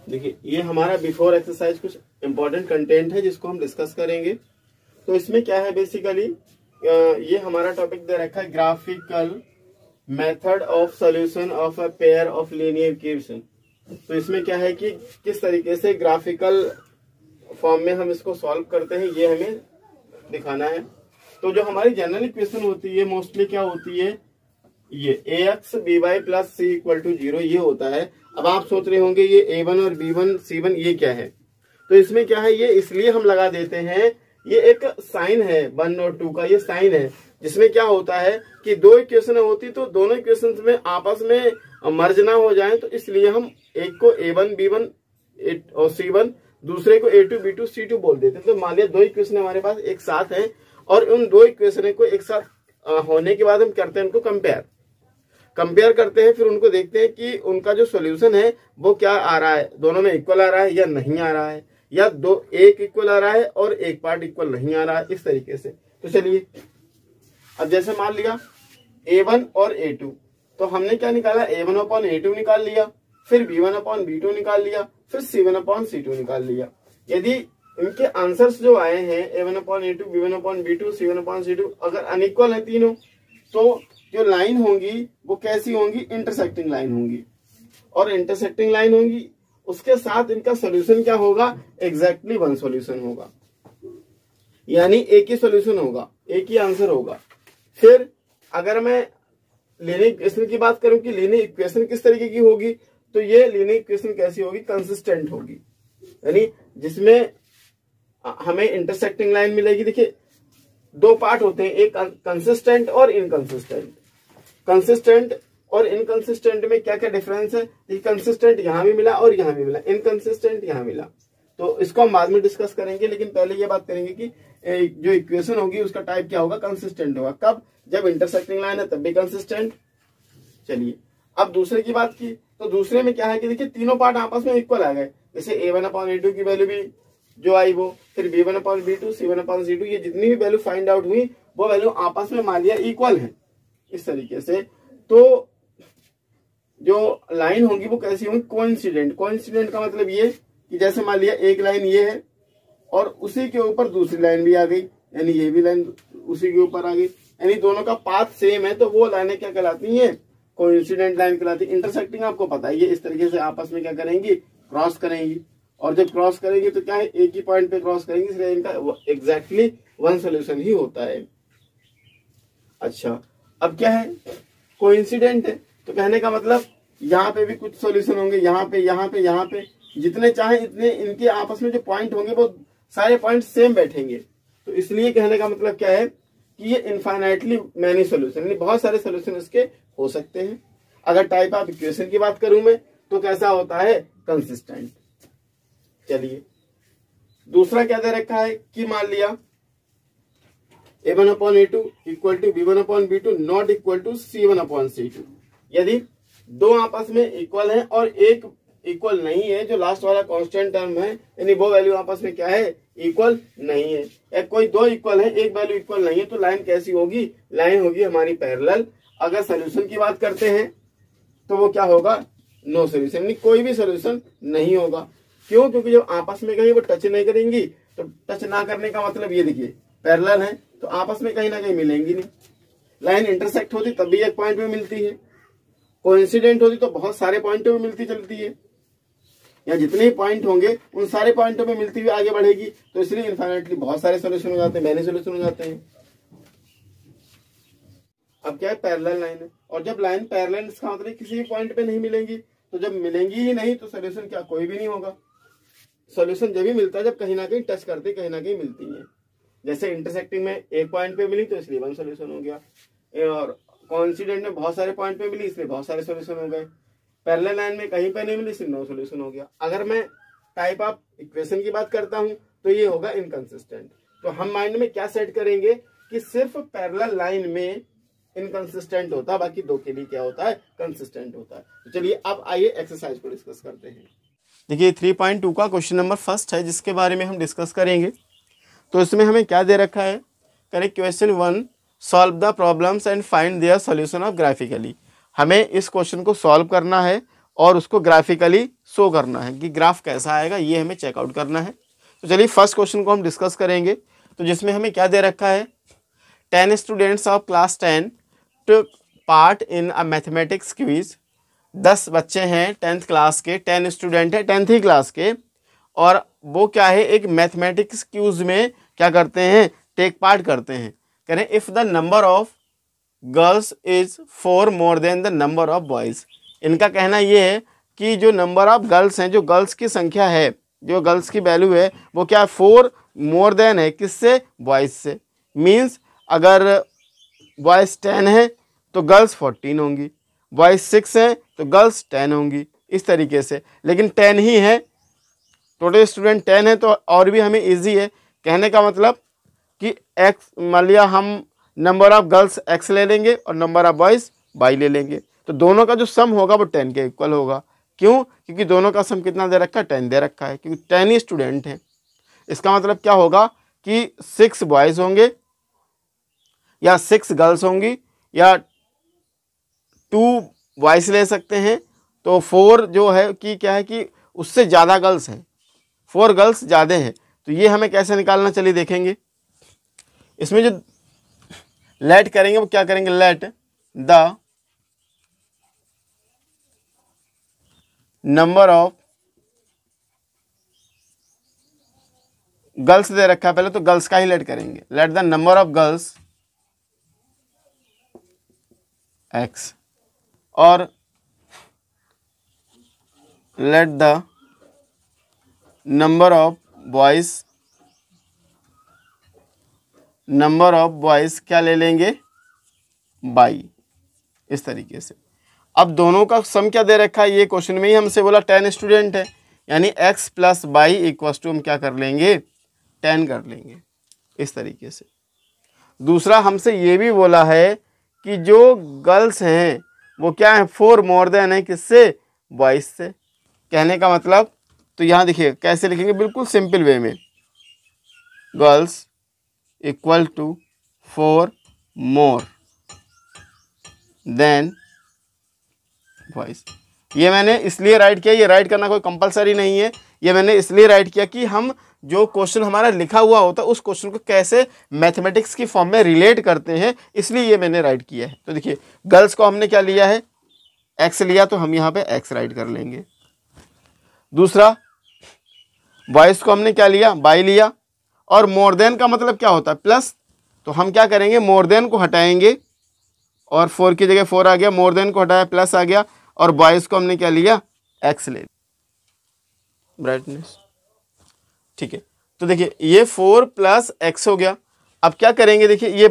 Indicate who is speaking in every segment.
Speaker 1: देखिए ये हमारा बिफोर एक्सरसाइज कुछ इंपॉर्टेंट कंटेंट है जिसको हम डिस्कस करेंगे। तो इसमें क्या है बेसिकली, ये हमारा टॉपिक दे रखा है graphical method of solution of a pair of linear equation. तो इसमें क्या है कि किस तरीके से ग्राफिकल फॉर्म में हम इसको सॉल्व करते हैं ये हमें दिखाना है। तो जो हमारी जनरल इक्वेशन होती है मोस्टली क्या होती है, ये ax by plus C equal to 0 ये होता है। अब आप सोच रहे होंगे ये a1 और b1 c1 ये क्या है, तो इसमें क्या है, ये इसलिए हम लगा देते हैं, ये एक साइन है 1 और 2 का, ये साइन है जिसमें क्या होता है कि दो इक्वेशन होती तो दोनों इक्वेशन में आपस में मर्ज ना हो जाए, तो इसलिए हम एक को a1 b1 और c1 दूसरे को a2 b2 c2 बोल देते हैं। तो मान लिया दो इक्वेशन हमारे पास एक साथ हैं और उन दो इक्वेशन को एक साथ होने के बाद हम करते हैं उनको कंपेयर करते हैं, फिर उनको देखते हैं कि उनका जो सॉल्यूशन है वो क्या आ रहा है, दोनों में इक्वल आ रहा है या नहीं आ रहा है, या दो एक इक्वल आ रहा है और एक पार्ट इक्वल नहीं आ रहा है, इस तरीके से। तो चलिए अब जैसे मान लिया a1 और a2, तो हमने क्या निकाला, a1 अपॉन a2 निकाल लिया, फिर b1 अपॉन b2 निकाल लिया, फिर c1 अपॉन c2 निकाल लिया। यदि इनके आंसर्स जो आए हैं a1 upon a2 b1 upon b2 c1 upon c2 अगर अनइक्वल है तीनों, तो जो लाइन होंगी वो कैसी होंगी, इंटरसेक्टिंग लाइन होंगी, और इंटरसेक्टिंग लाइन होंगी उसके साथ इनका सॉल्यूशन क्या होगा, एग्जैक्टली वन सॉल्यूशन होगा, यानी एक ही सॉल्यूशन होगा, एक ही आंसर होगा। फिर अगर मैं लीनियर इक्वेशन की बात करूं कि लीनियर इक्वेशन किस तरीके की होगी, तो ये लीनियर इक्वेशन कैसी होगी, कंसिस्टेंट होगी, यानी जिसमें हमें इंटरसेक्टिंग लाइन मिलेगी। देखिए दो पार्ट होते हैं, एक कंसिस्टेंट और इनकंसिस्टेंट। कंसिस्टेंट और इनकंसिस्टेंट में क्या क्या डिफरेंस है, कंसिस्टेंट यहां भी मिला और यहां भी मिला, इनकंसिस्टेंट यहां मिला, तो इसको हम बाद में डिस्कस करेंगे। लेकिन पहले ये बात करेंगे कि जो इक्वेशन होगी उसका टाइप क्या होगा, कंसिस्टेंट होगा। कब, जब इंटरसेक्टिंग लाइन है तब भी कंसिस्टेंट। चलिए अब दूसरे की बात की, तो दूसरे में क्या है कि देखिए तीनों पार्ट आपस में इक्वल आ गए, जैसे a1 अपॉन a2 की वैल्यू भी जो आई वो, फिर b1 upon b2 c1 upon c2, ये जितनी भी वैल्यू फाइंड आउट हुई वो वैल्यू आपस में मान लिया इक्वल है, इस तरीके से। तो जो लाइन होगी वो कैसी होगी, कोइंसिडेंट। कोइंसिडेंट का मतलब ये कि जैसे मान लिया एक लाइन ये है और उसी के ऊपर दूसरी लाइन भी आ गई, यानी ये भी लाइन उसी के ऊपर आ गई, यानी दोनों का पाथ सेम है, तो वो लाइनें क्या कहलाती हैं, कोइंसिडेंट लाइन कहलाती है। इंटरसेक्टिंग आपको पता है, ये इस तरीके से आपस में क्या करेंगी, क्रॉस करेंगी, और जब क्रॉस करेंगे तो क्या है, एक ही पॉइंट पे क्रॉस करेंगे, इसलिए इनका एग्जैक्टली वन सोल्यूशन ही होता है। अच्छा अब क्या है, कोइंसिडेंट है, तो कहने का मतलब यहाँ पे भी कुछ सॉल्यूशन होंगे, यहाँ पे यहाँ पे यहाँ पे, जितने चाहे इतने इनके आपस में जो पॉइंट होंगे वो सारे पॉइंट सेम बैठेंगे। तो इसलिए कहने का मतलब क्या है कि ये इनफाइनाइटली मैनी सॉल्यूशन, यानी बहुत सारे सॉल्यूशन इसके हो सकते हैं। अगर टाइप ऑफ इक्वेशन की बात करूं मैं, तो कैसा होता है, कंसिस्टेंट। चलिए दूसरा क्या दे रखा है कि मान लिया a1 upon a2 equal to b1 upon b2 not equal to c1 upon c2। यदि दो आपस में इक्वल है और एक इक्वल नहीं है, जो लास्ट वाला कांस्टेंट टर्म है, यानी वो वैल्यू आपस में क्या है, इक्वल नहीं है, या कोई दो इक्वल है एक वैल्यू इक्वल नहीं है, तो लाइन कैसी होगी, लाइन होगी हमारी पैरेलल। अगर सोल्यूशन की बात करते हैं तो वो क्या होगा, नो सोल्यूशन, यानी कोई भी सोल्यूशन नहीं होगा। क्यों, क्योंकि जब आपस में कहीं वो टच नहीं करेंगी, तो टच ना करने का मतलब ये देखिए पैरेलल है तो आपस में कहीं ना कहीं मिलेंगी नहीं। लाइन इंटरसेक्ट होती तब भी एक पॉइंट में मिलती है, कोइंसिडेंट होती तो बहुत सारे पॉइंटों में मिलती चलती है, या जितने पॉइंट होंगे उन सारे पॉइंटों में मिलती हुई आगे बढ़ेगी, तो इसलिए इनफाइनाइटली बहुत सारे सॉल्यूशन हो जाते हैं, मैनी सॉल्यूशन हो जाते हैं। अब क्या है, पैरेलल लाइन है, और जब लाइन पैरेलल इसका मतलब किसी भी पॉइंट पे नहीं मिलेंगी, तो जब मिलेंगी ही नहीं तो सोल्यूशन क्या, कोई भी नहीं होगा। सोल्यूशन जब भी मिलता है जब कहीं ना कहीं टच करते, कहीं ना कहीं मिलती है। जैसे इंटरसेक्टिंग में एक पॉइंट पे मिली तो इसलिए वन सोल्यूशन हो गया, और कोइंसिडेंट में बहुत सारे पॉइंट पे मिली इसलिए बहुत सारे सोल्यूशन हो गए। पैरेलल लाइन में कहीं पे नहीं मिली इसलिए नो सोल्यूशन हो गया। अगर मैं टाइप ऑफ इक्वेशन की बात करता हूं तो ये होगा इनकंसिस्टेंट। तो हम माइंड में क्या सेट करेंगे कि सिर्फ पैरेलल लाइन में इनकंसिस्टेंट होता है, बाकी दो के लिए क्या होता है, कंसिस्टेंट होता है। तो चलिए अब आइए एक्सरसाइज को डिस्कस करते हैं। देखिए 3.2 का क्वेश्चन नंबर फर्स्ट है जिसके बारे में हम डिस्कस करेंगे। तो इसमें हमें क्या दे रखा है, correct question 1, solve the problems and find their solution of graphically. हमें इस क्वेश्चन को सॉल्व करना है और उसको ग्राफिकली शो करना है कि ग्राफ कैसा आएगा, ये हमें चेकआउट करना है। तो चलिए फर्स्ट क्वेश्चन को हम डिस्कस करेंगे। तो जिसमें हमें क्या दे रखा है, 10 students of class 10 took part in a mathematics quiz. 10 बच्चे हैं 10th क्लास के, 10 स्टूडेंट हैं 10th ही क्लास के, और वो क्या है, एक मैथमेटिक्स क्विज में क्या करते हैं, टेक पार्ट करते हैं। कह रहे हैं if the number of girls is 4 more then the number of boys. इनका कहना ये है कि जो नंबर ऑफ गर्ल्स हैं, जो गर्ल्स की संख्या है, जो गर्ल्स की वैल्यू है, वो क्या 4 मोर देन है किससे, बॉयज़ से। मीन्स अगर बॉयज़ 10 है तो गर्ल्स 14 होंगी, बॉयज़ 6 हैं तो गर्ल्स 10 होंगी, इस तरीके से। लेकिन 10 ही है, टोटल स्टूडेंट 10 है, तो और भी हमें इजी है। कहने का मतलब कि एक्स, मान लिया हम नंबर ऑफ गर्ल्स एक्स ले लेंगे और नंबर ऑफ बॉयज़ वाई ले लेंगे, तो दोनों का जो सम होगा वो 10 के इक्वल होगा। क्यों, क्योंकि दोनों का सम कितना दे रखा है, 10 दे रखा है, क्योंकि 10 ही स्टूडेंट हैं। इसका मतलब क्या होगा कि 6 बॉयज़ होंगे या 6 गर्ल्स होंगी या 2 बॉयज़ ले सकते हैं। तो 4 जो है कि क्या है कि उससे ज़्यादा गर्ल्स हैं, 4 गर्ल्स ज़्यादा हैं। तो ये हमें कैसे निकालना, चलिए देखेंगे। इसमें जो लेट करेंगे वो क्या करेंगे, let the number of girls दे रखा है, पहले तो गर्ल्स का ही लेट करेंगे। Let the number of girls x और let the number of boys क्या ले लेंगे, बाई, इस तरीके से। अब दोनों का सम क्या दे रखा है, ये क्वेश्चन में ही हमसे बोला 10 स्टूडेंट है, यानी x plus y equals to हम क्या कर लेंगे, 10 कर लेंगे, इस तरीके से। दूसरा हमसे ये भी बोला है कि जो गर्ल्स हैं वो क्या है, 4 मोर देन है किससे, बॉयज़ से। कहने का मतलब, तो यहाँ देखिए कैसे लिखेंगे, बिल्कुल सिंपल वे में, girls equal to 4 more than boys. ये मैंने इसलिए राइट किया, ये राइट करना कोई कंपलसरी नहीं है, ये मैंने इसलिए राइट किया कि हम जो क्वेश्चन हमारा लिखा हुआ होता है उस क्वेश्चन को कैसे मैथमेटिक्स की फॉर्म में रिलेट करते हैं, इसलिए ये मैंने राइट किया है। तो देखिए गर्ल्स को हमने क्या लिया है, एक्स लिया, तो हम यहाँ पे एक्स राइट कर लेंगे। दूसरा बॉयज़ को हमने क्या लिया, बाई लिया, और मोर देन का मतलब क्या होता है, प्लस। तो हम क्या करेंगे, मोर देन को हटाएंगे और 4 की जगह 4 आ गया, मोर देन को हटाया प्लस आ गया, और बॉयज़ को हमने क्या लिया, एक्स ले, ब्राइटनेस, ठीक है। तो देखिए ये 4 प्लस एक्स हो गया। अब क्या करेंगे, देखिए ये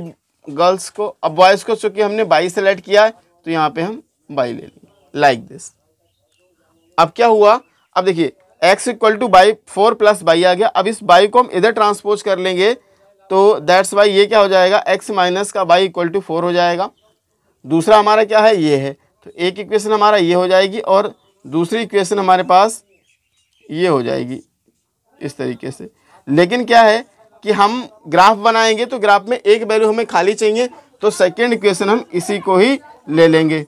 Speaker 1: गर्ल्स को, अब बॉयज़ को चूंकि हमने बाई सेलेक्ट किया है तो यहाँ पे हम बाई ले लेंगे, लाइक दिस। अब क्या हुआ, अब देखिए x equal to y, 4 plus y आ गया। अब इस बाई को हम इधर ट्रांसपोज कर लेंगे, तो दैट्स वाई ये क्या हो जाएगा, x माइनस का बाई इक्वल टू 4 हो जाएगा। दूसरा हमारा क्या है, ये है, तो एक इक्वेशन हमारा ये हो जाएगी और दूसरी इक्वेशन हमारे पास ये हो जाएगी, इस तरीके से। लेकिन क्या है कि हम ग्राफ बनाएंगे तो ग्राफ में एक वैल्यू हमें खाली चाहिए, तो सेकेंड इक्वेशन हम इसी को ही ले लेंगे।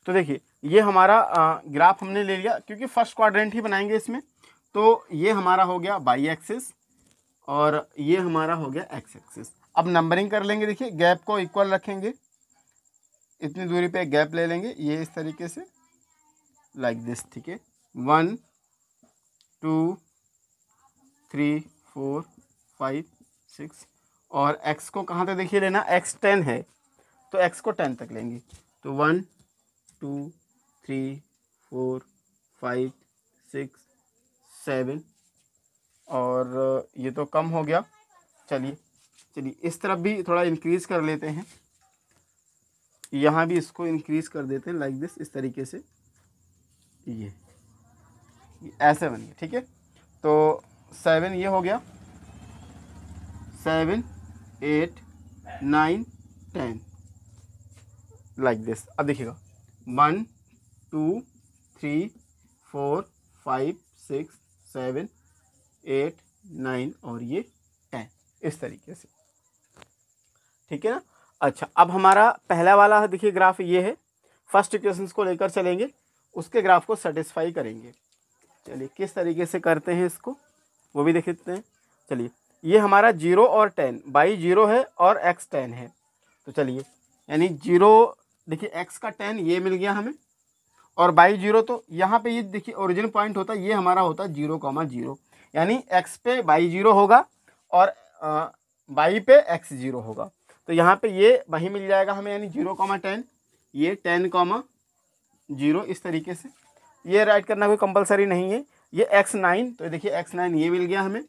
Speaker 1: तो देखिए ये हमारा ग्राफ हमने ले लिया, क्योंकि फर्स्ट क्वाड्रेंट ही बनाएंगे इसमें। तो ये हमारा हो गया बाई एक्सिस और ये हमारा हो गया एक्स एक्सिस। अब नंबरिंग कर लेंगे, देखिए गैप को इक्वल रखेंगे, इतनी दूरी पे गैप ले लेंगे, ये इस तरीके से, लाइक दिस, ठीक है। 1 2 3 4 5 6, और x को कहाँ तक देखिए लेना, x 10 है तो x को 10 तक लेंगे। तो 1 2 3 4 5 6 7, और ये तो कम हो गया, चलिए इस तरफ भी थोड़ा इंक्रीज कर लेते हैं। यहाँ भी इसको इंक्रीज कर देते हैं लाइक दिस, इस तरीके से ये ऐसे बन गया। ठीक है, तो 7 ये हो गया, 7 8 9 10 लाइक दिस। अब देखिएगा 1 2 3 4 5 6 7 8 9 और ये 10 इस तरीके से। ठीक है ना। अच्छा, अब हमारा पहला वाला है, देखिए ग्राफ ये है। फर्स्ट इक्वेशंस को लेकर चलेंगे, उसके ग्राफ को सेटिस्फाई करेंगे। चलिए किस तरीके से करते हैं इसको वो भी देख लेते हैं। चलिए, ये हमारा 0 और 10, y 0 है और x 10 है। तो चलिए, यानी 0, देखिए x का 10 ये मिल गया हमें, और y 0, तो यहाँ पे ये देखिए ओरिजिन पॉइंट होता है, ये हमारा होता है 0,0, यानी x पे y 0 होगा और y पे x 0 होगा। तो यहाँ पे ये वही मिल जाएगा हमें, यानी 0,10, ये 10,0 इस तरीके से। ये राइट करना कोई कंपलसरी नहीं है। ये x9, तो देखिए x9 ये मिल गया हमें,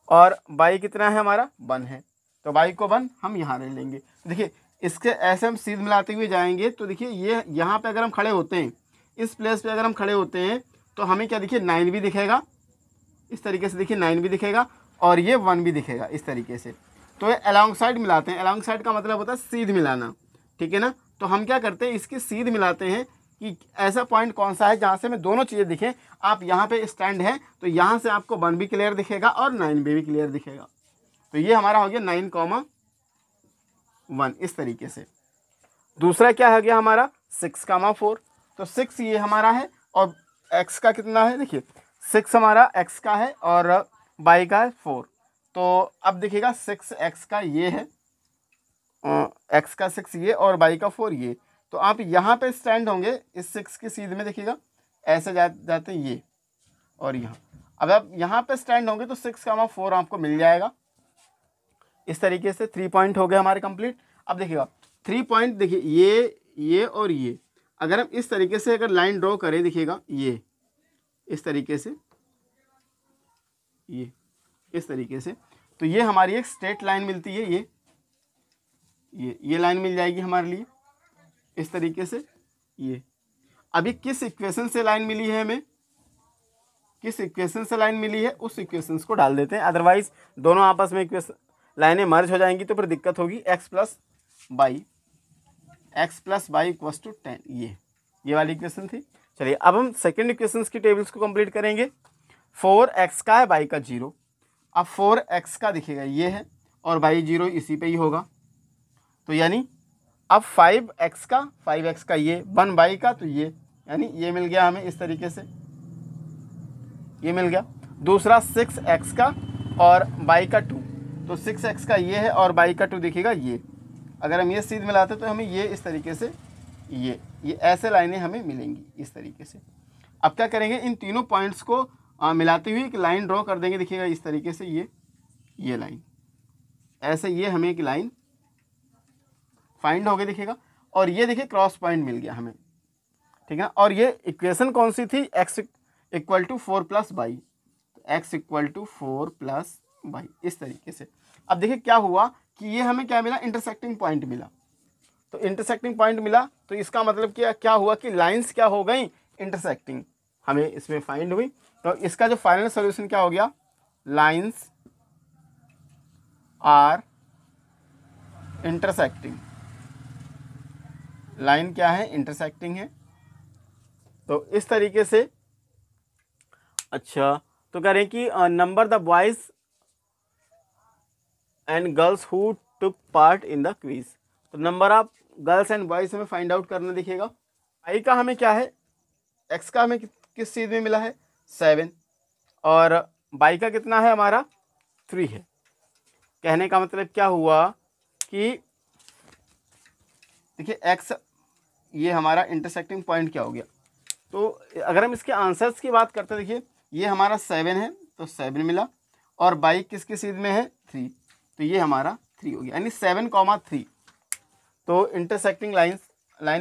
Speaker 1: और y कितना है हमारा 1 है, तो y को 1 हम यहाँ ले लेंगे। देखिए इसके ऐसे हम सीध मिलाते हुए जाएंगे, तो देखिए ये यहाँ पे अगर हम खड़े होते हैं, इस प्लेस पे अगर हम खड़े होते हैं, तो हमें क्या दिखिए 9 भी दिखेगा इस तरीके से, देखिए 9 भी दिखेगा और ये 1 भी दिखेगा इस तरीके से। तो ये अलॉन्ग साइड मिलाते हैं, अलॉन्ग साइड का मतलब होता है सीध मिलाना। ठीक है ना। तो हम क्या करते हैं, इसकी सीध मिलाते हैं कि ऐसा पॉइंट कौन सा है जहाँ से हमें दोनों चीज़ें दिखें। आप यहाँ पे स्टैंड है तो यहाँ से आपको 1 भी क्लियर दिखेगा और 9 भी क्लियर दिखेगा। तो ये हमारा हो गया 9,1 इस तरीके से। दूसरा क्या हो गया हमारा 6,4, तो 6 ये हमारा है और x का कितना है, देखिए 6 हमारा x का है और y का है 4। तो अब देखिएगा 6x का ये है, x का 6 ये और y का 4 ये। तो आप यहाँ पे स्टैंड होंगे इस 6 की सीध में, देखिएगा ऐसे जाते ये और यहाँ। अब आप यहाँ पे स्टैंड होंगे तो 6,4 आपको मिल जाएगा इस तरीके से। 3 पॉइंट हो गए हमारे कंप्लीट। अब देखिएगा 3 पॉइंट, देखिए ये और ये, अगर हम इस तरीके से अगर लाइन ड्रॉ करें, देखिएगा ये इस तरीके से, ये इस तरीके से, तो ये हमारी एक स्ट्रेट लाइन मिलती है। ये लाइन मिल जाएगी हमारे लिए इस तरीके से। ये अभी किस इक्वेशन से लाइन मिली है हमें, किस इक्वेशन से लाइन मिली है उस इक्वेशंस को डाल देते हैं, अदरवाइज दोनों आपस में इक्वेशन लाइनें मर्ज हो जाएंगी तो फिर दिक्कत होगी। x plus y equals to 10, ये वाली इक्वेशन थी। चलिए अब हम सेकेंड इक्वेशंस की टेबल्स को कंप्लीट करेंगे। 4x का है, y का 0। अब 4x का दिखेगा ये है और y 0 इसी पे ही होगा। तो यानी अब 5x का ये, 1y का तो ये, यानी ये मिल गया हमें इस तरीके से, ये मिल गया। दूसरा 6x का और y का 2, तो 6x का ये है और y का 2 दिखेगा ये। अगर हम ये सीध मिलाते तो हमें ये इस तरीके से, ये ऐसे लाइनें हमें मिलेंगी इस तरीके से। अब क्या करेंगे, इन तीनों पॉइंट्स को मिलाते हुए एक लाइन ड्रॉ कर देंगे, देखिएगा इस तरीके से, ये लाइन ऐसे, ये हमें एक लाइन फाइंड हो गई देखिएगा। और ये देखिए क्रॉस पॉइंट मिल गया हमें, ठीक है। और ये इक्वेशन कौन सी थी, x equal to 4 plus y, x equal to 4 plus y इस तरीके से। अब देखिए क्या हुआ कि ये हमें क्या मिला, इंटरसेक्टिंग पॉइंट मिला। तो इंटरसेक्टिंग पॉइंट मिला तो इसका मतलब क्या हुआ कि लाइंस क्या हो गई, इंटरसेक्टिंग हमें इसमें फाइंड हुई। तो इसका जो फाइनल सॉल्यूशन क्या हो गया, लाइंस आर इंटरसेक्टिंग, लाइन क्या है, इंटरसेक्टिंग है। तो इस तरीके से। अच्छा, तो कह रहे हैं कि number the boys and girls who took part in the quiz. तो number of girls and boys हमें फाइंड आउट करना दिखेगा। आई का हमें क्या है, एक्स का हमें किस चीज़ में मिला है 7, और बाई का कितना है हमारा 3 है। कहने का मतलब क्या हुआ कि देखिए एक्स ये हमारा इंटरसेक्टिंग पॉइंट क्या हो गया। तो अगर हम इसके आंसर्स की बात करते हैं, देखिए ये हमारा 7 है तो 7 मिला, और बाई किसकी सीध में है 3, तो ये हमारा 3 हो गया, यानी 7,3। तो इंटरसेक्टिंग लाइन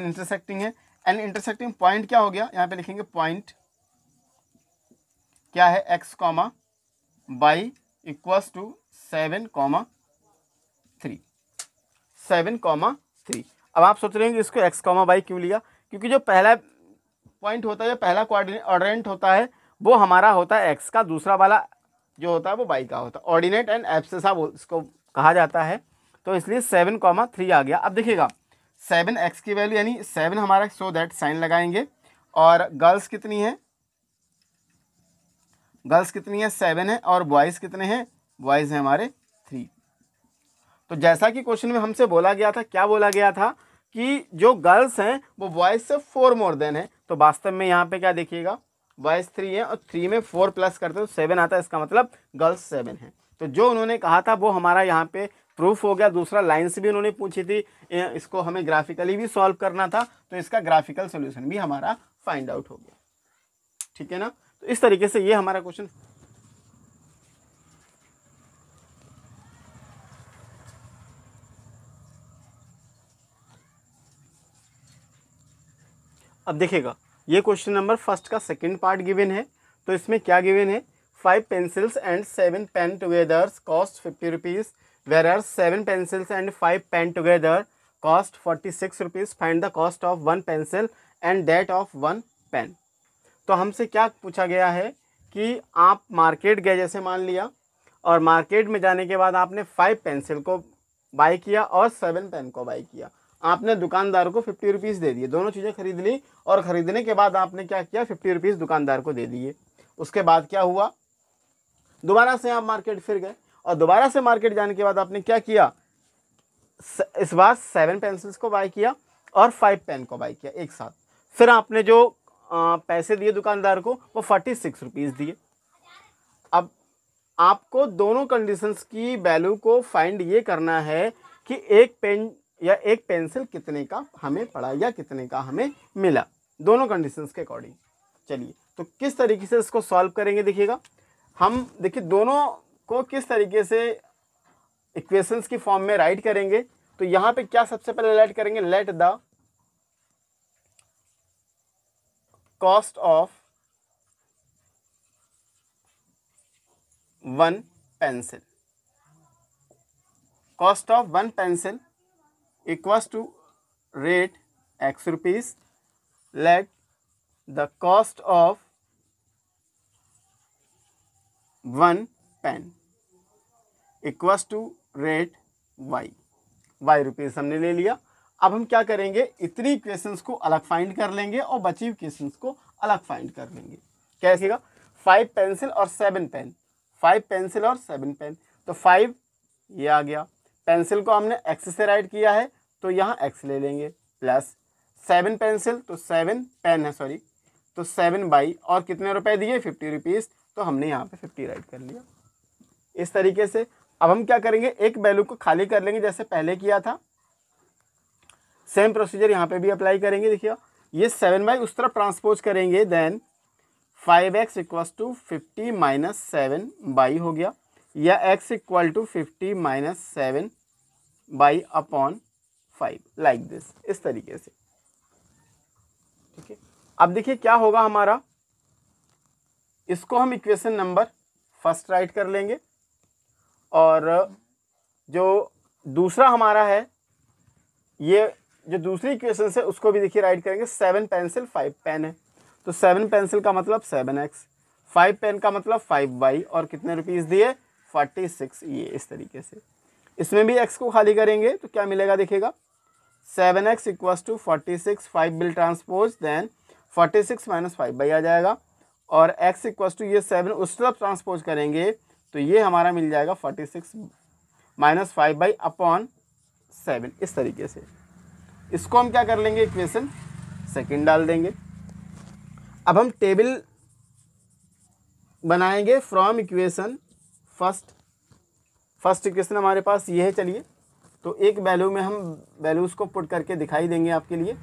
Speaker 1: इंटरसेक्टिंग है। एंड इंटरसेक्टिंग पॉइंट क्या हो गया, यहाँ पे लिखेंगे पॉइंट क्या है, x comma y equals to 7,3।
Speaker 2: अब आप सोच रहे हैं कि इसको x, y क्यों लिया, क्योंकि जो पहला पॉइंट होता है, पहला ऑर्डिनेट होता है वो हमारा होता है x का, दूसरा वाला जो होता है वो y का होता है। ऑर्डिनेट एंड एब्सेसा इसको कहा जाता है। तो इसलिए 7,3 आ गया। अब देखिएगा 7x की वैल्यू यानी 7 हमारा, सो दैट साइन लगाएंगे। और गर्ल्स कितनी है, गर्ल्स कितनी है 7 है, और बॉयज़ कितने हैं, बॉयज़ हैं हमारे 3। तो जैसा कि क्वेश्चन में हमसे बोला गया था, क्या बोला गया था कि जो गर्ल्स हैं वो बॉयज़ से 4 मोर देन है। तो वास्तव में यहाँ पे क्या देखिएगा, बॉयज़ 3 है और 3 में 4 प्लस करते तो 7 आता है, इसका मतलब गर्ल्स 7 है। तो जो उन्होंने कहा था वो हमारा यहाँ पे प्रूफ हो गया। दूसरा लाइन से भी उन्होंने पूछी थी, इसको हमें ग्राफिकली भी सॉल्व करना था, तो इसका ग्राफिकल सोल्यूशन भी हमारा फाइंड आउट हो गया। ठीक है ना। तो इस तरीके से ये हमारा क्वेश्चन। अब देखिएगा ये क्वेश्चन नंबर फर्स्ट का सेकंड पार्ट गिवन है। तो इसमें क्या गिवन है, 5 pencils and 7 pen together cost 50 rupees, whereas 7 pencils and 5 pen together cost 46 rupees. Find the cost of 1 pencil and that of 1 pen. तो हमसे क्या पूछा गया है कि आप मार्केट गए, जैसे मान लिया, और मार्केट में जाने के बाद आपने 5 पेंसिल को बाई किया और 7 पेन को बाई किया। आपने दुकानदार को 50 रुपीज़ दे दिए, दोनों चीज़ें खरीद ली, और ख़रीदने के बाद आपने क्या किया, 50 रुपीज़ दुकानदार को दे दिए। उसके बाद क्या हुआ, दोबारा से आप मार्केट फिर गए, और दोबारा से मार्केट जाने के बाद आपने क्या किया, इस बार 7 पेंसिल्स को बाई किया और 5 पेन को बाई किया एक साथ। फिर आपने जो पैसे दिए दुकानदार को वो 46 रुपीज़ दिए। अब आपको दोनों कंडीशंस की वैल्यू को फाइंड ये करना है कि एक पेन या एक पेंसिल कितने का हमें पड़ा या कितने का हमें मिला, दोनों कंडीशंस के अकॉर्डिंग। चलिए तो किस तरीके से इसको सॉल्व करेंगे, देखिएगा हम, देखिए दोनों को किस तरीके से इक्वेशंस की फॉर्म में राइट करेंगे। तो यहाँ पे क्या सबसे पहले राइट करेंगे, let the cost of 1 pencil, cost of 1 pencil equals to rate x rupees, let the cost of 1 pen equals to rate y rupees हमने ले लिया। अब हम क्या करेंगे, इतनी इक्वेशंस को अलग फाइंड कर लेंगे और बची इक्वेशंस को अलग फाइंड कर लेंगे। क्या लिखेगा, 5 पेंसिल और 7 पेन, 5 पेंसिल और 7 पेन। तो 5 ये आ गया, पेंसिल को हमने x से राइट किया है तो यहाँ x ले लेंगे, प्लस 7 पेंसिल तो 7 पेन है, सॉरी, तो 7 बाई, और कितने रुपए दिए, 50 रुपीज़, तो हमने यहाँ पे 50 राइट कर लिया। इस तरीके से अब हम क्या करेंगे, एक वैल्यू को खाली कर लेंगे जैसे पहले किया था, सेम प्रोसीजर यहाँ पे भी अप्लाई करेंगे। देखिए ये 7 बाई उस तरफ ट्रांसपोज करेंगे, then 5x equals to 50 minus 7 y हो गया, या x equal to 50 minus 7 y upon 5, like this, इस तरीके से। ठीक है, अब देखिए क्या होगा हमारा, इसको हम इक्वेशन नंबर फर्स्ट राइट कर लेंगे, और जो दूसरा हमारा है, ये जो दूसरी इक्वेशन है उसको भी देखिए राइट करेंगे। 7 पेंसिल 5 पेन है, तो 7 पेंसिल का मतलब 7x, 5 पेन का मतलब 5y, और कितने रुपीज़ दिए, 46, ये इस तरीके से। इसमें भी x को खाली करेंगे तो क्या मिलेगा, देखिएगा 7x equals to 46, 5 will transpose, then 46 minus 5y आ जाएगा, और x इक्वल्स टू ये 7 उस तरफ ट्रांसपोज करेंगे तो ये हमारा मिल जाएगा 46 माइनस 5y अपॉन 7, इस तरीके से। इसको हम क्या कर लेंगे, इक्वेशन सेकंड डाल देंगे। अब हम टेबल बनाएंगे फ्रॉम इक्वेशन फर्स्ट इक्वेशन हमारे पास ये है। चलिए तो एक वैल्यू में हम वैल्यूज़ को पुट करके दिखाई देंगे आपके लिए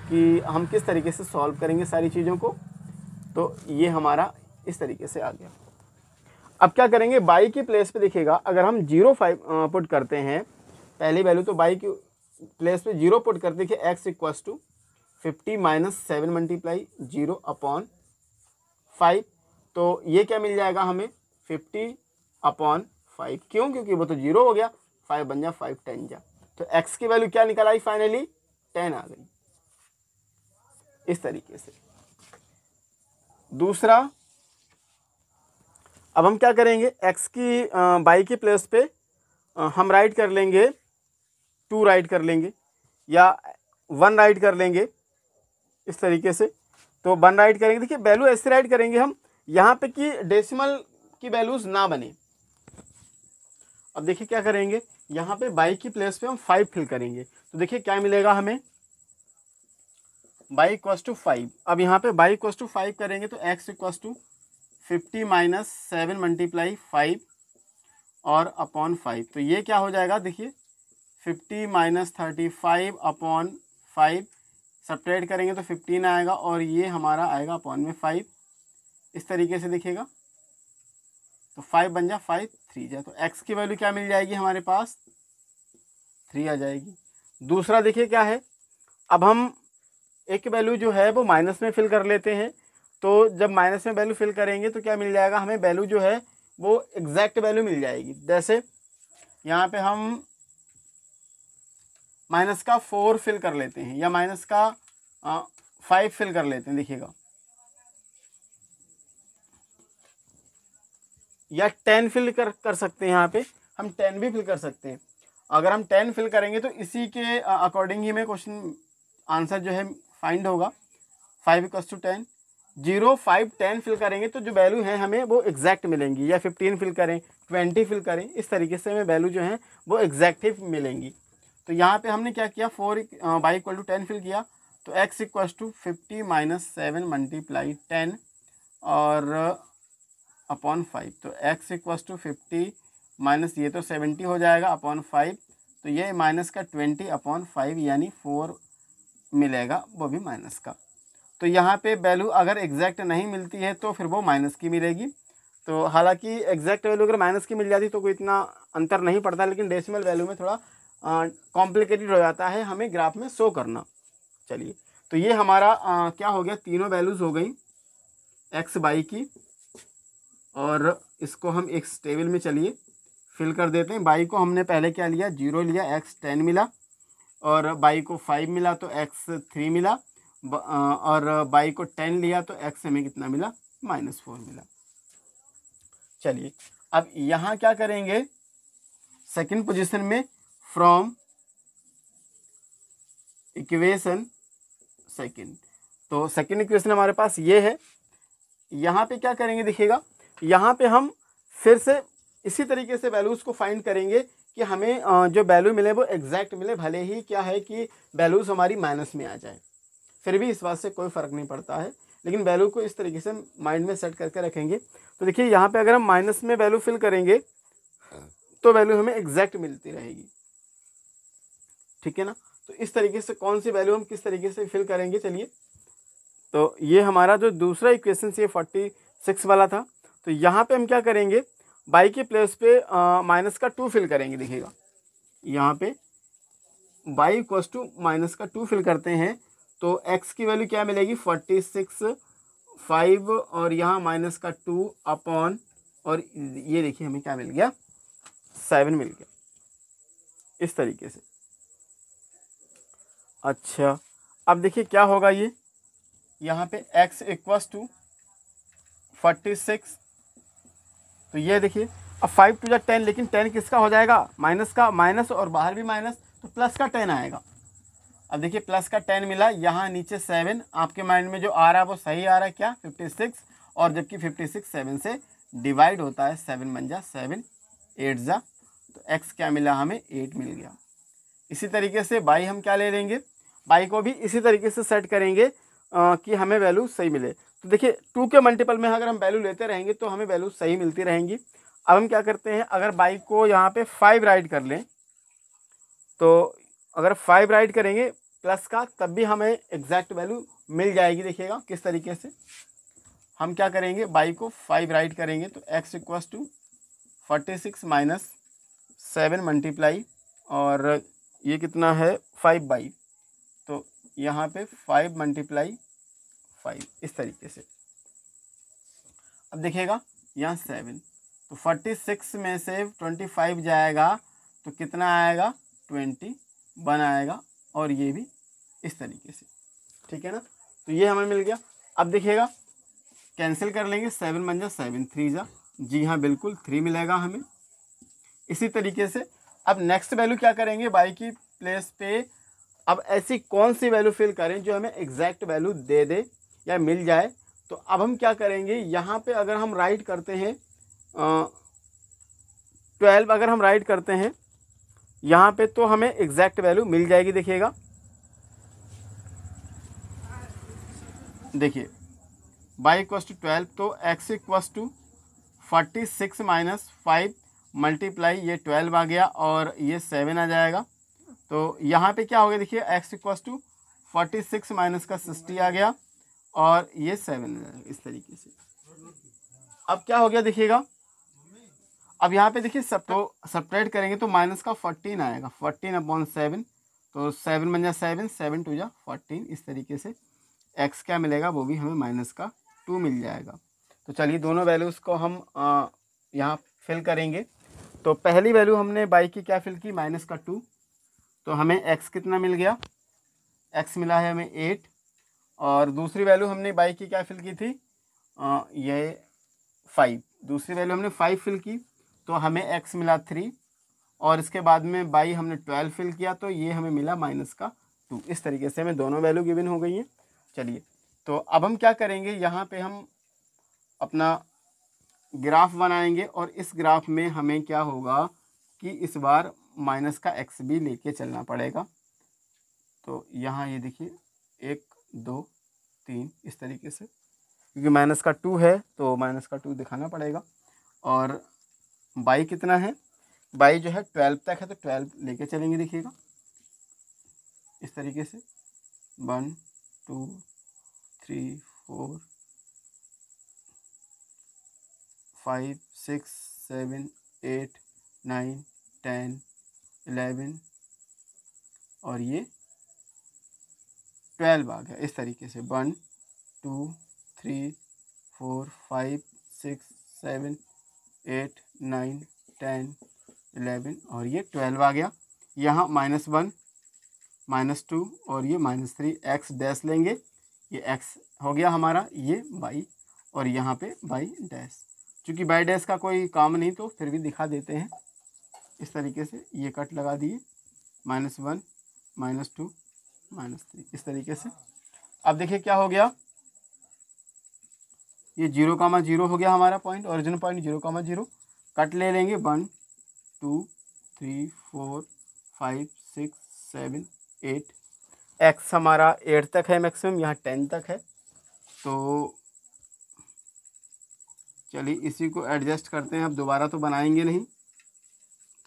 Speaker 2: कि हम किस तरीके से सॉल्व करेंगे सारी चीज़ों को। तो ये हमारा इस तरीके से आ गया। अब क्या करेंगे, बाई की प्लेस पे देखिएगा, अगर हम 0.5 पुट करते हैं पहली वैल्यू, तो बाई की प्लेस पे 0 पुट करते हैं, x equals to 50 minus 7 multiply 0 upon 5, तो ये क्या मिल जाएगा हमें, 50 अपॉन 5। क्यों, क्योंकि वो तो 0 हो गया, 5 बन जा 5 10 जा, तो x की वैल्यू क्या निकल आई फाइनली 10 आ गई, इस तरीके से। दूसरा, अब हम क्या करेंगे, x की y के प्लेस पे हम राइट कर लेंगे 2 राइट कर लेंगे या 1 राइट कर लेंगे, इस तरीके से। तो 1 राइट करेंगे, देखिए वैल्यू ऐसे राइट करेंगे हम यहाँ पे कि डेसिमल की वैल्यूज ना बने। अब देखिए क्या करेंगे, यहाँ पे y की प्लेस पे हम 5 फिल करेंगे, तो देखिए क्या मिलेगा हमें, y इक्वस टू 5। अब यहाँ पे y इक्वस टू 5 करेंगे तो x equals to 50 minus 7 multiply 5 और अपॉन 5, तो ये क्या हो जाएगा, देखिए 50 माइनस 35 अपॉन 5, सब्ट्रैक्ट करेंगे तो 15 आएगा और ये हमारा आएगा अपॉन में 5, इस तरीके से दिखेगा। तो 5 बन जा 5, 3 जा, तो x की वैल्यू क्या मिल जाएगी हमारे पास, 3 आ जाएगी। दूसरा देखिए क्या है, अब हम एक वैल्यू जो है वो माइनस में फिल कर लेते हैं, तो जब माइनस में वैल्यू फिल करेंगे तो क्या मिल जाएगा हमें, वैल्यू जो है वो एग्जैक्ट वैल्यू मिल जाएगी। जैसे यहाँ पे हम माइनस का 4 फिल कर लेते हैं या माइनस का 5 फिल कर लेते हैं, देखिएगा, या 10 फिल कर सकते हैं, यहाँ पे हम 10 भी फिल कर सकते हैं। अगर हम 10 फिल करेंगे तो इसी के अकॉर्डिंग ही में क्वेश्चन आंसर जो है फाइंड होगा। 5 इक्वस टू 10, 0, 5, 10 फिल करेंगे तो जो वैल्यू है हमें वो एग्जैक्ट मिलेंगी, या 15 फिल करें, 20 फिल करें, इस तरीके से हमें वैल्यू जो है वो एग्जैक्ट ही मिलेंगी। तो यहाँ पे हमने क्या किया, 4 y इक्वल टू 10 फिल किया, तो x equals to 50 minus 7 multiply 10 और अपॉन 5, तो x इक्वस टू 50 माइनस ये तो 70 हो जाएगा अपॉन 5, तो ये माइनस का 20 अपॉन 5 यानी 4 मिलेगा, वो भी माइनस का। तो यहाँ पे वैल्यू अगर एग्जैक्ट नहीं मिलती है तो फिर वो माइनस की मिलेगी। तो हालांकि एग्जैक्ट वैल्यू अगर माइनस की मिल जाती तो कोई इतना अंतर नहीं पड़ता, लेकिन डेसिमल वैल्यू में थोड़ा कॉम्प्लिकेटेड हो जाता है हमें ग्राफ में शो करना। चलिए, तो ये हमारा क्या हो गया, तीनों वैल्यूज़ हो गई एक्स वाई की, और इसको हम एक टेबल में चलिए फिल कर देते हैं। वाई को हमने पहले क्या लिया, 0 लिया, एक्स 10 मिला, और वाई को 5 मिला तो एक्स 3 मिला, और वाई को 10 लिया तो एक्स हमें कितना मिला, -4 मिला। चलिए, अब यहाँ क्या करेंगे, सेकंड पोजीशन में फ्रॉम इक्वेशन सेकंड, तो सेकंड इक्वेशन हमारे पास ये है। यहाँ पे क्या करेंगे, देखिएगा, यहाँ पे हम फिर से इसी तरीके से वैल्यूज़ को फाइंड करेंगे कि हमें जो वैल्यू मिले वो एग्जैक्ट मिले, भले ही क्या है कि वैल्यूज़ हमारी माइनस में आ जाए, फिर भी इस बात से कोई फ़र्क नहीं पड़ता है, लेकिन वैल्यू को इस तरीके से माइंड में सेट करके रखेंगे। तो देखिए यहाँ पे अगर हम माइनस में वैल्यू फिल करेंगे तो वैल्यू हमें एग्जैक्ट मिलती रहेगी, ठीक है ना। तो इस तरीके से कौन सी वैल्यू हम किस तरीके से फिल करेंगे, चलिए। तो ये हमारा जो दूसरा इक्वेशन ये 46 वाला था, तो यहाँ पे हम क्या करेंगे, बाई के प्लेस पे माइनस का 2 फिल करेंगे। देखिएगा यहाँ पे बाई इक्वस टू माइनस का 2 फिल करते हैं तो x की वैल्यू क्या मिलेगी, 46, 5 और यहाँ माइनस का 2 अपॉन, और ये देखिए हमें क्या मिल गया, 7 मिल गया, इस तरीके से। अच्छा, अब देखिए क्या होगा, ये यहाँ पे x इक्वस टू 46, तो ये देखिए अब 5 टू 10, लेकिन 10 किसका हो जाएगा, माइनस का, माइनस और बाहर भी माइनस, तो प्लस का 10 आएगा। अब देखिए प्लस का 10 मिला, यहाँ नीचे 7, आपके माइंड में जो आ रहा है वो सही आ रहा है क्या, 56, और जबकि 56 7 से डिवाइड होता है, 7 बन जा 7, 8 जा, तो x क्या मिला हमें, 8 मिल गया। इसी तरीके से बाई हम क्या ले लेंगे, बाई को भी इसी तरीके से सेट करेंगे कि हमें वैल्यू सही मिले। तो देखिए 2 के मल्टीपल में अगर हम वैल्यू लेते रहेंगे तो हमें वैल्यू सही मिलती रहेंगी। अब हम क्या करते हैं, अगर बाई को यहाँ पे 5 राइट कर लें, तो अगर 5 राइट करेंगे प्लस का, तब भी हमें एग्जैक्ट वैल्यू मिल जाएगी। देखिएगा किस तरीके से हम क्या करेंगे, बाई को 5 राइट करेंगे तो x equals to 46 minus 7 multiply, और ये कितना है 5 बाई, तो यहाँ पे 5 मल्टीप्लाई 5, इस तरीके से। अब देखिएगा यहाँ 7, तो 46 में से 25 जाएगा तो कितना आएगा, 21 आएगा, और ये भी इस तरीके से, ठीक है ना। तो ये हमें मिल गया। अब देखिएगा कैंसिल कर लेंगे, 7 बन जा 7 3 जा, जी हाँ बिल्कुल 3 मिलेगा हमें। इसी तरीके से अब नेक्स्ट वैल्यू क्या करेंगे, y की प्लेस पे अब ऐसी कौन सी वैल्यू फिल करें जो हमें एग्जैक्ट वैल्यू दे दे या मिल जाए। तो अब हम क्या करेंगे, यहाँ पे अगर हम राइट करते हैं 12, अगर हम राइट करते हैं यहाँ पे तो हमें एग्जैक्ट वैल्यू मिल जाएगी। देखिएगा, देखिए y इक्वस टू 12 तो x equals to 46 minus 5 multiply ये 12 आ गया और ये 7 आ जाएगा। तो यहाँ पे क्या हो गया, देखिए x इक्वस टू 46 माइनस का 60 आ गया और ये 7 आ जाएगा इस तरीके से। अब क्या हो गया देखिएगा, अब यहाँ पे देखिए सब तो सब्ट्रैक्ट करेंगे तो माइनस का 14 आएगा, 14/7 तो 7 बन जा 7, 7 2 जा 14। इस तरीके से x क्या मिलेगा, वो भी हमें माइनस का 2 मिल जाएगा। तो चलिए दोनों वैल्यूज़ को हम यहाँ फिल करेंगे। तो पहली वैल्यू हमने y की क्या फिल की, माइनस का 2, तो हमें x कितना मिल गया, x मिला है हमें 8। और दूसरी वैल्यू हमने y की क्या फिल की थी, ये 5, दूसरी वैल्यू हमने 5 फिल की तो हमें x मिला 3 और इसके बाद में y हमने 12 फिल किया तो ये हमें मिला माइनस का 2। इस तरीके से हमें दोनों वैल्यू गिवन हो गई हैं। चलिए तो अब हम क्या करेंगे, यहाँ पे हम अपना ग्राफ बनाएंगे और इस ग्राफ में हमें क्या होगा कि इस बार माइनस का x भी लेके चलना पड़ेगा। तो यहाँ ये देखिए 1 2 3 इस तरीके से, क्योंकि माइनस का 2 है तो माइनस का 2 दिखाना पड़ेगा। और y कितना है, y जो है 12 तक है तो 12 लेके चलेंगे। देखिएगा इस तरीके से 1 2 3 4 5 6 7 8 9 10 11 और ये 12 आ गया इस तरीके से। 1 2 3 4 5 6 7 8 9 10 11 और ये 12 आ गया। यहाँ -1 -2 और ये -3, x डैश लेंगे, ये x हो गया हमारा, ये y और यहाँ पे y डैश। चूँकि y डैश का कोई काम नहीं तो फिर भी दिखा देते हैं इस तरीके से, ये कट लगा दिए, -1 -2 -3 इस तरीके से। अब देखिए क्या हो गया, ये 0,0 हो गया हमारा पॉइंट, ओरिजिन पॉइंट 0,0। कट ले लेंगे 1 2 3 4 5 6 7 8, x हमारा 8 तक है मैक्सिमम, यहाँ 10 तक है। तो चलिए इसी को एडजस्ट करते हैं, अब दोबारा तो बनाएंगे नहीं,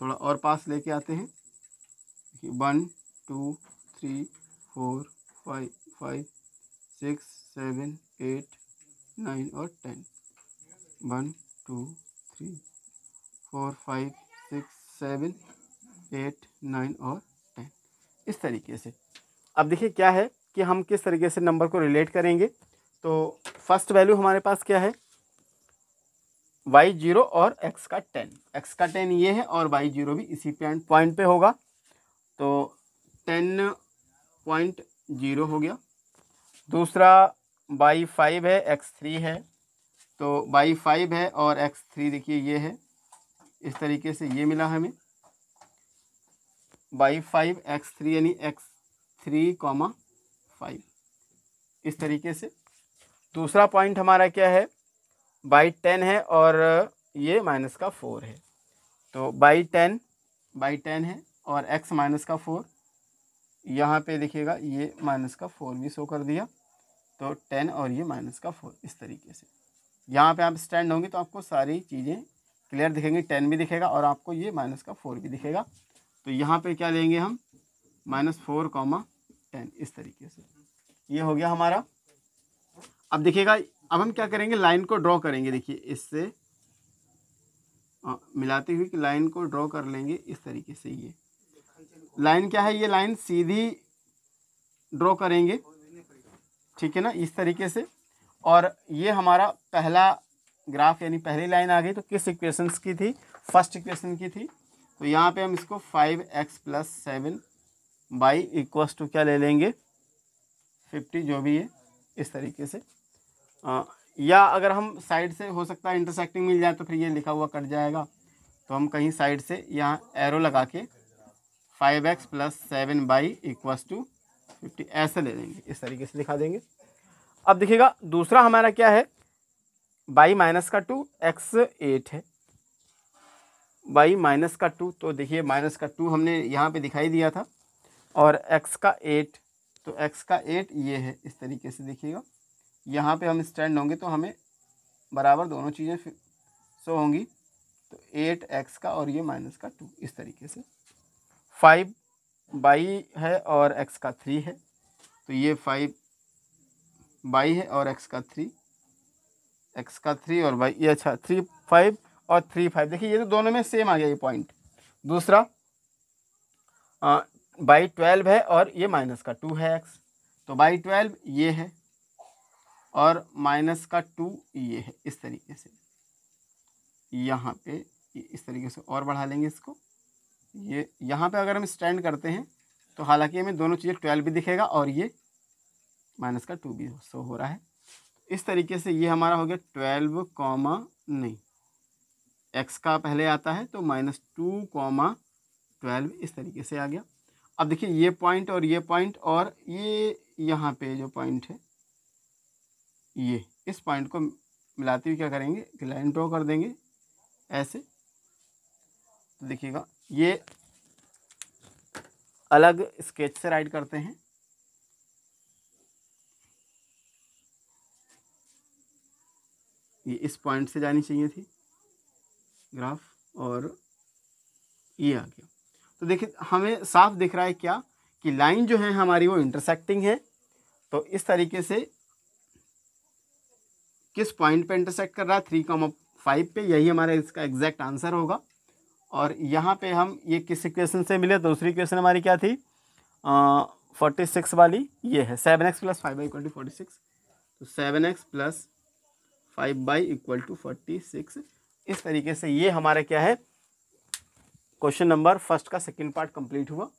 Speaker 2: थोड़ा और पास लेके आते हैं। 1 2 3 4 5 5 6 7 8 9 और 10, 1 2 3 4 5 6 7 8 9 और 10 इस तरीके से। अब देखिए क्या है कि हम किस तरीके से नंबर को रिलेट करेंगे। तो फर्स्ट वैल्यू हमारे पास क्या है, y0 और x का 10 ये है और y0 भी इसी पॉइंट पे होगा, तो 10.0 हो गया। दूसरा y5 है, x3 है, तो y5 है और x3 देखिए ये है, इस तरीके से ये मिला हमें y5 x3 यानी x3, 5 इस तरीके से। दूसरा पॉइंट हमारा क्या है, y10 है और ये -4 है, तो y10 है और x -4, यहाँ पे देखिएगा ये -4 भी शो कर दिया, तो 10 और ये -4 इस तरीके से। यहाँ पे आप स्टैंड होंगे तो आपको सारी चीज़ें क्लियर दिखेंगी, 10 भी दिखेगा और आपको ये -4 भी दिखेगा। तो यहाँ पे क्या लेंगे हम, -4, 10 इस तरीके से, ये हो गया हमारा। अब देखिएगा अब हम क्या करेंगे, लाइन को ड्रॉ करेंगे। देखिए इससे मिलाती हुई कि लाइन को ड्रॉ कर लेंगे इस तरीके से। ये लाइन क्या है, ये लाइन सीधी ड्रॉ करेंगे, ठीक है ना, इस तरीके से। और ये हमारा पहला ग्राफ यानी पहली लाइन आ गई। तो किस इक्वेशंस की थी, फर्स्ट इक्वेशन की थी। तो यहाँ पे हम इसको 5x + 7y = क्या ले लेंगे, 50 जो भी है इस तरीके से। या अगर हम साइड से हो सकता है इंटरसेक्टिंग मिल जाए तो फिर ये लिखा हुआ कट जाएगा, तो हम कहीं साइड से यहाँ एरो लगा के 5x + 7y = 50 ऐसे ले लेंगे, इस तरीके से दिखा देंगे। अब देखिएगा दूसरा हमारा क्या है, y -2 x 8 है, y -2, तो देखिए -2 हमने यहाँ पे दिखाई दिया था, और x का 8, तो x का 8 ये है, इस तरीके से देखिएगा। यहाँ पे हम स्टैंड होंगे तो हमें बराबर दोनों चीज़ें शो होंगी, तो 8x का और ये -2 इस तरीके से। 5y है और x का 3 है, तो ये 5y है और x का 3 और y, ये अच्छा 3 5 और 3 5, देखिए ये तो दोनों में सेम आ गया ये पॉइंट। दूसरा y 12 है और ये -2 है x, तो y 12 ये है और -2 ये है, इस तरीके से। यहाँ पे इस तरीके से और बढ़ा लेंगे इसको, ये यहाँ पे अगर हम स्टैंड करते हैं तो हालांकि हमें दोनों चीज़ें 12 भी दिखेगा और ये -2 भी शो हो रहा है। इस तरीके से ये हमारा हो गया 12, नहीं x का पहले आता है तो -2, 12 इस तरीके से आ गया। अब देखिए ये पॉइंट और ये पॉइंट और ये यहाँ पे जो पॉइंट है, ये इस पॉइंट को मिलाते हुए क्या करेंगे कि लाइन ड्रॉ कर देंगे ऐसे। तो देखिएगा ये अलग स्केच से राइट करते हैं, ये इस पॉइंट से जानी चाहिए थी ग्राफ, और ये आ गया। तो देखिए हमें साफ दिख रहा है क्या कि लाइन जो है हमारी वो इंटरसेक्टिंग है, तो इस तरीके से किस पॉइंट पे इंटरसेक्ट कर रहा है 3,5 पे, यही हमारा इसका एग्जैक्ट आंसर होगा। और यहाँ पे हम ये किस इक्वेशन से मिले, दूसरी इक्वेशन हमारी क्या थी 46 वाली, ये है 7x + 5y = 46, तो 7x + 5y = 46। इस तरीके से ये हमारा क्या है, क्वेश्चन नंबर फर्स्ट का सेकंड पार्ट कंप्लीट हुआ।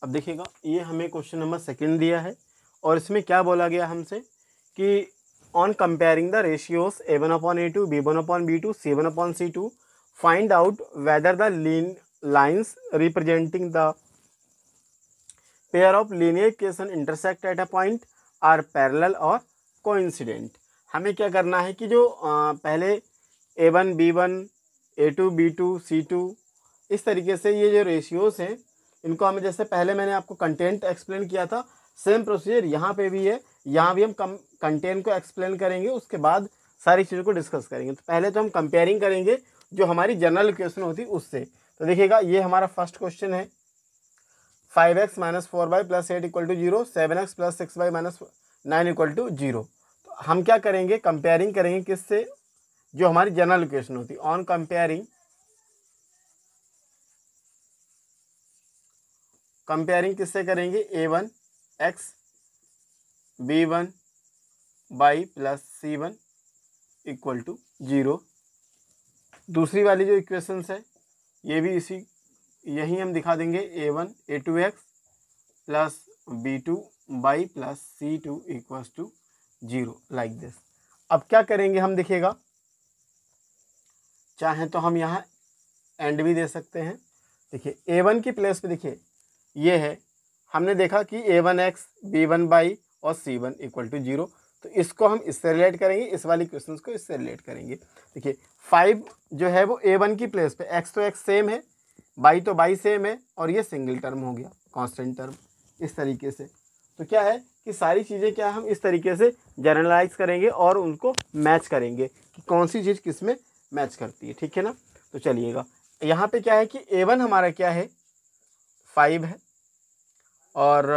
Speaker 2: अब देखिएगा ये हमें क्वेश्चन नंबर सेकंड दिया है, और इसमें क्या बोला गया हमसे कि on comparing the ratios A1/A2, B1/B2, C1/C2, find out whether the lines representing the pair of linear equation intersect at a point are parallel और कोइंसिडेंट। हमें क्या करना है कि जो पहले A1 B1, A2 B2, C2 इस तरीके से ये जो रेशियोज हैं इनको हमें, जैसे पहले मैंने आपको कंटेंट एक्सप्लेन किया था, सेम प्रोसीजर यहाँ पे भी है। यहाँ भी हम कंटेंट को एक्सप्लेन करेंगे, उसके बाद सारी चीज़ों को डिस्कस करेंगे। तो पहले तो हम कंपेयरिंग करेंगे जो हमारी जनरल इक्वेशन होती उससे। तो देखिएगा ये हमारा फर्स्ट क्वेश्चन है, 5x - 4y + 8 = 0, 7x + 6y - 9 = 0। तो हम क्या करेंगे, कंपेयरिंग करेंगे किससे, जो हमारी जनरल इक्वेशन होती। ऑन कंपेयरिंग किससे करेंगे, A1x B1y + C1 = 0। दूसरी वाली जो इक्वेशंस है ये भी यही हम दिखा देंगे, A1 A2x + B2y + C2 = 0, like this. अब क्या करेंगे हम, देखिएगा चाहें तो हम यहाँ एंड भी दे सकते हैं। देखिए A1 की प्लेस पे देखिए ये है, हमने देखा कि A1x B1y और C1 = 0, तो इसको हम इससे रिलेट करेंगे, इस वाली क्वेश्चंस को इससे रिलेट करेंगे। देखिए 5 जो है वो A1 की प्लेस पे, x तो x सेम है, y तो y सेम है, और ये सिंगल टर्म हो गया, कांस्टेंट टर्म, इस तरीके से। तो क्या है कि सारी चीज़ें क्या हम इस तरीके से जनरलाइज करेंगे और उनको मैच करेंगे कि कौन सी चीज़ किस में मैच करती है, ठीक है ना। तो चलिएगा यहाँ पे क्या है कि A1 हमारा क्या है 5 है, और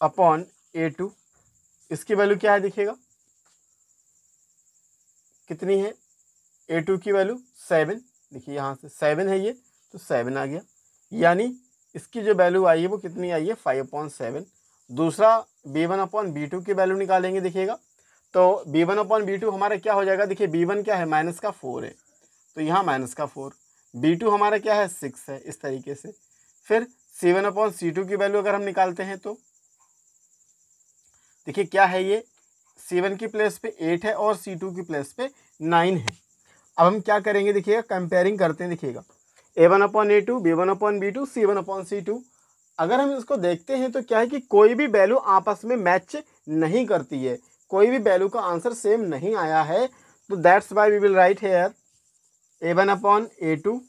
Speaker 2: अपॉन A2 इसकी वैल्यू क्या है, देखिएगा कितनी है, A2 की वैल्यू 7, देखिए यहाँ से 7 है ये, तो 7 आ गया। यानी इसकी जो वैल्यू आई है वो कितनी आई है 5/7। दूसरा b1/b2 की वैल्यू निकालेंगे। देखिएगा तो b1/b2 हमारा क्या हो जाएगा, देखिए b1 क्या है -4 है, तो यहाँ -4, b2 हमारा क्या है 6 है, इस तरीके से। फिर c1/c2 की वैल्यू अगर हम निकालते हैं तो देखिए क्या है, ये c1 की प्लेस पे 8 है और c2 की प्लेस पे 9 है। अब हम क्या करेंगे, देखिएगा कंपेयरिंग करते हैं। देखिएगा a1/a2, b1/b2, c1/c2। अगर हम इसको देखते हैं तो क्या है कि कोई भी वैल्यू आपस में मैच नहीं करती है, कोई भी वैल्यू का आंसर सेम नहीं आया है। तो that's why we will write here a1/a2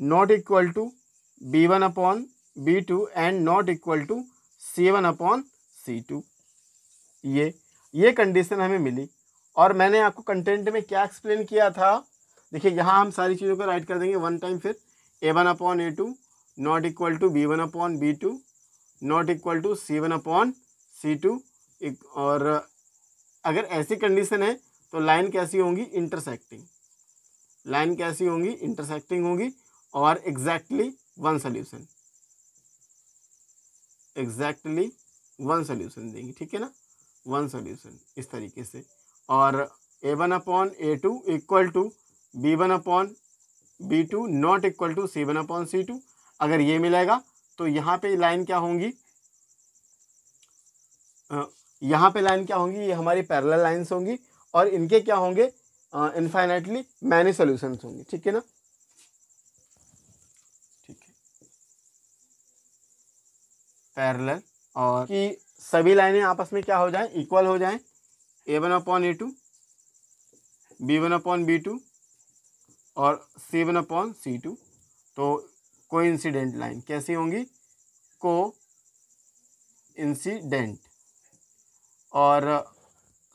Speaker 2: not equal to b1/b2 and not equal to c1/c2। ये कंडीशन हमें मिली। और मैंने आपको कंटेंट में क्या एक्सप्लेन किया था, देखिए यहाँ हम सारी चीज़ों को राइट कर देंगे वन टाइम। फिर a1/a2 not equal to b1/b2 not equal to c1/c2। और अगर ऐसी कंडीशन है तो लाइन कैसी होंगी, इंटरसेक्टिंग। लाइन कैसी होंगी, इंटरसेक्टिंग होंगी और exactly one solution, exactly one solution देंगी, ठीक है ना, वन सोल्यूशन इस तरीके से। और a1/a2 equal to b1/b2 not equal to c1/c2। अगर ये मिलेगा तो यहाँ पे लाइन क्या होंगी, यहाँ पे लाइन क्या होंगी, ये हमारी पैरेलल लाइंस होंगी और इनके क्या होंगे, इनफाइनाइटली मैनी सॉल्यूशंस होंगे, ठीक है ना, ठीक है। पैरेलल और कि सभी लाइनें आपस में क्या हो जाएं, इक्वल हो जाएं। a1/a2 b1/b2 और c1/c2। तो कोइंसिडेंट लाइन कैसी होंगी, कोइंसिडेंट। और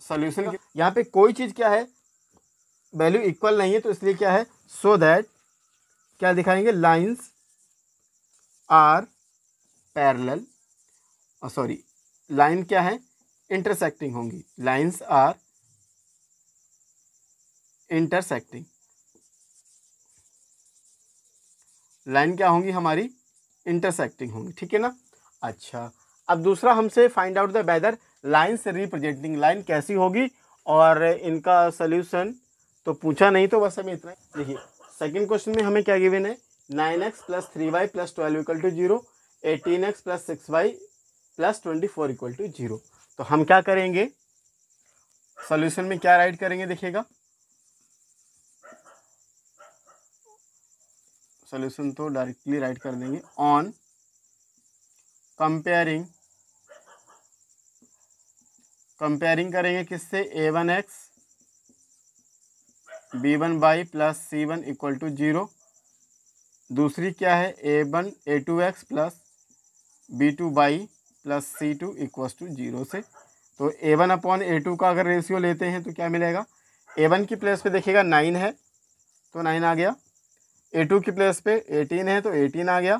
Speaker 2: सॉल्यूशन यहाँ पे कोई चीज़ क्या है, वैल्यू इक्वल नहीं है, तो इसलिए क्या है, सो दैट क्या दिखाएंगे, lines are parallel, sorry line क्या है, इंटरसेक्टिंग होंगी, लाइंस आर इंटरसेक्टिंग। लाइन क्या होंगी हमारी, इंटरसेक्टिंग होंगी, ठीक है ना। अच्छा, अब दूसरा हमसे find out the whether lines representing, line कैसी होगी और इनका सोल्यूशन तो पूछा नहीं, तो बस हमें इतना। देखिए सेकंड क्वेश्चन में हमें क्या गिवन है, 9x + 3y + 12 = 0, 18x + 6y + 24 = 0। तो हम क्या करेंगे, सोल्यूशन में क्या राइट करेंगे, देखिएगा सोल्यूशन तो डायरेक्टली राइट कर देंगे, ऑन कंपेयरिंग करेंगे किससे, a1x b1y + c1 = 0। दूसरी क्या है, a2x + b2y + c2 = 0 से। तो a1/a2 का अगर रेशियो लेते हैं तो क्या मिलेगा, a1 की प्लेस पे देखिएगा 9 है तो 9 आ गया, a2 की प्लेस पे 18 है तो 18 आ गया।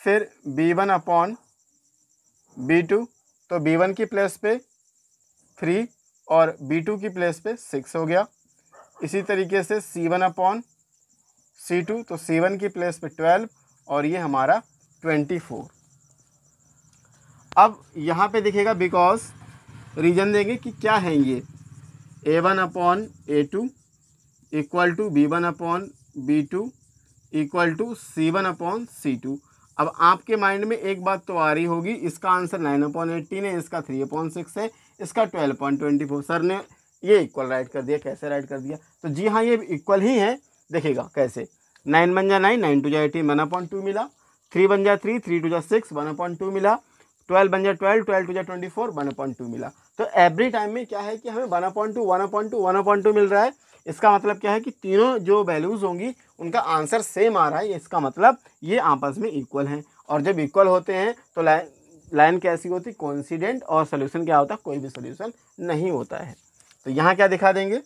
Speaker 2: फिर b1/b2 तो b1 की प्लेस पे 3 और b2 की प्लेस पे 6 हो गया। इसी तरीके से c1/c2 तो c1 की प्लेस पे 12 और ये हमारा 24। अब यहाँ पे देखिएगा बिकॉज रीजन देंगे कि क्या है ये, a1/a2 equal to b1/b2 equal to c1/c2। अब आपके माइंड में एक बात तो आ रही होगी, इसका आंसर 9/18 है, इसका 3/6 है, इसका 12/24। सर ने ये इक्वल राइट कर दिया, कैसे राइट कर दिया, तो जी हाँ ये इक्वल ही है। देखिएगा कैसे, 9 बन जा 9, 9 2 जा 18, 1/2 मिला, 3 बन जा 3, 3 2 जा 6, 1/2 मिला, 12 बन जा 12, 12 2 जा 24, 1/2 मिला। तो एवरी टाइम में क्या है कि हमें 1/2 1/2 1/2 मिल रहा है। इसका मतलब क्या है कि तीनों जो वैल्यूज होंगी उनका आंसर सेम आ रहा है, इसका मतलब ये आपस में इक्वल हैं। और जब इक्वल होते हैं तो लाइन कैसी होती, कोइंसिडेंट, और सोल्यूशन क्या होता है, कोई भी सोल्यूशन नहीं होता है। तो यहाँ क्या दिखा देंगे,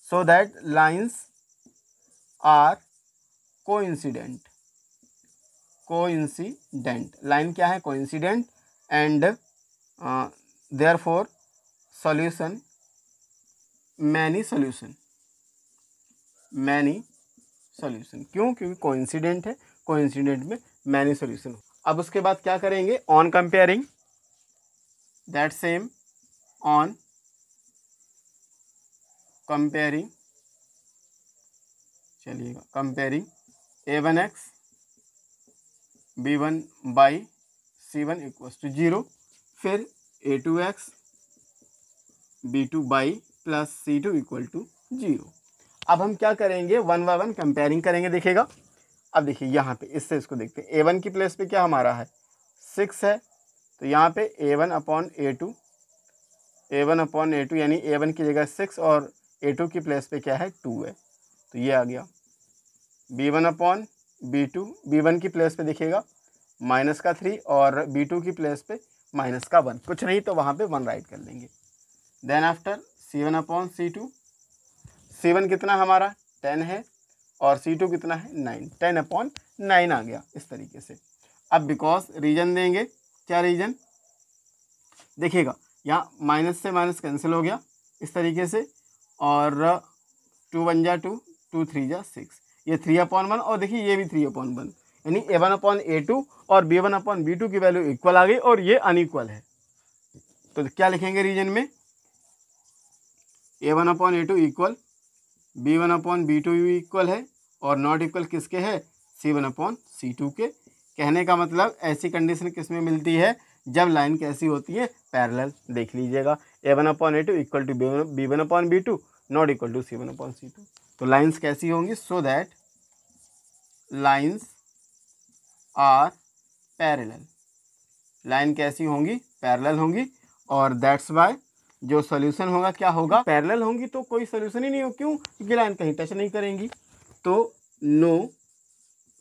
Speaker 2: so that lines are coincident, coincident line क्या है, coincident, and therefore solution many solution, many solution. क्यों, क्योंकि कोइंसिडेंट है, कोइंसिडेंट में मैनी सॉल्यूशन हो। अब उसके बाद क्या करेंगे, on comparing that same, on comparing, चलिएगा comparing a1x b1 y c1 equals to 0, फिर a2x b2 by plus c2 equal to 0। अब हम क्या करेंगे, वन बाय वन कंपेयरिंग करेंगे। देखिएगा, अब देखिए यहाँ पे इससे इसको देखते हैं। a1 की प्लेस पे क्या हमारा है 6 है, तो यहाँ पे a1 अपॉन a2 यानी a1 की जगह 6 और a2 की प्लेस पे क्या है 2 है, तो ये आ गया। b1 अपॉन b1 की प्लेस पे देखिएगा माइनस का 3 और b2 की प्लेस पे माइनस का 1, कुछ नहीं तो वहाँ पे 1 राइट कर लेंगे। Then after c1 upon c1 कितना हमारा 10 है और c2 कितना है 9, 10 अपॉन 9 आ गया इस तरीके से। अब बिकॉज रीजन देंगे, क्या रीजन देखिएगा, यहाँ माइनस से माइनस कैंसिल हो गया इस तरीके से, और 2 1 जा 2, 2 3 जा 6, ये 3/1 और देखिए ये भी 3/1, यानी a1 अपॉन a2 और b1 अपॉन b2 की वैल्यू इक्वल आ गई और ये अनइक्वल है। तो क्या लिखेंगे रीजन में, a1 upon a2 equal b1 upon b2 equal है और नॉट इक्वल किसके है c1 अपॉन c2 के। कहने का मतलब ऐसी कंडीशन किस में मिलती है, जब लाइन कैसी होती है पैरेलल। देख लीजिएगा a1 upon a2 equal to b1 upon b2 not equal to c1 upon c2। तो लाइन्स कैसी होंगी, so that lines are parallel, line कैसी होंगी पैरेलल होंगी, और दैट्स वाई जो सोल्यूशन होगा क्या होगा, पैरेलल होंगी तो कोई सोल्यूशन ही नहीं हो, क्यों, क्योंकि लाइन कहीं टच नहीं करेंगी, तो नो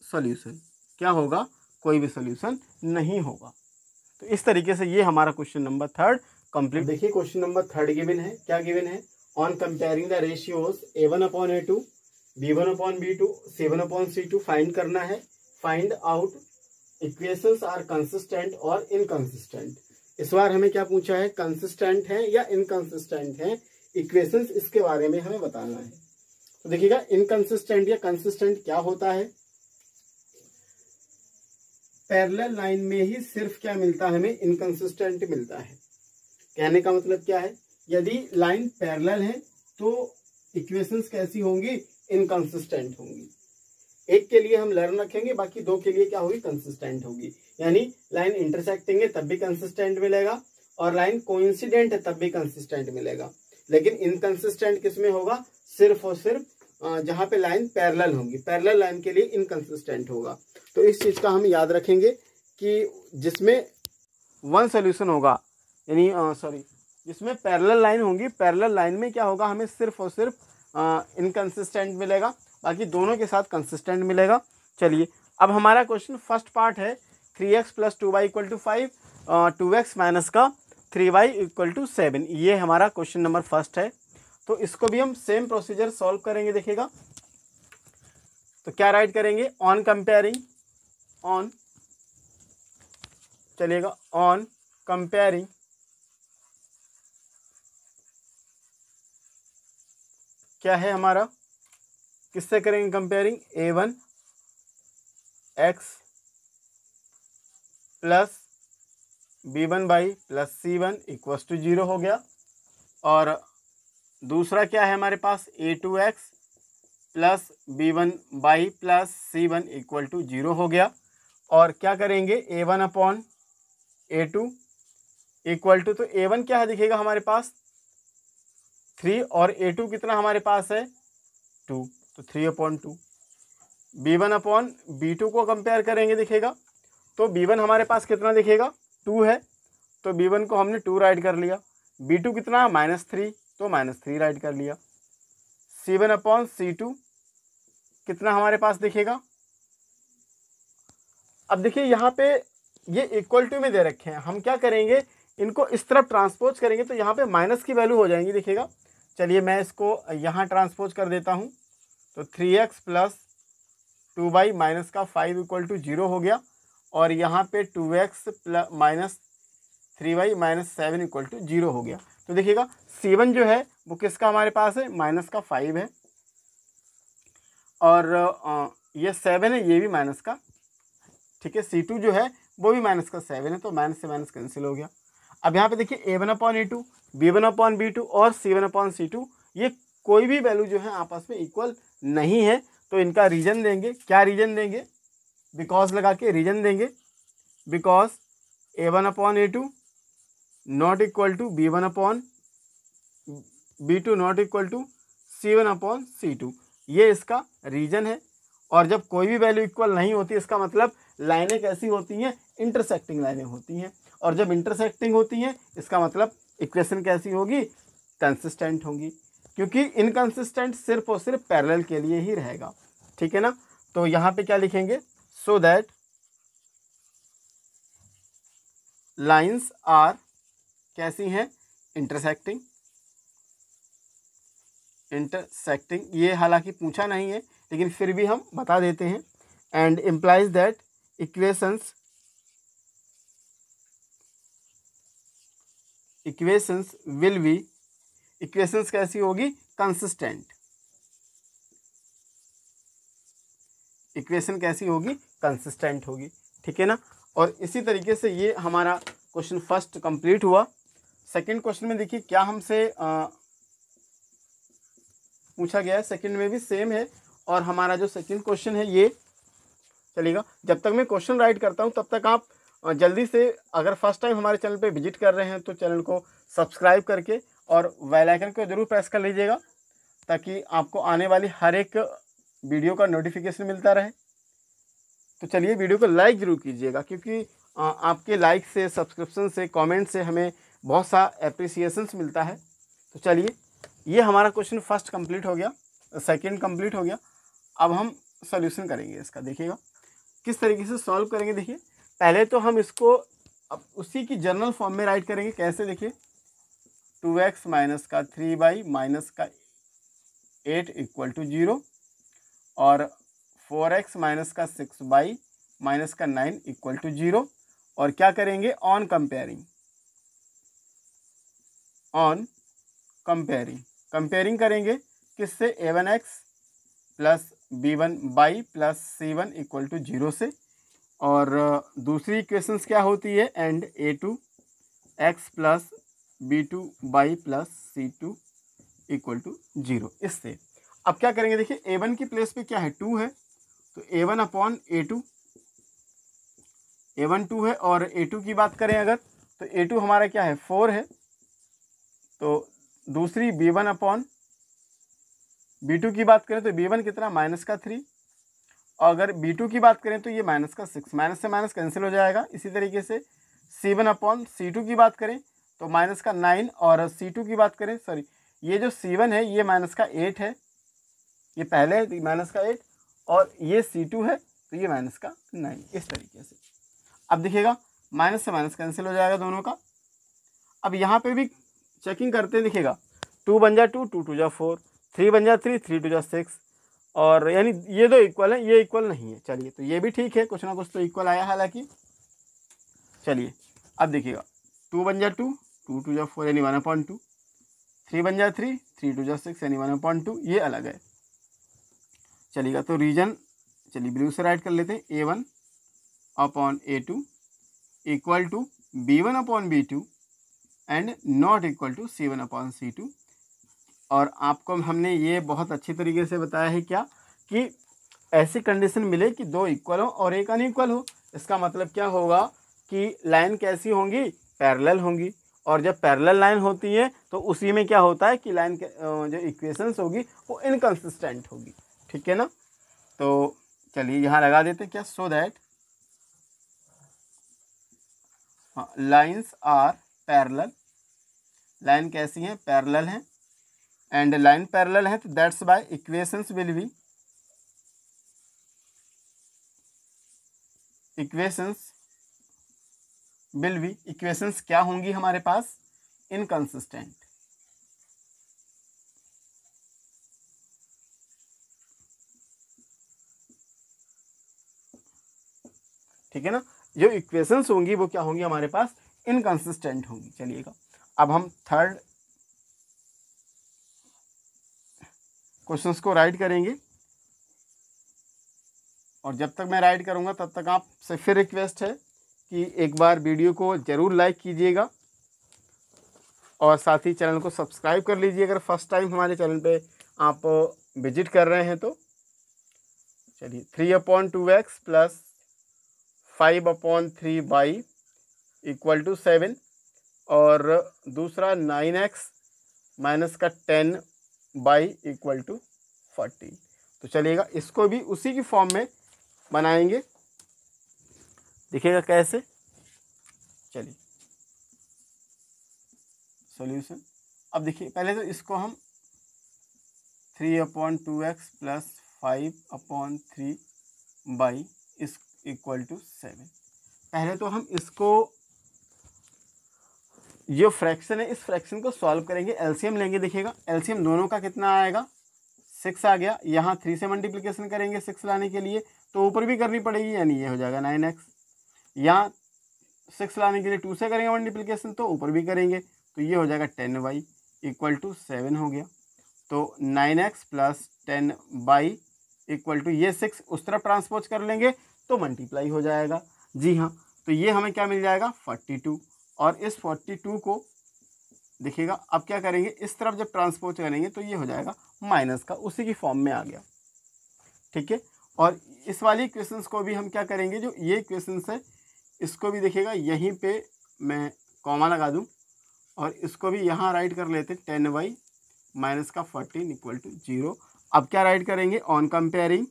Speaker 2: सोल्यूशन, क्या होगा, कोई भी सोल्यूशन नहीं होगा। तो इस तरीके से ये हमारा क्वेश्चन नंबर 3 कंप्लीट। देखिए क्वेश्चन नंबर 3 गिवन है, क्या गिवन है, on comparing the ratios a1 upon a2 b1 upon b2 c1 upon c2 find करना है, find out equations are consistent और इनकंसिस्टेंट। इस बार हमें क्या पूछा है, कंसिस्टेंट है या इनकंसिस्टेंट है इक्वेशंस, इसके बारे में हमें बताना है। तो देखिएगा इनकंसिस्टेंट या कंसिस्टेंट क्या होता है, पैरेलल लाइन में ही सिर्फ क्या मिलता है हमें, इनकंसिस्टेंट मिलता है। कहने का मतलब क्या है, यदि लाइन पैरेलल है तो इक्वेशंस कैसी होंगी, इनकंसिस्टेंट होंगी। एक के लिए हम लर्न रखेंगे, बाकी दो के लिए क्या होगी, कंसिस्टेंट होगी। यानी लाइन इंटरसेक्टिंग है तब भी कंसिस्टेंट मिलेगा, और लाइन कोइंसिडेंट है तब भी कंसिस्टेंट मिलेगा। लेकिन इनकंसिस्टेंट किसमें होगा, सिर्फ और सिर्फ जहां पे लाइन पैरेलल होंगी, पैरेलल लाइन के लिए इनकंसिस्टेंट होगा। तो इस चीज का हम याद रखेंगे कि जिसमें वन सोल्यूशन होगा, यानी जिसमें पैरेलल लाइन होंगी, पैरेलल लाइन में क्या होगा, हमें सिर्फ और सिर्फ इनकंसिस्टेंट मिलेगा, बाकी दोनों के साथ कंसिस्टेंट मिलेगा। चलिए अब हमारा क्वेश्चन फर्स्ट पार्ट है 3x plus 2y equal to 5, 2x minus का 3y इक्वल टू 7, ये हमारा क्वेश्चन नंबर फर्स्ट है। तो इसको भी हम सेम प्रोसीजर सॉल्व करेंगे। देखिएगा तो क्या राइट करेंगे, ऑन कंपेयरिंग, ऑन, चलिएगा ऑन कंपेयरिंग क्या है हमारा, किससे करेंगे comparing, a1 x plus b1 y plus c1 equals to 0 हो गया, और दूसरा क्या है हमारे पास a2x plus b1 y plus c1 equal to 0 हो गया, और क्या करेंगे a1 upon a2 equal to, तो a1 क्या है दिखेगा हमारे पास 3 और a2 कितना हमारे पास है 2, तो 3/2। b1 अपॉन b2 को कंपेयर करेंगे दिखेगा, तो b1 हमारे पास कितना दिखेगा 2 है, तो b1 को हमने 2 राइट कर लिया, b2 कितना -3, तो -3 राइट कर लिया। c1 अपॉन c2 कितना हमारे पास दिखेगा, अब देखिए यहाँ पे ये इक्वल टू में दे रखे हैं, हम क्या करेंगे इनको इस तरफ ट्रांसपोज करेंगे तो यहाँ पे माइनस की वैल्यू हो जाएंगी। देखिएगा चलिए मैं इसको यहाँ ट्रांसपोज कर देता हूँ, तो 3x प्लस 2y माइनस का 5 इक्वल टू 0 हो गया, और यहाँ पे 2x plus minus 3y minus 7 equal to 0 हो गया। तो देखिएगा c1 जो है वो किसका हमारे पास है, माइनस का 5 है, और ये 7 है, ये भी माइनस का ठीक है। C2 जो है वो भी माइनस का 7 है, तो माइनस से माइनस कैंसिल हो गया। अब यहाँ पे देखिए A1/A2, B1/B2 और C1/C2 ये कोई भी वैल्यू जो है आपस में इक्वल नहीं है, तो इनका रीजन देंगे। क्या रीजन देंगे? बिकॉज लगा के रीजन देंगे। Because A1/A2 not equal to B1/B2 not equal to C1/C2, ये इसका रीजन है। और जब कोई भी वैल्यू इक्वल नहीं होती, इसका मतलब लाइनें कैसी होती हैं? इंटरसेक्टिंग लाइनें होती हैं। और जब इंटरसेक्टिंग होती हैं, इसका मतलब इक्वेशन कैसी होगी? कंसिस्टेंट होगी, क्योंकि इनकंसिस्टेंट सिर्फ और सिर्फ पैरेलल के लिए ही रहेगा, ठीक है ना। तो यहाँ पे क्या लिखेंगे? सो दैट लाइन्स आर कैसी हैं? इंटरसेक्टिंग। ये हालांकि पूछा नहीं है, लेकिन फिर भी हम बता देते हैं। And implies that equations will be, equations कैसी होगी? कंसिस्टेंट। इक्वेशन कैसी होगी? कंसिस्टेंट होगी, ठीक है ना। और इसी तरीके से ये हमारा क्वेश्चन फर्स्ट कंप्लीट हुआ। सेकंड क्वेश्चन में देखिए क्या हमसे पूछा गया है। सेकंड में भी सेम है, और हमारा जो सेकंड क्वेश्चन है ये चलेगा। जब तक मैं क्वेश्चन राइट करता हूँ तब तक आप जल्दी से, अगर फर्स्ट टाइम हमारे चैनल पे विजिट कर रहे हैं तो चैनल को सब्सक्राइब करके और बेल आइकन को जरूर प्रेस कर लीजिएगा, ताकि आपको आने वाली हर एक वीडियो का नोटिफिकेशन मिलता रहे। तो चलिए वीडियो को लाइक ज़रूर कीजिएगा, क्योंकि आपके लाइक से, सब्सक्रिप्शन से, कमेंट से हमें बहुत सा एप्रिसिएशंस मिलता है। तो चलिए, ये हमारा क्वेश्चन फर्स्ट कंप्लीट हो गया, सेकंड कंप्लीट हो गया। अब हम सॉल्यूशन करेंगे इसका। देखिएगा किस तरीके से सॉल्व करेंगे। देखिए पहले तो हम इसको अब उसी की जनरल फॉर्म में राइट करेंगे। कैसे? देखिए 2x माइनस का 3y माइनस का 8 इक्वल टू 0 और 4x माइनस का 6y माइनस का 9 इक्वल टू 0। और क्या करेंगे? ऑन कंपेयरिंग करेंगे किससे? A1x plus B1y plus C1 equal to 0 से। और दूसरी इक्वेशंस क्या होती है? And A2x plus B2y plus C2 equal to 0, इससे। अब क्या करेंगे? देखिए A1 की प्लेस पे क्या है? 2 है, तो A1/A2, A1 2 है। और A2 की बात करें अगर, तो A2 हमारा क्या है? 4 है। तो दूसरी B1/B2 की बात करें तो B1 कितना? माइनस का 3। और अगर B2 की बात करें तो ये माइनस का 6, माइनस से माइनस कैंसिल हो जाएगा। इसी तरीके से C1/C2 की बात करें तो माइनस का 9, और C2 की बात करें, सॉरी, ये जो C1 है ये माइनस का 8 है, ये पहले है माइनस का 8, और ये C2 है तो ये माइनस का 9, इस तरीके से। अब देखिएगा माइनस से माइनस कैंसिल हो जाएगा दोनों का। अब यहाँ पे भी चेकिंग करते हैं। देखिएगा 2 बन जा 2, 2 2 जा 4, 3 बन जा 3, 3 2 जा 6, और यानी ये दो इक्वल है, ये इक्वल नहीं है। चलिए, तो ये भी ठीक है, कुछ ना कुछ तो इक्वल आया हालांकि। चलिए अब देखिएगा 2 बन जा 2, 2 2 जा 4 यानी 1/2, 3 बन जा 3, 3 2 जा 6 यानी 1/2, ये अलग है। चलिएगा, तो रीजन चलिए ब्लू से राइट कर लेते हैं। A1/A2 equal to B1/B2 and not equal to C1/C2। और आपको हमने ये बहुत अच्छी तरीके से बताया है क्या, कि ऐसी कंडीशन मिले कि दो इक्वल हो और एक अनइक्वल हो। इसका मतलब क्या होगा कि लाइन कैसी होंगी? पैरेलल होंगी। और जब पैरेलल लाइन होती है तो उसी में क्या होता है कि लाइन के जो इक्वेशंस होगी वो इनकंसिस्टेंट होगी, ठीक है ना। तो चलिए यहाँ लगा देते हैं क्या? So that lines are parallel, line कैसी है? पैरेलल हैं। एंड लाइन पैरेलल है तो that's why equations will be, equations क्या होंगी हमारे पास? इनकंसिस्टेंट। ठीक है ना, जो इक्वेशंस होंगी वो क्या होंगी हमारे पास? इनकंसिस्टेंट होंगी। चलिएगा, अब हम थर्ड क्वेश्चंस को राइट करेंगे। और जब तक मैं राइट करूँगा तब तक आपसे फिर रिक्वेस्ट है कि एक बार वीडियो को ज़रूर लाइक कीजिएगा और साथ ही चैनल को सब्सक्राइब कर लीजिए अगर फर्स्ट टाइम हमारे चैनल पे आप विजिट कर रहे हैं तो। चलिए 3/2x plus 5/3y equal to 7 और दूसरा 9x माइनस का 10y इक्वल टू 40। तो चलिएगा इसको भी उसी की फॉर्म में बनाएंगे, दिखेगा कैसे। चलिए सॉल्यूशन। अब देखिए पहले तो इसको हम 3/2x प्लस 5/3y इस इक्वल टू 7। पहले तो हम इसको जो फ्रैक्शन है इस फ्रैक्शन को सॉल्व करेंगे, एलसीएम लेंगे। देखिएगा एलसीएम दोनों का कितना आएगा, 6 आ गया। यहाँ 3 से मल्टीप्लिकेशन करेंगे 6 लाने के लिए तो ऊपर भी करनी पड़ेगी, यानी ये हो जाएगा 9x। यहाँ 6 लाने के लिए 2 से करेंगे मल्टीप्लिकेशन तो ऊपर भी करेंगे तो ये हो जाएगा 10y इक्वल टू 7 हो गया। तो 9x plus 10y equal to ये 6 उस तरफ ट्रांसपोज कर लेंगे तो मल्टीप्लाई हो जाएगा। जी हाँ, तो ये हमें क्या मिल जाएगा 42। और इस 42 को देखिएगा अब क्या करेंगे, इस तरफ जब ट्रांसपोज करेंगे तो ये हो जाएगा माइनस का, उसी की फॉर्म में आ गया। ठीक है, और इस वाली इक्वेशंस को भी हम क्या करेंगे, जो ये इक्वेशंस है इसको भी देखिएगा यहीं पे मैं कॉमा लगा दूं और इसको भी यहाँ राइट कर लेते 10y माइनस का 14 इक्वल टू 0। अब क्या राइट करेंगे, on comparing,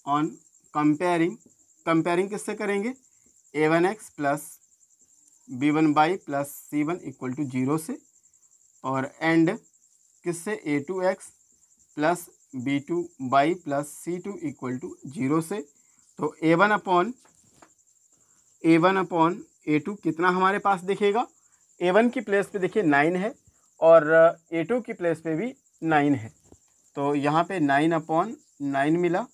Speaker 2: on comparing, comparing किससे करेंगे, a1x plus b1y plus c1 equal to 0 से, और एंड किससे a2x plus b2y plus c2 equal to 0 से। तो a1 अपॉन a2 कितना हमारे पास दिखेगा, a1 की प्लेस पे देखिए 9 है और a2 की प्लेस पे भी 9 है तो यहाँ पे 9/9 मिला।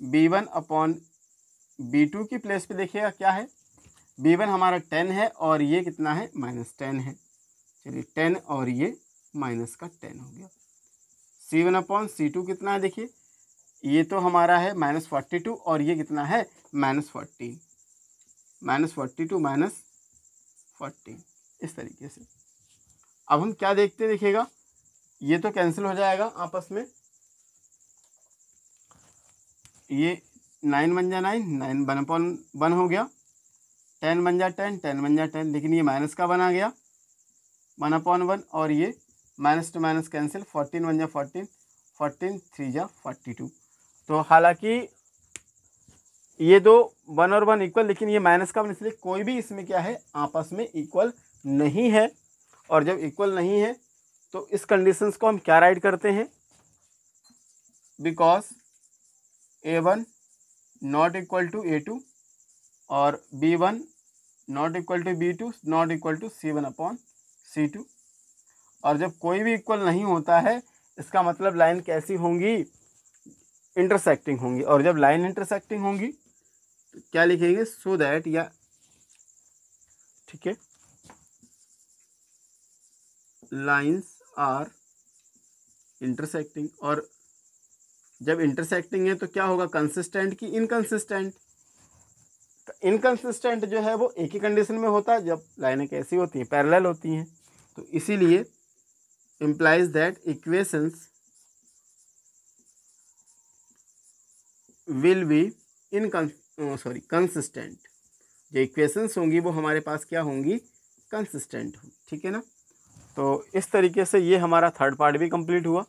Speaker 2: b1 अपॉन b2 की प्लेस पे देखिएगा क्या है, b1 हमारा 10 है और ये कितना है -10 है। चलिए 10 और ये माइनस का 10 हो गया। c1 अपॉन c2 कितना है, देखिए ये तो हमारा है -42 और ये कितना है -14, -42 -14 इस तरीके से। अब हम क्या देखते हैं, देखिएगा ये तो कैंसिल हो जाएगा आपस में, ये 9 बन जा 9 1/1 हो गया, 10 बन जा 10 बन जा 10, लेकिन ये माइनस का बना गया 1/1 और ये माइनस टू माइनस कैंसिल, 14 बन जा 14, 14 3 जा 42। तो हालांकि ये दो 1 और 1 इक्वल, लेकिन ये माइनस का बन, इसलिए कोई भी इसमें क्या है आपस में इक्वल नहीं है। और जब इक्वल नहीं है तो इस कंडीशंस को हम क्या राइट करते हैं, because a1 not equal to a2 और b1 not equal to b2 not equal to c1 upon c2। और जब कोई भी इक्वल नहीं होता है इसका मतलब लाइन कैसी होंगी, इंटरसेक्टिंग होंगी। और जब लाइन इंटरसेक्टिंग होंगी तो क्या लिखेंगे, सो दैट, या ठीक है, लाइन्स आर इंटरसेक्टिंग। और जब इंटरसेक्टिंग है तो क्या होगा, कंसिस्टेंट की इनकंसिस्टेंट। तो इनकंसिस्टेंट जो है वो एक ही कंडीशन में होता है जब लाइनें कैसी होती हैं, पैरेलल होती हैं। तो इसीलिए implies that equations will be consistent। जो इक्वेशंस होंगी वो हमारे पास क्या होंगी, कंसिस्टेंट होंगी। ठीक है ना, तो इस तरीके से ये हमारा थर्ड पार्ट भी कंप्लीट हुआ।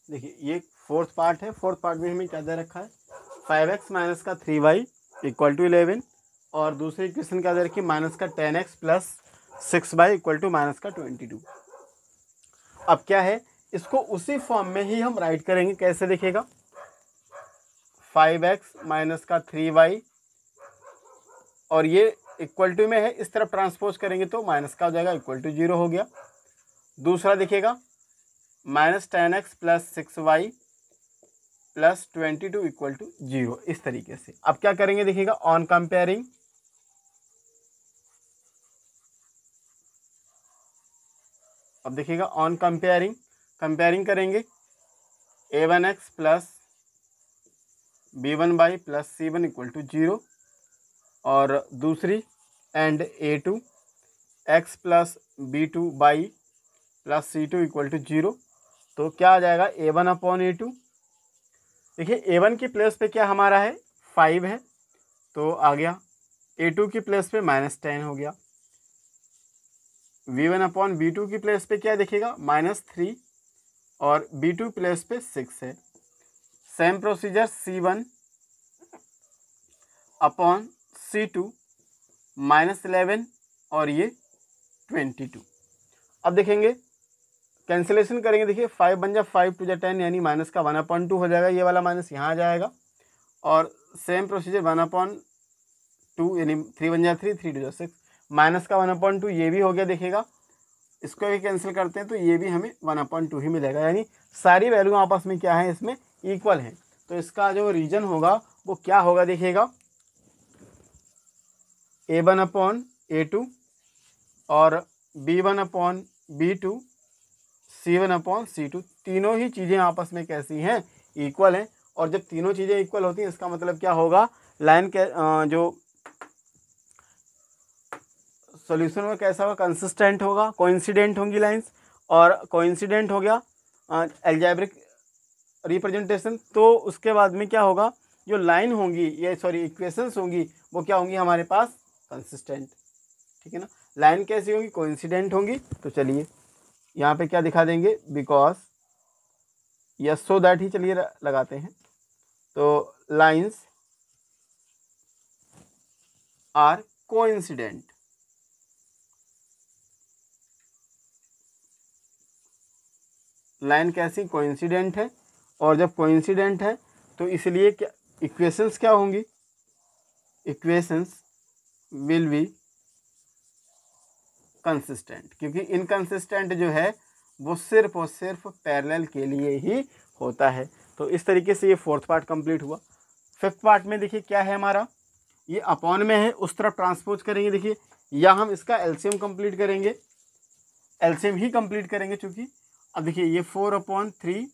Speaker 2: देखिए ये फोर्थ पार्ट है, फोर्थ पार्ट में हमें क्या दे रखा है, 5x माइनस का 3y इक्वल टू 11 और दूसरी इक्वेशन क्या दे रखी है, माइनस का 10x plus 6y equal to minus का 22। अब क्या है, इसको उसी फॉर्म में ही हम राइट करेंगे, कैसे देखेगा, 5x माइनस का 3y और ये इक्वल टू में है, इस तरफ ट्रांसपोज करेंगे तो माइनस का हो जाएगा, इक्वल टू 0 हो गया। दूसरा देखिएगा -10x plus 6y plus 22 equal to 0, इस तरीके से। अब क्या करेंगे देखिएगा, ऑन कंपेयरिंग अब देखिएगा ऑन कंपेयरिंग करेंगे a1x plus b1y plus c1 equal to 0, और दूसरी and a2x plus b2y plus c2 equal to 0। तो क्या आ जाएगा a1 अपॉन a2। देखिए a1 की प्लेस पे क्या हमारा है 5 है, तो आ गया a2 की प्लेस पे -10 हो गया। v1 अपॉन b2 की प्लेस पे क्या देखिएगा -3, और b2 प्लेस पे 6 है। Same procedure c1 upon c2 -11 और ये 22। अब देखेंगे कैंसिलेशन करेंगे, देखिए 5 बन जा 5 टू जा 10 यानी माइनस का 1/2 हो जाएगा, ये वाला माइनस यहाँ आ जाएगा। और सेम प्रोसीजर 1/2 यानी 3 बन जा 3, 3 टू जा 6, माइनस का 1/2 ये भी हो गया। देखिएगा इसको भी कैंसिल करते हैं तो ये भी हमें 1/2 ही मिलेगा, यानी सारी वैल्यू आपस में क्या है इसमें इक्वल है। तो इसका जो रीजन होगा वो क्या होगा, देखिएगा a1 अपॉन a2 और b1 upon b2 c1 upon c2, तीनों ही चीज़ें आपस में कैसी हैं इक्वल हैं। और जब तीनों चीज़ें इक्वल होती हैं इसका मतलब क्या होगा, लाइन के जो सॉल्यूशन में कैसा होगा, कंसिस्टेंट होगा, कोइंसिडेंट होंगी लाइंस, और कोइंसिडेंट हो गया अलजेब्रिक रिप्रेजेंटेशन। तो उसके बाद में क्या होगा, जो लाइन होंगी ये सॉरी इक्वेशंस होंगी वो क्या होंगी हमारे पास कंसिस्टेंट, ठीक है ना। लाइन कैसी होंगी, कोइंसिडेंट होंगी। तो चलिए यहाँ पे क्या दिखा देंगे, बिकॉज या सो दैट ही चलिए लगाते हैं। तो लाइंस आर कोइंसिडेंट, लाइन कैसी कोइंसिडेंट है, और जब कोइंसिडेंट है तो इसलिए क्या इक्वेशंस क्या होंगी, इक्वेशंस विल बी कंसिस्टेंट, क्योंकि इनकंसिस्टेंट जो है वो सिर्फ और सिर्फ पैरेलल के लिए ही होता है। तो इस तरीके से ये फोर्थ पार्ट कंप्लीट हुआ। फिफ्थ पार्ट में देखिए क्या है हमारा, ये अपॉन में है उस तरफ ट्रांसपोज करेंगे। देखिए या हम इसका एलसीएम कंप्लीट करेंगे, एलसीएम ही कंप्लीट करेंगे चूंकि। अब देखिए ये 4/3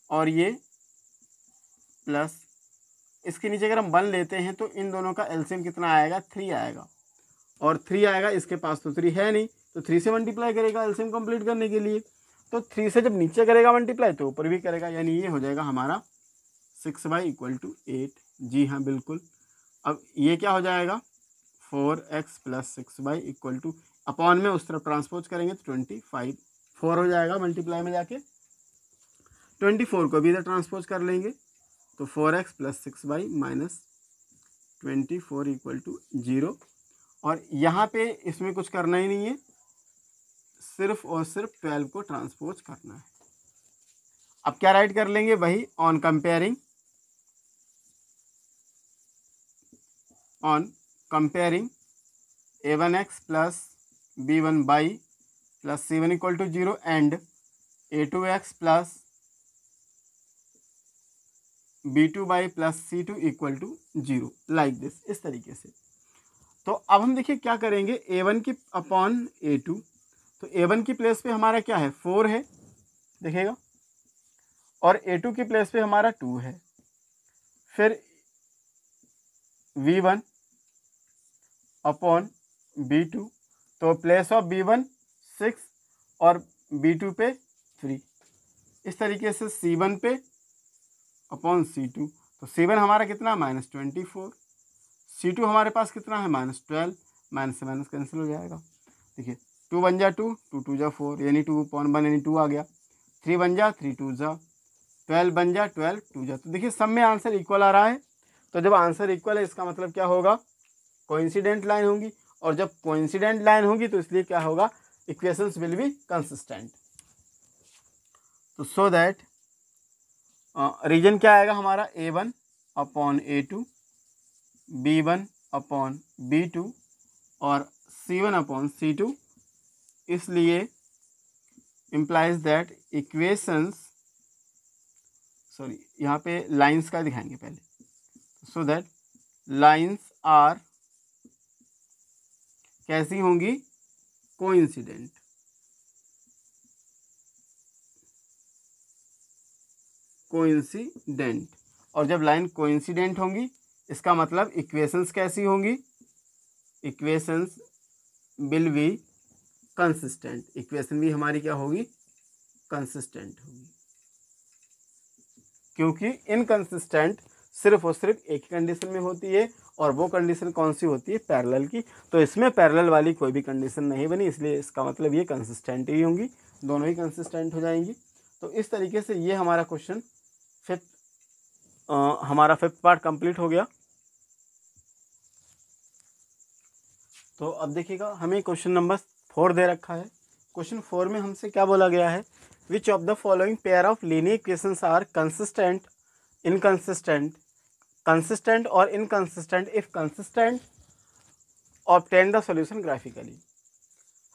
Speaker 2: और ये प्लस इसके नीचे अगर हम 1 लेते हैं तो इन दोनों का एलसीएम कितना आएगा, 3 आएगा, और 3 आएगा, इसके पास तो 3 है नहीं तो 3 से मल्टीप्लाई करेगा एलसीएम कंप्लीट करने के लिए। तो 3 से जब नीचे करेगा मल्टीप्लाई तो ऊपर भी करेगा, यानी ये हो जाएगा हमारा 6y इक्वल टू 8। जी हाँ बिल्कुल। अब ये क्या हो जाएगा 4x plus 6y equal two upon में उस तरफ ट्रांसपोज करेंगे तो 25, 4 हो जाएगा मल्टीप्लाई में जाके, 24 को भी इधर ट्रांसपोज कर लेंगे तो 4x plus 6y minus 24 equal to 0। और यहाँ पे इसमें कुछ करना ही नहीं है, सिर्फ और सिर्फ 12 को ट्रांसपोज करना है। अब क्या राइट कर लेंगे, वही on comparing a1x plus b1y plus c1 equal to 0 and a2x plus b2y plus c2 equal to 0, like this, इस तरीके से। तो अब हम देखिए क्या करेंगे, a1 की अपॉन a2, तो a1 की प्लेस पे हमारा क्या है 4 है देखिएगा, और a2 की प्लेस पे हमारा 2 है। फिर v1 अपॉन b2, तो प्लेस ऑफ b1 6 और b2 पे 3, इस तरीके से c1 पे अपॉन c2, तो c1 हमारा कितना -24, c2 हमारे पास कितना है -12, माइनस से माइनस कैंसिल हो जाएगा। देखिए 2 बन जा 2, 2 2 जा 4 यानी 2/1 यानी 2 आ गया, 3 बन जा 3 2 जा 12 बन जा 12 2 जा। तो देखिए सब में आंसर इक्वल आ रहा है, तो जब आंसर इक्वल है इसका मतलब क्या होगा, कोइंसिडेंट लाइन होंगी, और जब कोइंसिडेंट लाइन होगी तो इसलिए क्या होगा, इक्वेशंस विल बी कंसिस्टेंट। तो सो दैट रीजन क्या आएगा हमारा, a1 upon a2, b1 upon b2 और c1 अपॉन c2, इसलिए इम्प्लाइज दैट इक्वेशंस, सॉरी यहाँ पे लाइंस का दिखाएंगे पहले, सो दैट लाइंस आर कैसी होंगी, कोइंसिडेंट, कोइंसिडेंट। और जब लाइन कोइंसिडेंट होंगी इसका मतलब इक्वेशंस कैसी होंगी, equations will be consistent, equation भी हमारी क्या होगी, कंसिस्टेंट होगी। क्योंकि इनकंसिस्टेंट सिर्फ और सिर्फ एक ही कंडीशन में होती है, और वो कंडीशन कौन सी होती है, पैरेलल की। तो इसमें पैरेलल वाली कोई भी कंडीशन नहीं बनी, इसलिए इसका मतलब ये कंसिस्टेंट ही होंगी, दोनों ही कंसिस्टेंट हो जाएंगी। तो इस तरीके से ये हमारा क्वेश्चन हमारा फिफ्थ पार्ट कंप्लीट हो गया। तो अब देखिएगा हमें क्वेश्चन नंबर 4 दे रखा है। क्वेश्चन 4 में हमसे क्या बोला गया है, which of the following pair of linear equations are consistent, inconsistent, consistent और inconsistent, if consistent obtain the solution graphically.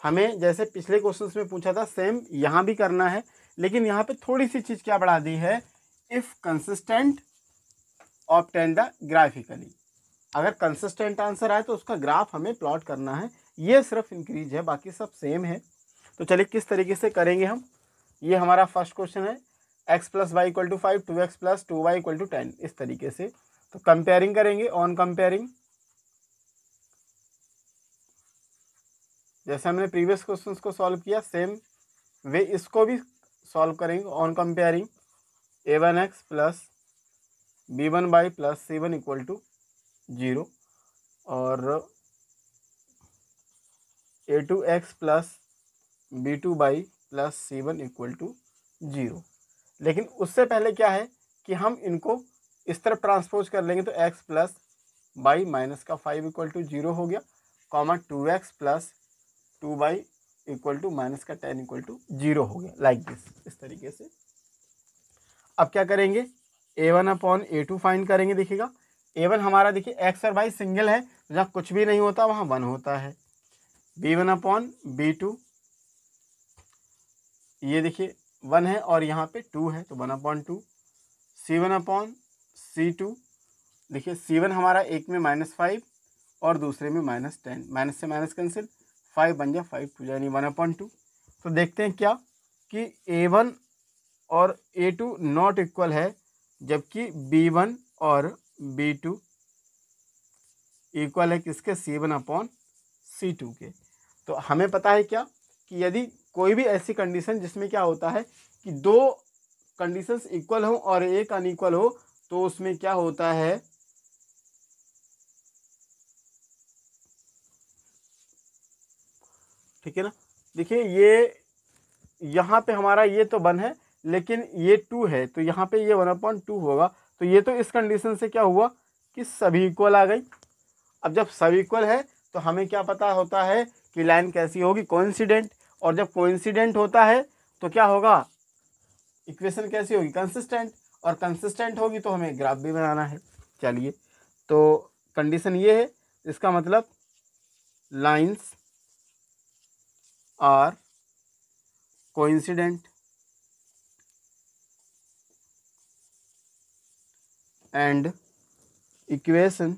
Speaker 2: हमें जैसे पिछले क्वेश्चंस में पूछा था सेम यहाँ भी करना है, लेकिन यहाँ पे थोड़ी सी चीज़ क्या बढ़ा दी है, if consistent obtain the graphically. अगर कंसिस्टेंट आंसर आए तो उसका ग्राफ हमें प्लॉट करना है, ये सिर्फ इंक्रीज है, बाकी सब सेम है। तो चलिए किस तरीके से करेंगे हम, ये हमारा फर्स्ट क्वेश्चन है, x + y = 5, 2x + 2y = 10, इस तरीके से। तो कंपेयरिंग करेंगे, ऑन कंपेयरिंग, जैसे हमने प्रीवियस क्वेश्चंस को सॉल्व किया सेम वे इसको भी सॉल्व करेंगे, on comparing a1x + b1y + c1 = 0 और a2x + b2y + c1 = 0। लेकिन उससे पहले क्या है कि हम इनको इस तरफ ट्रांसपोज कर लेंगे, तो x + y - 5 = 0 हो गया, कॉमा 2x + 2y = -10 = 0 हो गया, लाइक दिस, इस तरीके से। अब क्या करेंगे, a1/a2 फाइंड करेंगे। देखिएगा a1 हमारा, देखिए x और y सिंगल है, जहाँ कुछ भी नहीं होता वहाँ 1 होता है। b1/b2, ये देखिए 1 है और यहाँ पे 2 है, तो 1/2। c1/c2, देखिए c1 हमारा एक में -5 और दूसरे में -10, माइनस से माइनस कैंसिल, 5 बन जाए 5 2 यानी 1/2। तो देखते हैं क्या कि a1 और a2 नॉट इक्वल है, जबकि b1 और b2 इक्वल है किसके, c1/c2 के। तो हमें पता है क्या कि यदि कोई भी ऐसी कंडीशन जिसमें क्या होता है कि दो कंडीशंस इक्वल हो और एक अनइक्वल हो, तो उसमें क्या होता है, ठीक है ना। देखिए ये यहाँ पे हमारा ये तो 1 है, लेकिन ये 2 है, तो यहाँ पे ये 1/2 होगा। तो ये तो इस कंडीशन से क्या हुआ कि सभी इक्वल आ गई। अब जब सभी इक्वल है तो हमें क्या पता होता है कि लाइन कैसी होगी, कोइंसिडेंट। और जब कोइंसिडेंट होता है तो क्या होगा, इक्वेशन कैसी होगी, कंसिस्टेंट। और कंसिस्टेंट होगी तो हमें ग्राफ भी बनाना है। चलिए, तो कंडीशन ये है, इसका मतलब lines are coincident and equation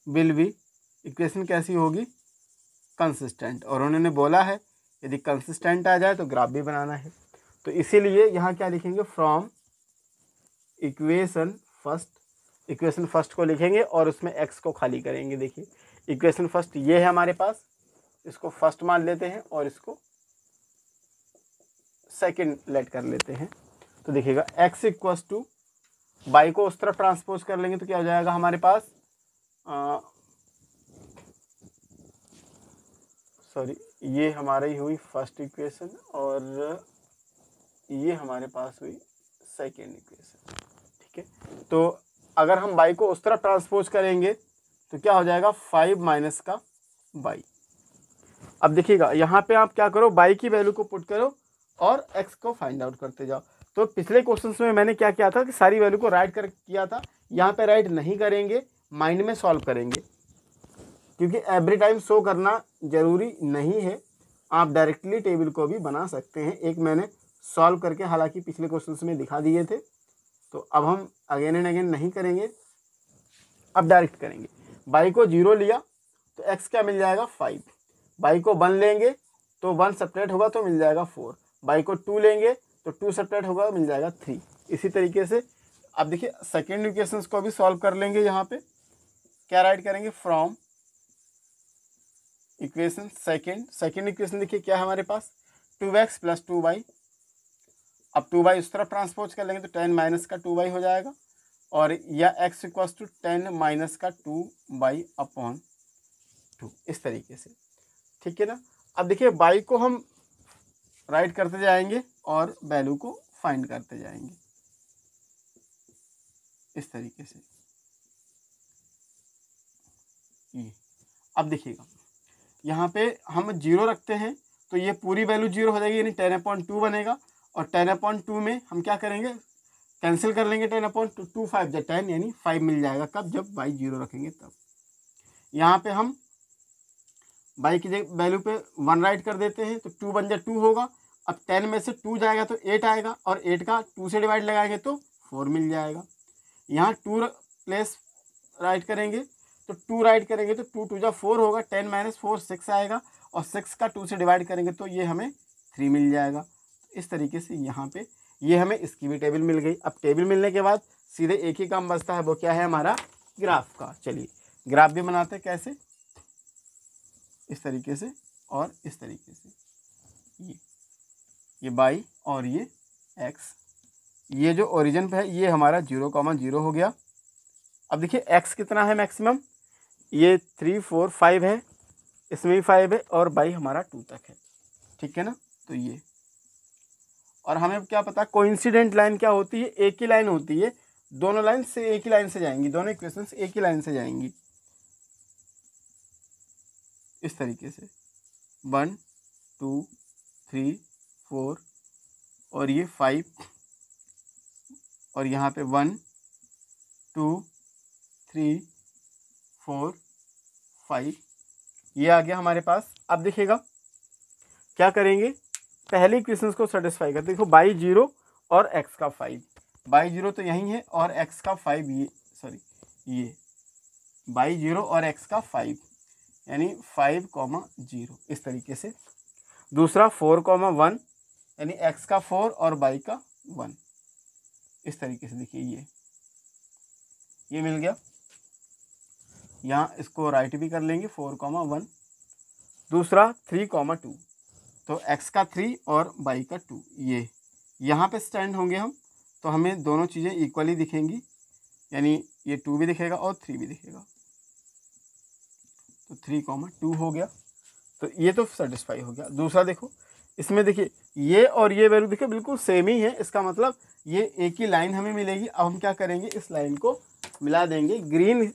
Speaker 2: will be, equation कैसी होगी, कंसिस्टेंट। और उन्होंने बोला है यदि कंसिस्टेंट आ जाए तो ग्राफ भी बनाना है। तो इसीलिए यहाँ क्या लिखेंगे, फ्रॉम इक्वेशन फर्स्ट को लिखेंगे और उसमें x को खाली करेंगे। देखिए इक्वेशन फर्स्ट ये है हमारे पास, इसको फर्स्ट मान लेते हैं और इसको सेकंड लेट कर लेते हैं। तो देखिएगा x = y को उस तरफ ट्रांसपोज कर लेंगे तो क्या हो जाएगा हमारे पास, सॉरी ये हमारी हुई फर्स्ट इक्वेशन और ये हमारे पास हुई सेकेंड इक्वेशन, ठीक है। तो अगर हम y को उस तरफ ट्रांसपोज करेंगे तो क्या हो जाएगा, 5 - y। अब देखिएगा यहाँ पे आप क्या करो, y की वैल्यू को पुट करो और x को फाइंड आउट करते जाओ। तो पिछले क्वेश्चंस में मैंने क्या किया था कि सारी वैल्यू को राइट कर किया था, यहाँ पे राइट नहीं करेंगे, माइंड में सॉल्व करेंगे, क्योंकि एवरी टाइम शो करना जरूरी नहीं है। आप डायरेक्टली टेबल को भी बना सकते हैं। एक मैंने सॉल्व करके हालांकि पिछले क्वेश्चंस में दिखा दिए थे, तो अब हम अगेन एंड अगेन नहीं करेंगे, अब डायरेक्ट करेंगे। y को 0 लिया तो x क्या मिल जाएगा, 5। y को 1 लेंगे तो 1 सेपरेट होगा तो मिल जाएगा 4। बाई को 2 लेंगे तो 2 सब्ट्रैक्ट होगा, मिल जाएगा 3। इसी तरीके से अब देखिए सेकेंड इक्वेशन को भी सॉल्व कर लेंगे। यहाँ पे क्या राइट करेंगे, फ्रॉम इक्वेशन सेकेंड इक्वेशन देखिए क्या है हमारे पास, 2x प्लस 2y। अब 2y उस तरफ ट्रांसपोज कर लेंगे तो 10 माइनस का 2y हो जाएगा, और या x इक्वल्स टू 10 माइनस का 2y अपॉन 2, इस तरीके से, ठीक है ना। अब देखिए y को हम राइट करते जाएंगे और वैल्यू को फाइंड करते जाएंगे इस तरीके से। ये अब देखिएगा यहाँ पे हम 0 रखते हैं तो ये पूरी वैल्यू 0 हो जाएगी, यानी 10/2 बनेगा। और 10/2 में हम क्या करेंगे, कैंसिल कर लेंगे 10/2, 2 5 या 10, यानी 5 मिल जाएगा। कब, जब y 0 रखेंगे तब। यहाँ पे हम y की वैल्यू पे 1 राइट कर देते हैं तो 2 बन जाए 2 होगा। अब 10 में से 2 जाएगा तो 8 आएगा, और 8 का 2 से डिवाइड लगाएंगे तो 4 मिल जाएगा। यहाँ 2 प्लेस राइट करेंगे तो 2 राइट करेंगे तो 2 2 4 होगा, 10 माइनस 4 6 आएगा, और 6 का 2 से डिवाइड करेंगे तो ये हमें 3 मिल जाएगा। इस तरीके से यहाँ पे ये हमें इसकी भी टेबल मिल गई। अब टेबल मिलने के बाद सीधे एक ही काम बचता है, वो क्या है, हमारा ग्राफ का। चलिए ग्राफ भी बनाते हैं, कैसे, इस तरीके से और इस तरीके से। ये y और ये x, ये जो ओरिजिन पे है ये हमारा 0,0 हो गया। अब देखिए x कितना है मैक्सिमम, ये 3 4 5 है, इसमें भी 5 है, और y हमारा 2 तक है, ठीक है ना। तो ये, और हमें क्या पता कोइंसिडेंट लाइन क्या होती है, एक ही लाइन होती है, दोनों लाइन से एक ही लाइन से जाएंगी, दोनों इक्वेशंस एक ही लाइन से जाएंगी इस तरीके से। 1 2 3 4 और ये 5, और यहाँ पे 1 2 3 4 5, ये आ गया हमारे पास। अब देखिएगा क्या करेंगे, पहले इक्वेशंस को सेटिस्फाई करते। देखो y 0 और x का 5, y 0 तो यही है, और x का 5 ये, सॉरी ये y 0 और x का 5, यानी 5,0 इस तरीके से। दूसरा 4,1, यानी x का 4 और y का 1, इस तरीके से। देखिए ये मिल गया। यहाँ इसको राइट भी कर लेंगे 4,1। दूसरा 3,2, तो x का 3 और y का 2, ये यहाँ पे स्टैंड होंगे हम, तो हमें दोनों चीज़ें इक्वली दिखेंगी, यानी ये 2 भी दिखेगा और 3 भी दिखेगा, तो 3,2 हो गया। तो ये तो सेटिस्फाई हो गया। दूसरा देखो, इसमें देखिए ये और ये वैल्यू देखिए बिल्कुल सेम ही है, इसका मतलब ये एक ही लाइन हमें मिलेगी। अब हम क्या करेंगे, इस लाइन को मिला देंगे ग्रीन,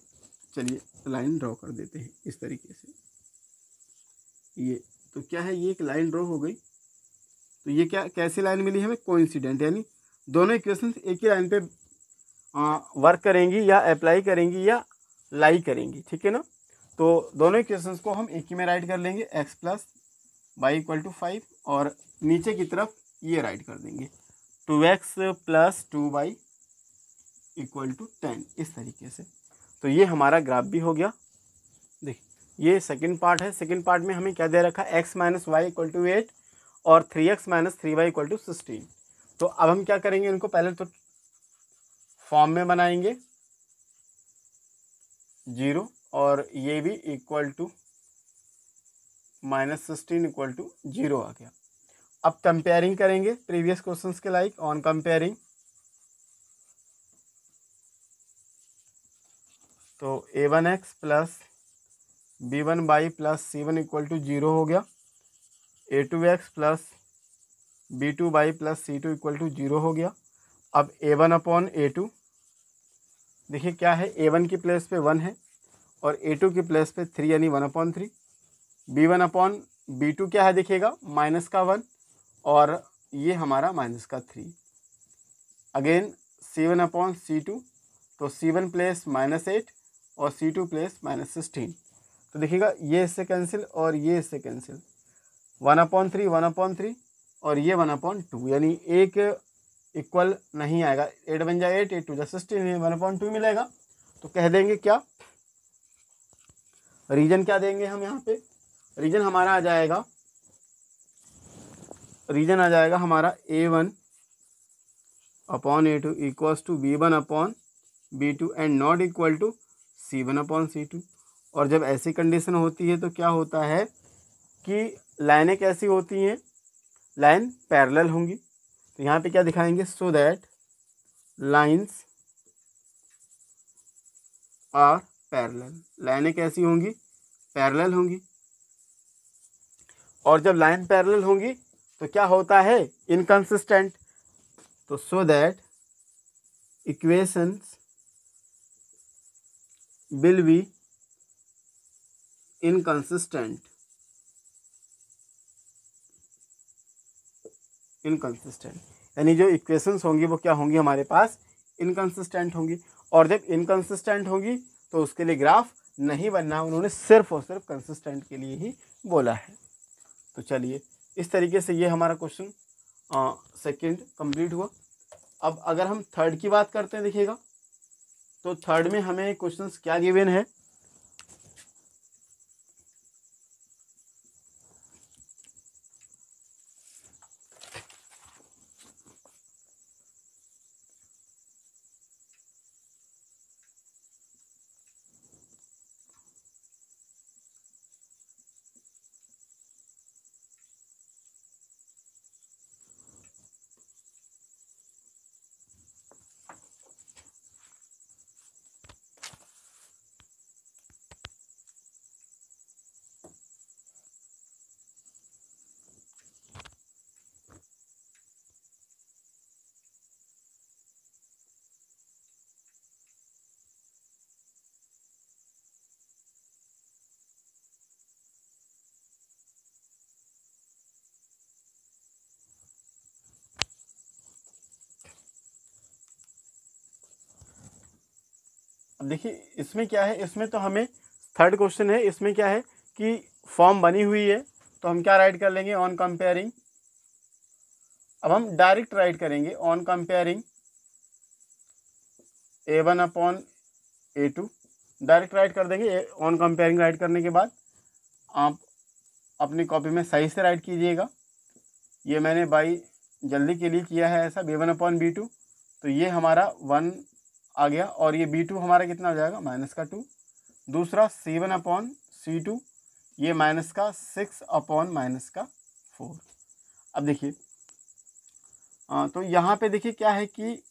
Speaker 2: चलिए लाइन ड्रॉ कर देते हैं इस तरीके से। ये तो क्या है, ये एक लाइन ड्रॉ हो गई, तो ये क्या, कैसी लाइन मिली हमें, कोइंसिडेंट, यानी दोनों इक्वेशन एक ही लाइन पे वर्क करेंगी, या अप्लाई करेंगी, या लाई करेंगी, ठीक है ना। तो दोनों इक्वेशंस को हम एक ही में राइट कर लेंगे, x plus y equal to 5, और नीचे की तरफ ये राइट कर देंगे 2x plus 2y equal to 10, इस तरीके से। तो ये हमारा ग्राफ भी हो गया। देखिए ये सेकंड पार्ट है। सेकंड पार्ट में हमें क्या दे रखा है, x minus y equal to 8 और 3x minus 3y equal to 16। तो अब हम क्या करेंगे, इनको पहले तो फॉर्म में बनाएंगे 0, और ये भी इक्वल टू -16 इक्वल टू 0 आ गया। अब कंपेयरिंग करेंगे प्रीवियस क्वेश्चंस के लाइक, ऑन कंपेयरिंग तो a1x plus b1y plus c1 equal to 0 हो गया, a2x plus b2y plus c2 equal to 0 हो गया। अब a1 अपॉन a2, देखिए क्या है, a1 की प्लेस पे 1 है और a2 की प्लेस पे 3, यानी 1/3। b1 अपॉन b2 क्या है, देखिएगा माइनस का 1, और ये हमारा माइनस का 3। अगेन c1 अपॉन c2, तो c1 प्लेस -8 और c2 प्लेस -16। तो देखिएगा ये इससे कैंसिल और ये इससे कैंसिल, 1/3 1/3 और ये 1/2, यानी एक इक्वल नहीं आएगा। 8 बन जाए 8, 8 2 जा 16, 1/2 मिलेगा। तो कह देंगे क्या, रीजन क्या देंगे हम यहाँ पे, रीजन हमारा आ जाएगा रीजन आ जाएगा हमारा A1 upon A2 equals to B1 upon B2 and not equal to C1 upon C2। और जब ऐसी कंडीशन होती है तो क्या होता है कि लाइनें कैसी होती हैं, लाइन पैरेलल होंगी। तो यहाँ पे क्या दिखाएंगे, so that lines are parallel, लाइनें कैसी होंगी, पैरेलल होंगी। और जब लाइन पैरेलल होंगी तो क्या होता है, इनकंसिस्टेंट। तो so that equations will B inconsistent, inconsistent यानी जो इक्वेशंस होंगी वो क्या होंगी, हमारे पास इनकंसिस्टेंट होंगी। और जब इनकंसिस्टेंट होगी तो उसके लिए ग्राफ नहीं बनना, उन्होंने सिर्फ और सिर्फ कंसिस्टेंट के लिए ही बोला है। तो चलिए इस तरीके से ये हमारा क्वेश्चन सेकंड कंप्लीट हुआ। अब अगर हम थर्ड की बात करते हैं, देखिएगा तो थर्ड में हमें क्वेश्चंस क्या गिवन है। अब देखिए इसमें क्या है, इसमें तो हमें थर्ड क्वेश्चन है, इसमें क्या है कि फॉर्म बनी हुई है तो हम क्या राइट कर लेंगे, ऑन कंपेयरिंग। अब हम डायरेक्ट राइट करेंगे on comparing A1 upon A2, direct right कर देंगे। ऑन कंपेयरिंग राइट करने के बाद आप अपनी कॉपी में सही से राइट कीजिएगा। ये मैंने बाई जल्दी के लिए किया है ऐसा, B1 अपॉन B2, तो ये हमारा 1 आ गया और ये B2 हमारा कितना हो जाएगा, -2। दूसरा C1 अपॉन C2, ये -6 अपॉन -4। अब देखिए तो यहाँ पे देखिए क्या है कि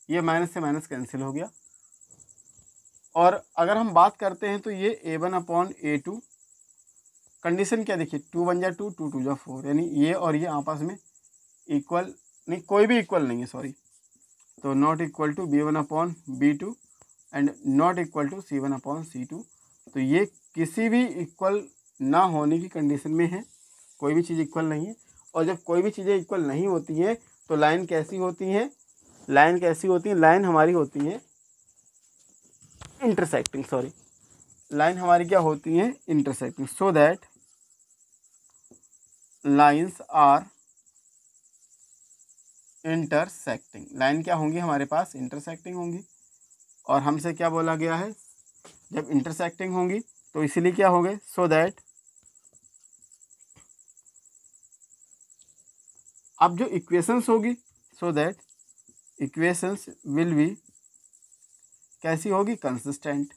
Speaker 2: ये माइनस से माइनस कैंसिल हो गया। और अगर हम बात करते हैं तो ये A1 अपॉन A2 कंडीशन क्या देखिए, 2 बन जा 2, 2 2 जा 4, यानी ये और ये आपस में इक्वल नहीं, कोई भी इक्वल नहीं है, सॉरी। तो not equal to B1 upon B2 and not equal to C1 upon C2। तो ये किसी भी इक्वल ना होने की कंडीशन में है, कोई भी चीज़ इक्वल नहीं है। और जब कोई भी चीज़ें इक्वल नहीं होती हैं तो लाइन कैसी होती हैं, लाइन कैसी होती है, लाइन हमारी होती है इंटरसेक्टिंग, सॉरी, लाइन हमारी क्या होती है, intersecting. So that lines are intersecting, line क्या होंगी हमारे पास, इंटरसेक्टिंग होंगी। और हमसे क्या बोला गया है, जब इंटरसेक्टिंग होंगी तो इसीलिए क्या होंगे, सो दैट अब जो इक्वेशंस होगी, so that equations will B कैसी होगी, कंसिस्टेंट,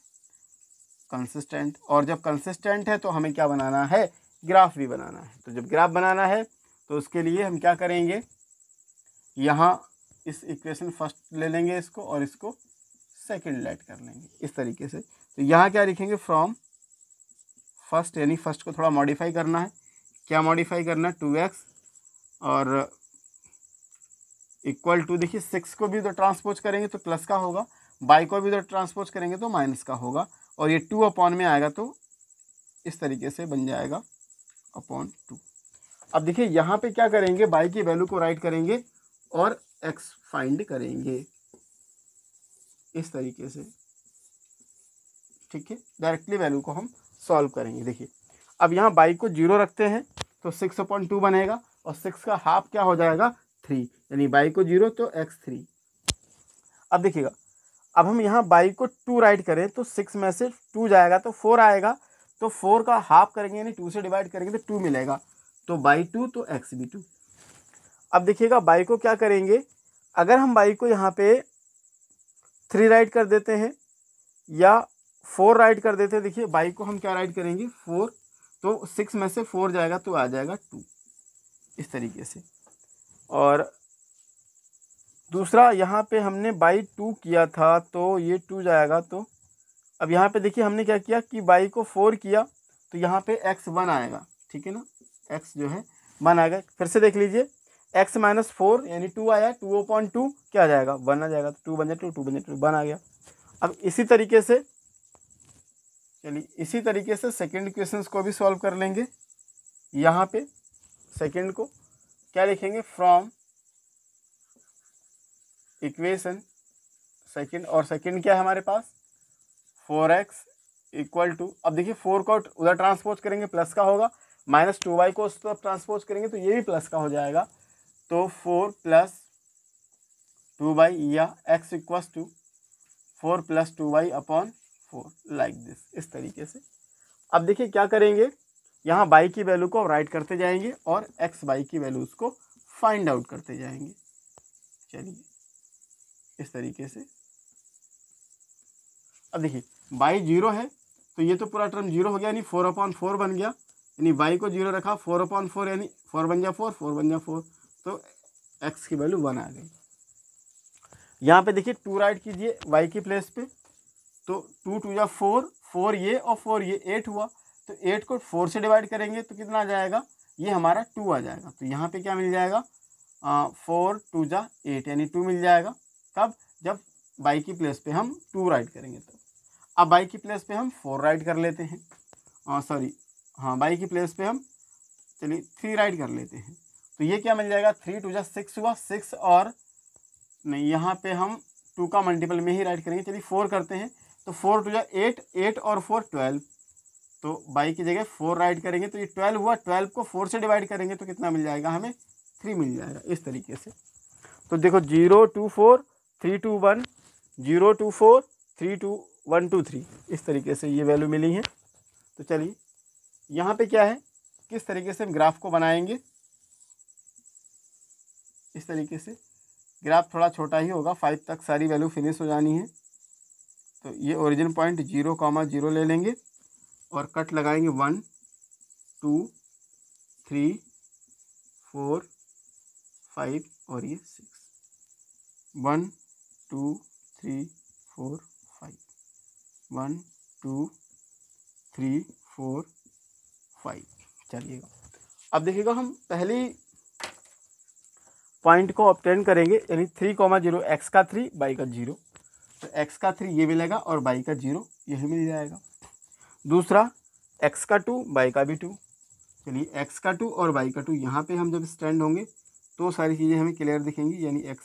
Speaker 2: कंसिस्टेंट। और जब कंसिस्टेंट है तो हमें क्या बनाना है, ग्राफ भी बनाना है। तो जब ग्राफ बनाना है तो उसके लिए हम क्या करेंगे, यहाँ इस इक्वेशन फर्स्ट ले लेंगे इसको और इसको सेकंड लेट कर लेंगे इस तरीके से। तो यहाँ क्या लिखेंगे, फ्रॉम फर्स्ट, यानी फर्स्ट को थोड़ा मॉडिफाई करना है। क्या मॉडिफाई करना है, 2x और इक्वल टू, देखिए 6 को भी तो ट्रांसपोज करेंगे तो प्लस का होगा, बाई को भी तो ट्रांसपोज करेंगे तो माइनस का होगा, और ये 2 अपॉन में आएगा तो इस तरीके से बन जाएगा अपॉन 2। अब देखिए यहाँ पे क्या करेंगे, बाई की वैल्यू को राइट करेंगे और x फाइंड करेंगे इस तरीके से, ठीक है। डायरेक्टली वैल्यू को हम सॉल्व करेंगे। देखिए अब यहाँ बाई को 0 रखते हैं तो 6/2 बनेगा और 6 का हाफ क्या हो जाएगा, 3, यानी बाई को 0 तो x 3। अब देखिएगा, अब हम यहाँ बाई को 2 राइट करें तो 6 में से 2 जाएगा तो 4 आएगा, तो 4 का हाफ करेंगे यानी 2 से डिवाइड करेंगे तो 2 मिलेगा, तो बाई 2 तो x भी 2। अब देखिएगा बाई को क्या करेंगे, अगर हम बाई को यहाँ पे 3 राइट कर देते हैं या 4 राइट कर देते हैं, देखिए बाई को हम क्या राइट करेंगे 4, तो 6 में से 4 जाएगा तो आ जाएगा 2, इस तरीके से। और दूसरा यहाँ पे हमने बाई 2 किया था तो ये 2 जाएगा, तो अब यहाँ पे देखिए हमने क्या किया कि बाई को 4 किया तो यहाँ पे x 1 आएगा, ठीक है ना, x जो है 1 आएगा। फिर से देख लीजिए x माइनस 4 यानी 2 आया, 2/2 क्या आ जाएगा 1 आ जाएगा, तो 2 बन जाए 2 बन जाए 1 आ गया। अब इसी तरीके से चलिए इसी तरीके से सेकेंड क्वेश्चन को भी सॉल्व कर लेंगे। यहाँ पे सेकेंड को क्या लिखेंगे, फ्रॉम इक्वेशन सेकेंड, और सेकेंड क्या है हमारे पास 4x इक्वल टू, अब देखिए 4 को उधर ट्रांसपोज करेंगे प्लस का होगा, माइनस 2y को उस तरफ ट्रांसपोज करेंगे तो ये भी प्लस का हो जाएगा, तो 4 + 2y या x equal to 4 + 2y/4 like this, इस तरीके से। अब देखिए क्या करेंगे, यहाँ y की वैल्यू को राइट करते जाएंगे और x y की वैल्यू उसको फाइंड आउट करते जाएंगे। चलिए इस तरीके से। अब देखिए y 0 है तो ये तो पूरा टर्म 0 हो गया, यानी 4/4 बन गया, यानी y को 0 रखा 4/4 यानी 4 बन जा 4, 4 बन जा 4, तो x की वैल्यू 1 आ गई। यहाँ पे देखिए 2 राइट कीजिए y की प्लेस पे, तो 2 2 जा 4, 4 ये और 4 ये 8 हुआ, तो 8 को 4 से डिवाइड करेंगे तो कितना आ जाएगा, ये हमारा 2 आ जाएगा। तो यहाँ पे क्या मिल जाएगा 4 2 जा 8 यानी 2 मिल जाएगा। कब, जब y की प्लेस पे हम 2 राइट करेंगे तब। अब y की प्लेस पे हम 4 राइट कर लेते हैं, y की प्लेस पे हम चलिए 3 राइट कर लेते हैं, तो ये क्या मिल जाएगा 3 2 जा 6 हुआ, 6 और नहीं यहाँ पे हम 2 का मल्टीपल में ही राइट करेंगे, चलिए 4 करते हैं, तो 4 2 जा 8, 8 और 4 12, तो y की जगह 4 राइट करेंगे तो ये 12 हुआ, 12 को 4 से डिवाइड करेंगे तो कितना मिल जाएगा हमें 3 मिल जाएगा, इस तरीके से। तो देखो 0 2 4 3 2 1, 0 2 4 3 2 1 2 3, इस तरीके से ये वैल्यू मिली है। तो चलिए यहाँ पे क्या है, किस तरीके से हम ग्राफ को बनाएंगे, इस तरीके से। ग्राफ थोड़ा छोटा ही होगा, 5 तक सारी वैल्यू फिनिश हो जानी है। तो ये ओरिजिन पॉइंट 0,0 ले लेंगे और कट लगाएंगे 1 2 3 4 5 और ये 6, 1 2 3 4 5, 1 2 3 4 5। चलिएगा अब देखिएगा हम पहली पॉइंट को ऑब्टेन करेंगे, यानी 3,0 x का 3 y का 0, तो x का 3 ये मिलेगा और y का 0 यही मिल जाएगा। दूसरा x का 2 y का भी 2, चलिए x का 2 और y का 2 यहाँ पे हम जब स्टैंड होंगे तो सारी चीज़ें हमें क्लियर दिखेंगी, यानी x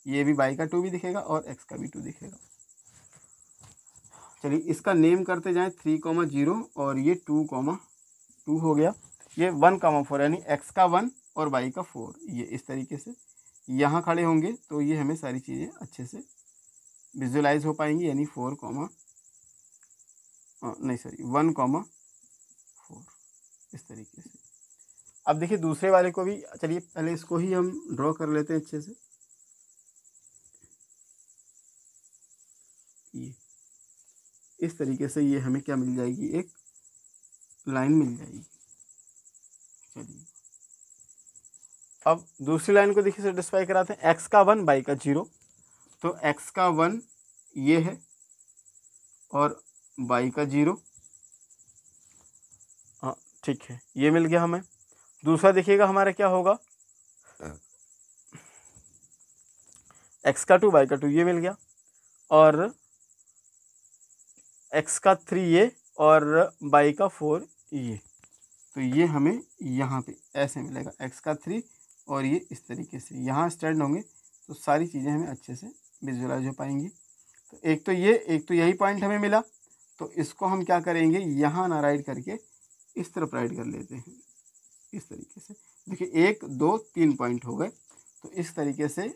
Speaker 2: ये भी y का 2 भी दिखेगा और x का भी 2 दिखेगा। चलिए इसका नेम करते जाएं 3,0 और ये 2,2 हो गया, ये 1,4 यानी x का 1 और y का 4, ये इस तरीके से यहाँ खड़े होंगे तो ये हमें सारी चीज़ें अच्छे से विजुलाइज हो पाएंगी, यानी 1,4 इस तरीके से। अब देखिए दूसरे वाले को भी, चलिए पहले इसको ही हम ड्रॉ कर लेते हैं अच्छे से। ये इस तरीके से ये हमें क्या मिल जाएगी, एक लाइन मिल जाएगी। चलिए अब दूसरी लाइन को देखिए सेटिस्फाई कराते हैं, x का 1 y का 0, तो x का 1 ये है और y का 0, हाँ ठीक है ये मिल गया हमें। दूसरा देखिएगा हमारा क्या होगा, x का 2 y का 2 ये मिल गया और x का 3 ये और y का 4 ये, तो ये हमें यहाँ पे ऐसे मिलेगा x का 3 और ये इस तरीके से यहाँ स्टैंड होंगे तो सारी चीज़ें हमें अच्छे से विजुअलाइज हो पाएंगी। तो एक तो यही पॉइंट हमें मिला, तो इसको हम क्या करेंगे, यहाँ ना राइट करके इस तरफ राइट कर लेते हैं, इस तरीके से। देखिए 1 2 3 पॉइंट हो गए, तो इस तरीके से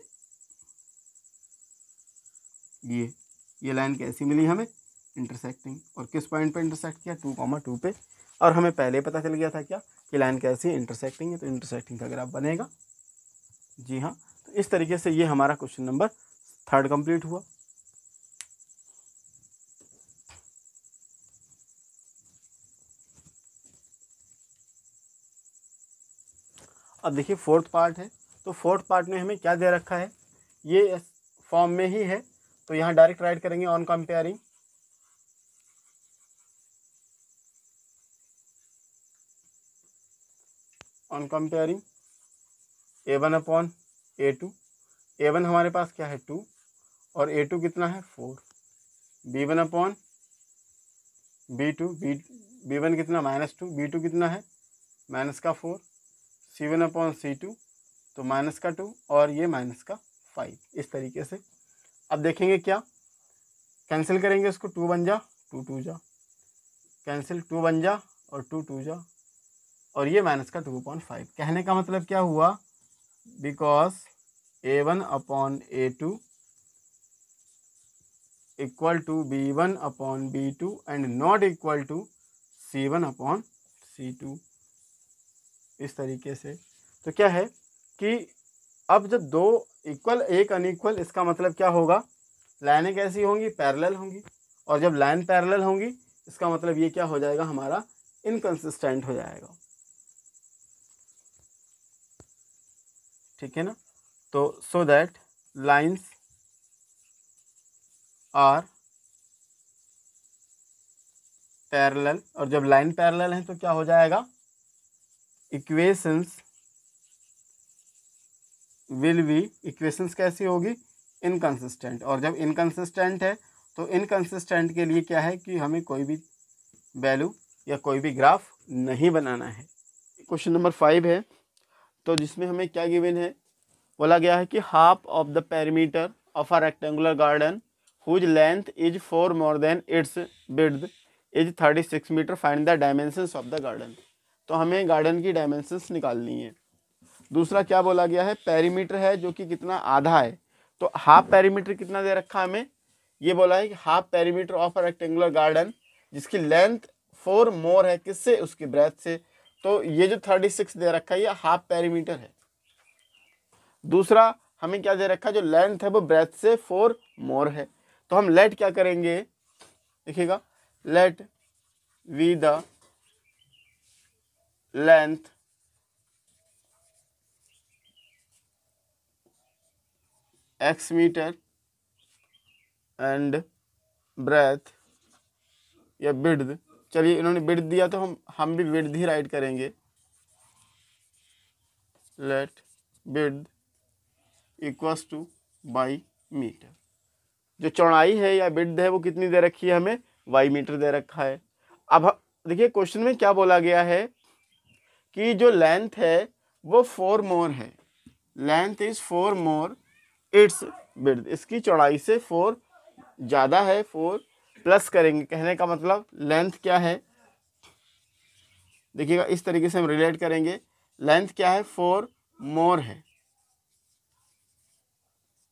Speaker 2: ये लाइन कैसी मिली हमें, इंटरसेक्टिंग, और किस पॉइंट पे इंटरसेक्ट किया 2,2 पे, और हमें पहले पता चल गया था क्या कि लाइन कैसी इंटरसेक्टिंग है, तो इंटरसेक्टिंग का ग्राफ बनेगा जी हाँ, तो इस तरीके से ये हमारा क्वेश्चन नंबर 3 कंप्लीट हुआ। अब देखिए 4th पार्ट है, तो 4th पार्ट में हमें क्या दे रखा है, ये फॉर्म में ही है, तो यहाँ डायरेक्ट राइट करेंगे on comparing A1 upon A2। A1 हमारे पास क्या है 2 और A2 कितना है 4। B1 अपॉन B2, B1 कितना -2, B2 कितना है -4। C1 अपॉन C2 तो -2 और ये -5। इस तरीके से अब देखेंगे क्या कैंसिल करेंगे इसको, 2 बन जा 2 2 जा कैंसिल, 2 बन जा और 2 2 जा और ये -2/5। कहने का मतलब क्या हुआ, because A1 upon A2 equal to B1 upon B2 and not equal to C1 upon C2। इस तरीके से तो क्या है कि अब जब दो इक्वल एक अनइक्वल, इसका मतलब क्या होगा, लाइनें कैसी होंगी, पैरेलल होंगी, और जब लाइन पैरेलल होंगी इसका मतलब ये क्या हो जाएगा, हमारा इनकंसिस्टेंट हो जाएगा। ठीक है ना, तो so that lines are parallel, और जब लाइन पैरेलल है तो क्या हो जाएगा, इक्वेशंस विल बी, इक्वेशंस कैसी होगी, इनकंसिस्टेंट। और जब इनकंसिस्टेंट है तो इनकंसिस्टेंट के लिए क्या है कि हमें कोई भी वैल्यू या कोई भी ग्राफ नहीं बनाना है। क्वेश्चन नंबर 5 है, तो जिसमें हमें क्या गिवन है, बोला गया है कि half of the perimeter of a rectangular garden whose length is 4 more than its width is 36 metre, find the dimensions of the garden. तो हमें गार्डन की डायमेंशंस निकालनी है। दूसरा क्या बोला गया है, पेरीमीटर है जो कि कितना, आधा है, तो हाफ पेरीमीटर कितना दे रखा है हमें, ये बोला है कि half perimeter of a rectangular garden जिसकी लेंथ 4 मोर है, किससे, उसकी ब्रेथ से। तो ये जो 36 दे रखा है ये हाफ पेरीमीटर है। दूसरा हमें क्या दे रखा है, जो लेंथ है वो ब्रेथ से 4 मोर है। तो हम लेट क्या करेंगे, देखिएगा, let we the length x metre and breadth या विड्थ, चलिए इन्होंने विड्थ दिया तो हम भी विड्थ ही राइट करेंगे, let width equals to y metre. जो चौड़ाई है या विड्थ है वो कितनी दे रखी है हमें, y मीटर दे रखा है। अब देखिए क्वेश्चन में क्या बोला गया है कि जो लेंथ है वो 4 मोर है, length is 4 more it's width, इसकी चौड़ाई से 4 ज़्यादा है, 4 प्लस करेंगे। कहने का मतलब लेंथ क्या है, देखिएगा इस तरीके से हम रिलेट करेंगे, लेंथ क्या है, 4 मोर है,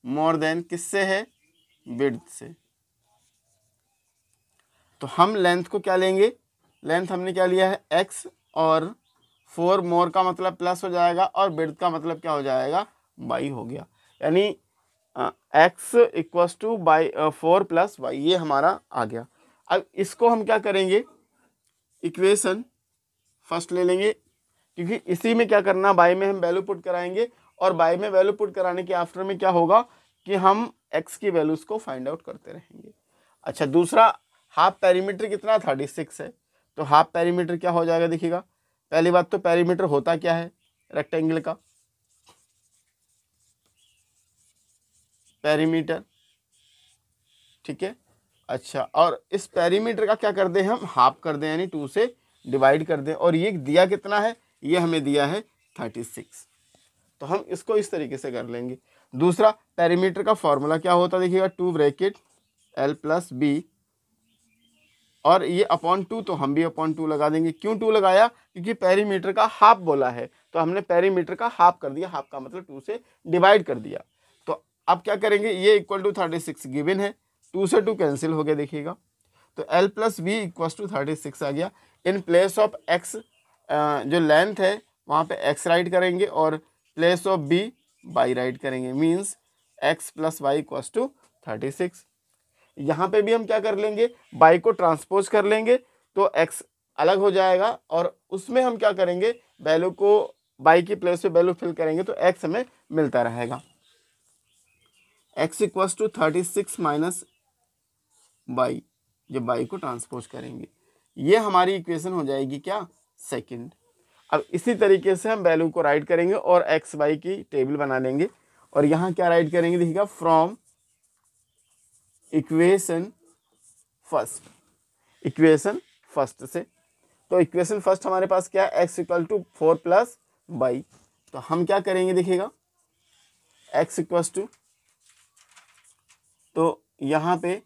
Speaker 2: मोर देन किससे है, विड्थ से। तो हम लेंथ को क्या लेंगे, लेंथ हमने क्या लिया है x, और 4 मोर का मतलब प्लस हो जाएगा और विड्थ का मतलब क्या हो जाएगा, y हो गया। यानी x equals to y 4 plus y, ये हमारा आ गया। अब इसको हम क्या करेंगे, इक्वेशन फर्स्ट ले लेंगे, क्योंकि इसी में क्या करना, बाई में हम वैल्यू पुट कराएंगे, और बाई में वैल्यू पुट कराने के आफ्टर में क्या होगा कि हम x की वैल्यूज को फाइंड आउट करते रहेंगे। अच्छा, दूसरा हाफ पेरीमीटर कितना, 36 है, तो हाफ पेरीमीटर क्या हो जाएगा, देखिएगा पहली बात तो पेरीमीटर होता क्या है रेक्टेंगल का, पेरीमीटर, ठीक है। अच्छा, और इस पेरीमीटर का क्या कर दें, हम हाफ कर दें, यानी 2 से डिवाइड कर दें, और ये दिया कितना है, ये हमें दिया है 36, तो हम इसको इस तरीके से कर लेंगे। दूसरा पेरीमीटर का फॉर्मूला क्या होता है, देखिएगा 2 ब्रैकेट L प्लस बी, और ये अपॉन 2, तो हम भी अपॉन 2 लगा देंगे। क्यों 2 लगाया, क्योंकि पेरीमीटर का हाफ बोला है, तो हमने पेरीमीटर का हाफ कर दिया, हाफ का मतलब 2 से डिवाइड कर दिया। तो अब क्या करेंगे, ये इक्वल टू 36 गिवन है, 2 से 2 कैंसिल हो गया, देखिएगा, तो L plus b equal to 36 आ गया। इन प्लेस ऑफ x जो लेंथ है वहाँ पे x राइट करेंगे, और place of b y write करेंगे, means x plus y equals to 36। यहाँ पे भी हम क्या कर लेंगे, बाई को ट्रांसपोज कर लेंगे तो x अलग हो जाएगा और उसमें हम क्या करेंगे, वैल्यू को बाई की प्लेस पे वैल्यू फिल करेंगे तो x हमें मिलता रहेगा। x equals to 36 minus y, जब बाई को ट्रांसपोज करेंगे, ये हमारी इक्वेशन हो जाएगी क्या, सेकंड। अब इसी तरीके से हम वैल्यू को राइट करेंगे और एक्स वाई की टेबल बना लेंगे और यहाँ क्या राइट करेंगे, देखिएगा from equation first, equation first से। तो इक्वेशन फर्स्ट हमारे पास क्या है, x equal to 4 plus y. तो हम क्या करेंगे, देखिएगा x इक्वल टू, तो यहाँ पे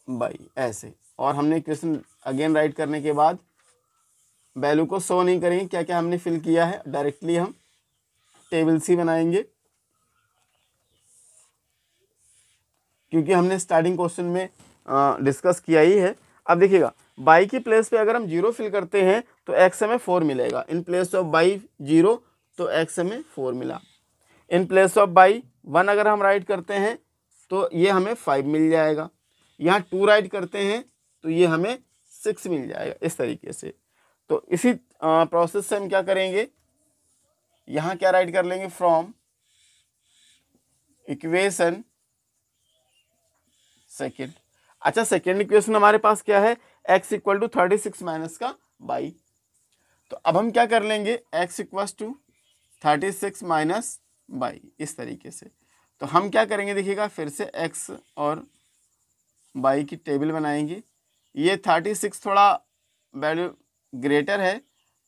Speaker 2: बाई ऐसे, और हमने इक्वेशन अगेन राइट करने के बाद वैल्यू को शो नहीं करेंगे, क्या क्या हमने फिल किया है, डायरेक्टली हम टेबल सी बनाएंगे, क्योंकि हमने स्टार्टिंग क्वेश्चन में डिस्कस किया ही है। अब देखिएगा बाई की प्लेस पे अगर हम 0 फिल करते हैं तो x हमें 4 मिलेगा, इन प्लेस ऑफ बाई 0 तो x हमें 4 मिला, इन प्लेस ऑफ बाई 1 अगर हम राइट करते हैं तो ये हमें 5 मिल जाएगा, यहाँ 2 राइट करते हैं तो ये हमें 6 मिल जाएगा, इस तरीके से। तो इसी प्रोसेस से हम क्या करेंगे, यहाँ क्या राइट कर लेंगे, फ्रॉम इक्वेशन सेकेंड। अच्छा, सेकेंड इक्वेशन हमारे पास क्या है, x इक्वल टू 36 माइनस का बाई। तो अब हम क्या कर लेंगे, x equal to 36 minus y, इस तरीके से। तो हम क्या करेंगे, देखिएगा फिर से x और बाई की टेबल बनाएंगे। ये 36 थोड़ा वैल्यू ग्रेटर है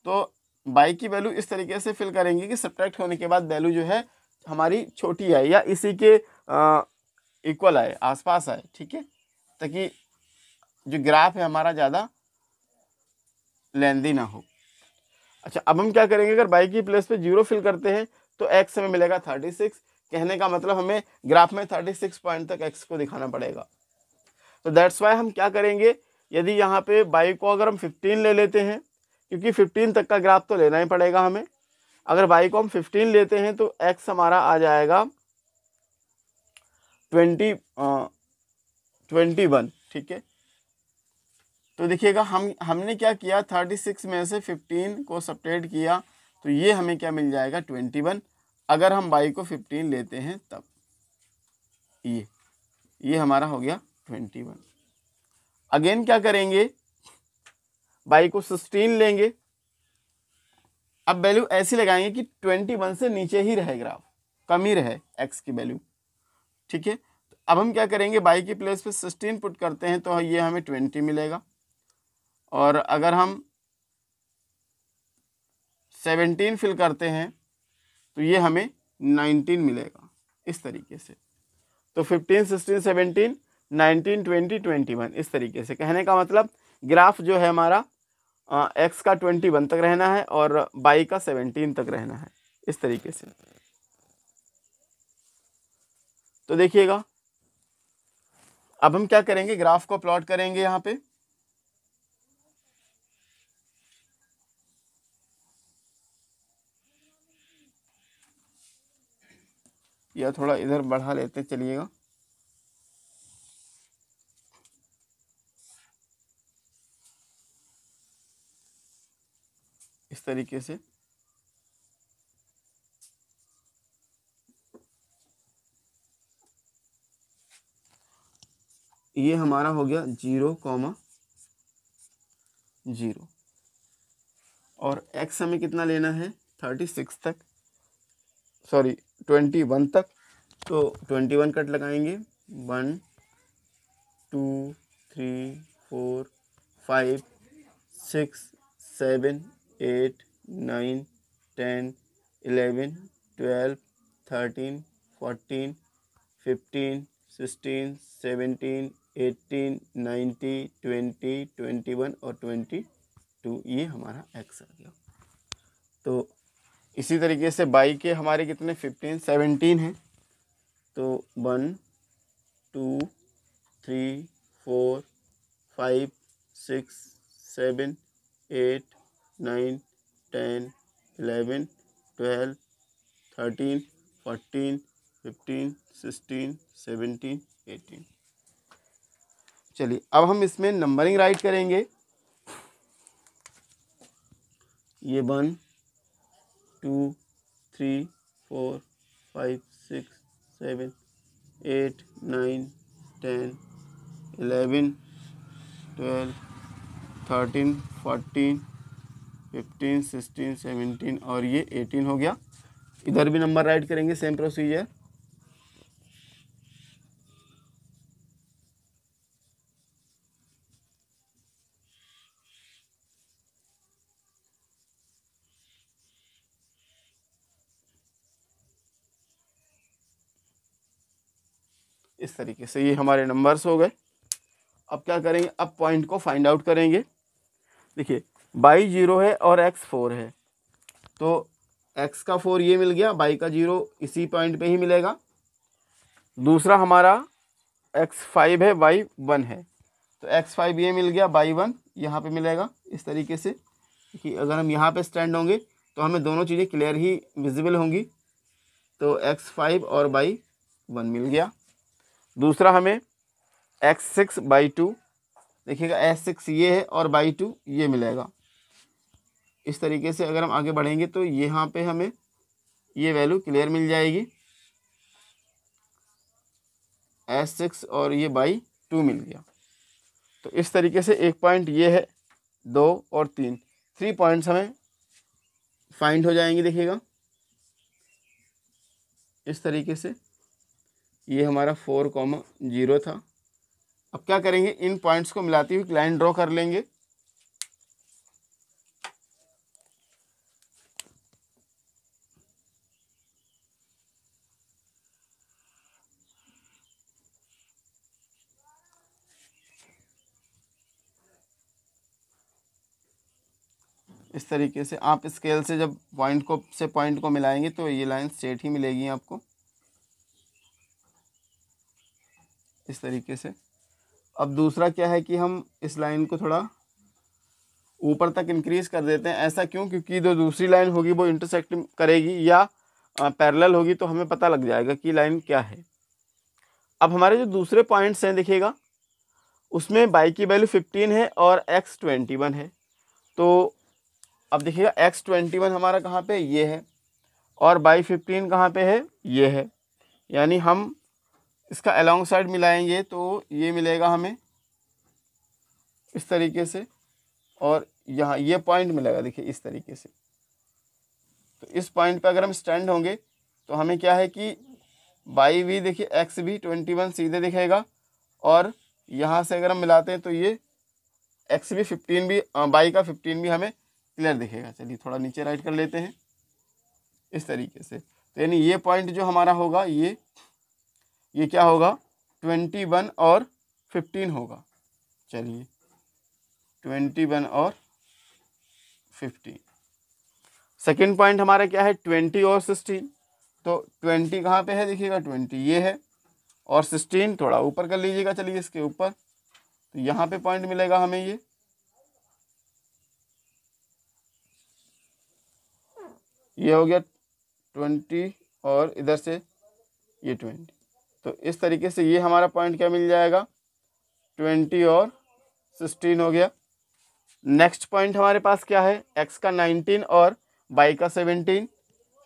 Speaker 2: तो बाई की वैल्यू इस तरीके से फिल करेंगे कि सब्ट्रैक्ट होने के बाद वैल्यू जो है हमारी छोटी आए या इसी के इक्वल आए, आसपास आए, ठीक है, ताकि जो ग्राफ है हमारा ज़्यादा लेंदी ना हो। अच्छा, अब हम क्या करेंगे, अगर बाई की प्लेस पे 0 फिल करते हैं तो x हमें मिलेगा 36, कहने का मतलब हमें ग्राफ में 36 पॉइंट तक x को दिखाना पड़ेगा। तो दैट्स वाई हम क्या करेंगे, यदि यहाँ पे बाई को अगर हम 15 ले लेते हैं, क्योंकि 15 तक का ग्राफ तो लेना ही पड़ेगा हमें, अगर बाई को हम 15 लेते हैं तो x हमारा आ जाएगा 21, ठीक है। तो देखिएगा हमने क्या किया, 36 में से 15 को सब्ट्रैक्ट किया तो ये हमें क्या मिल जाएगा, 21। अगर हम बाई को 15 लेते हैं तब ये हमारा हो गया 21। अगेन क्या करेंगे, बाई को 16 लेंगे, अब वैल्यू ऐसी लगाएंगे कि 21 से नीचे ही रहे ग्राफ, कम ही रहे x की वैल्यू, ठीक है। तो अब हम क्या करेंगे, बाई की प्लेस पे 16 पुट करते हैं तो ये हमें 20 मिलेगा, और अगर हम 17 फिल करते हैं तो ये हमें 19 मिलेगा, इस तरीके से। तो 15, 16, 17, 19, 20, 21, इस तरीके से। कहने का मतलब ग्राफ जो है हमारा x का 21 तक रहना है और बाई का 17 तक रहना है, इस तरीके से। तो देखिएगा अब हम क्या करेंगे, ग्राफ को प्लॉट करेंगे यहाँ पे। या थोड़ा इधर बढ़ा लेते चलिएगा, इस तरीके से। ये हमारा हो गया 0, 0, और x हमें कितना लेना है, 36 तक, सॉरी 21 तक। तो 21 कट लगाएंगे, 1, 2, 3, 4, 5, 6, 7, 8, 9, 10, 11, 12, 13, 14, 15, 16, 17, 18, 19, 20, 21 और 22, ये हमारा x आ गया। तो इसी तरीके से बाई के हमारे कितने, 15, 17 हैं। तो 1, 2, 3, 4, 5, 6, 7, 8, 9, 10, 11, 12, 13, 14, 15, 16, 17, 18। चलिए अब हम इसमें नंबरिंग राइट करेंगे। ये 1, 2, 3, 4, 5, 6, 7, 8, 9, 10, 11, 12, 13, 14, 15, 16, 17 और ये 18 हो गया। इधर भी नंबर राइट करेंगे, सेम प्रोसीजर। इस तरीके से ये हमारे नंबर्स हो गए। अब क्या करेंगे, अब पॉइंट को फाइंड आउट करेंगे। देखिए y 0 है और x 4 है, तो x का 4 ये मिल गया, y का 0 इसी पॉइंट पे ही मिलेगा। दूसरा हमारा x 5 है, y 1 है, तो x 5 ये मिल गया, y 1 यहाँ पे मिलेगा। इस तरीके से कि अगर हम यहाँ पे स्टैंड होंगे तो हमें दोनों चीज़ें क्लियर ही विजिबल होंगी। तो x 5 और y 1 मिल गया। दूसरा हमें x 6 by 2, देखिएगा x 6 ये है और by 2 ये मिलेगा। इस तरीके से अगर हम आगे बढ़ेंगे तो यहाँ पे हमें ये वैल्यू क्लियर मिल जाएगी, S6 और ये by 2 मिल गया। तो इस तरीके से एक पॉइंट ये है, 2 और 3, 3 पॉइंट्स हमें फाइंड हो जाएंगे। देखिएगा इस तरीके से ये हमारा 4,0 था। अब क्या करेंगे, इन पॉइंट्स को मिलाती हुई लाइन ड्रॉ कर लेंगे। इस तरीके से आप स्केल से जब पॉइंट को मिलाएंगे तो ये लाइन स्ट्रेट ही मिलेगी आपको, इस तरीके से। अब दूसरा क्या है कि हम इस लाइन को थोड़ा ऊपर तक इंक्रीज कर देते हैं। ऐसा क्यों, क्योंकि जो दूसरी लाइन होगी वो इंटरसेक्ट करेगी या पैरेलल होगी, तो हमें पता लग जाएगा कि लाइन क्या है। अब हमारे जो दूसरे पॉइंट्स हैं देखिएगा, उसमें y की वैल्यू 15 है और x 21 है। तो अब देखिएगा x 21 हमारा कहाँ पे, ये है, और y 15 कहाँ पे है, ये है। यानी हम इसका अलॉन्ग साइड मिलाएंगे तो ये मिलेगा हमें इस तरीके से, और यहाँ ये पॉइंट मिलेगा, देखिए इस तरीके से। तो इस पॉइंट पे अगर हम स्टैंड होंगे तो हमें क्या है कि y भी देखिए x भी 21 सीधे दिखेगा, और यहाँ से अगर हम मिलाते हैं तो ये x भी 15 भी y का 15 भी हमें क्लियर दिखेगा। चलिए थोड़ा नीचे राइट कर लेते हैं इस तरीके से। तो यानी ये पॉइंट जो हमारा होगा ये क्या होगा, 21 और 15 होगा। चलिए 21 और 15। सेकेंड पॉइंट हमारा क्या है, 20 और 16। तो 20 कहाँ पे है, देखिएगा 20 ये है, और 16 थोड़ा ऊपर कर लीजिएगा, चलिए इसके ऊपर। तो यहाँ पे पॉइंट मिलेगा हमें ये हो गया 20 और इधर से ये 20। तो इस तरीके से ये हमारा पॉइंट क्या मिल जाएगा, 20 और 16 हो गया। नेक्स्ट पॉइंट हमारे पास क्या है, x का 19 और y का 17।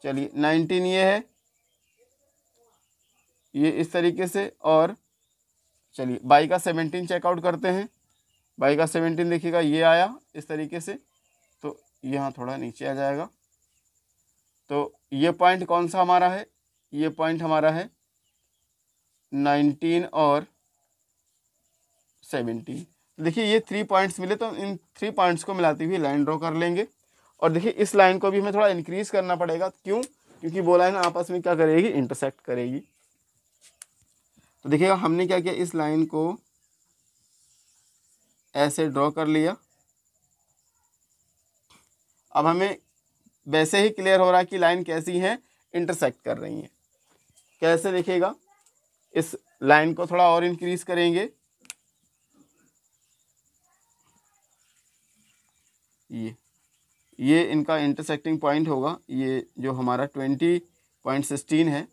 Speaker 2: चलिए 19 ये है, ये इस तरीके से, और चलिए y का 17 चेकआउट करते हैं। y का 17 देखिएगा ये आया इस तरीके से, तो यहाँ थोड़ा नीचे आ जाएगा। तो ये पॉइंट कौन सा हमारा है, ये पॉइंट हमारा है 19 और 17। देखिए ये 3 पॉइंट्स मिले, तो इन 3 पॉइंट्स को मिलाते हुए लाइन ड्रॉ कर लेंगे। और देखिए इस लाइन को भी हमें थोड़ा इंक्रीज करना पड़ेगा, क्यों, क्योंकि वो लाइन आपस में क्या करेगी, इंटरसेक्ट करेगी। तो देखिएगा हमने क्या किया, इस लाइन को ऐसे ड्रॉ कर लिया। अब हमें वैसे ही क्लियर हो रहा है कि लाइन कैसी है, इंटरसेक्ट कर रही है। कैसे, देखिएगा इस लाइन को थोड़ा और इंक्रीज करेंगे, ये इनका इंटरसेक्टिंग पॉइंट होगा। ये जो हमारा 20 0.16 है,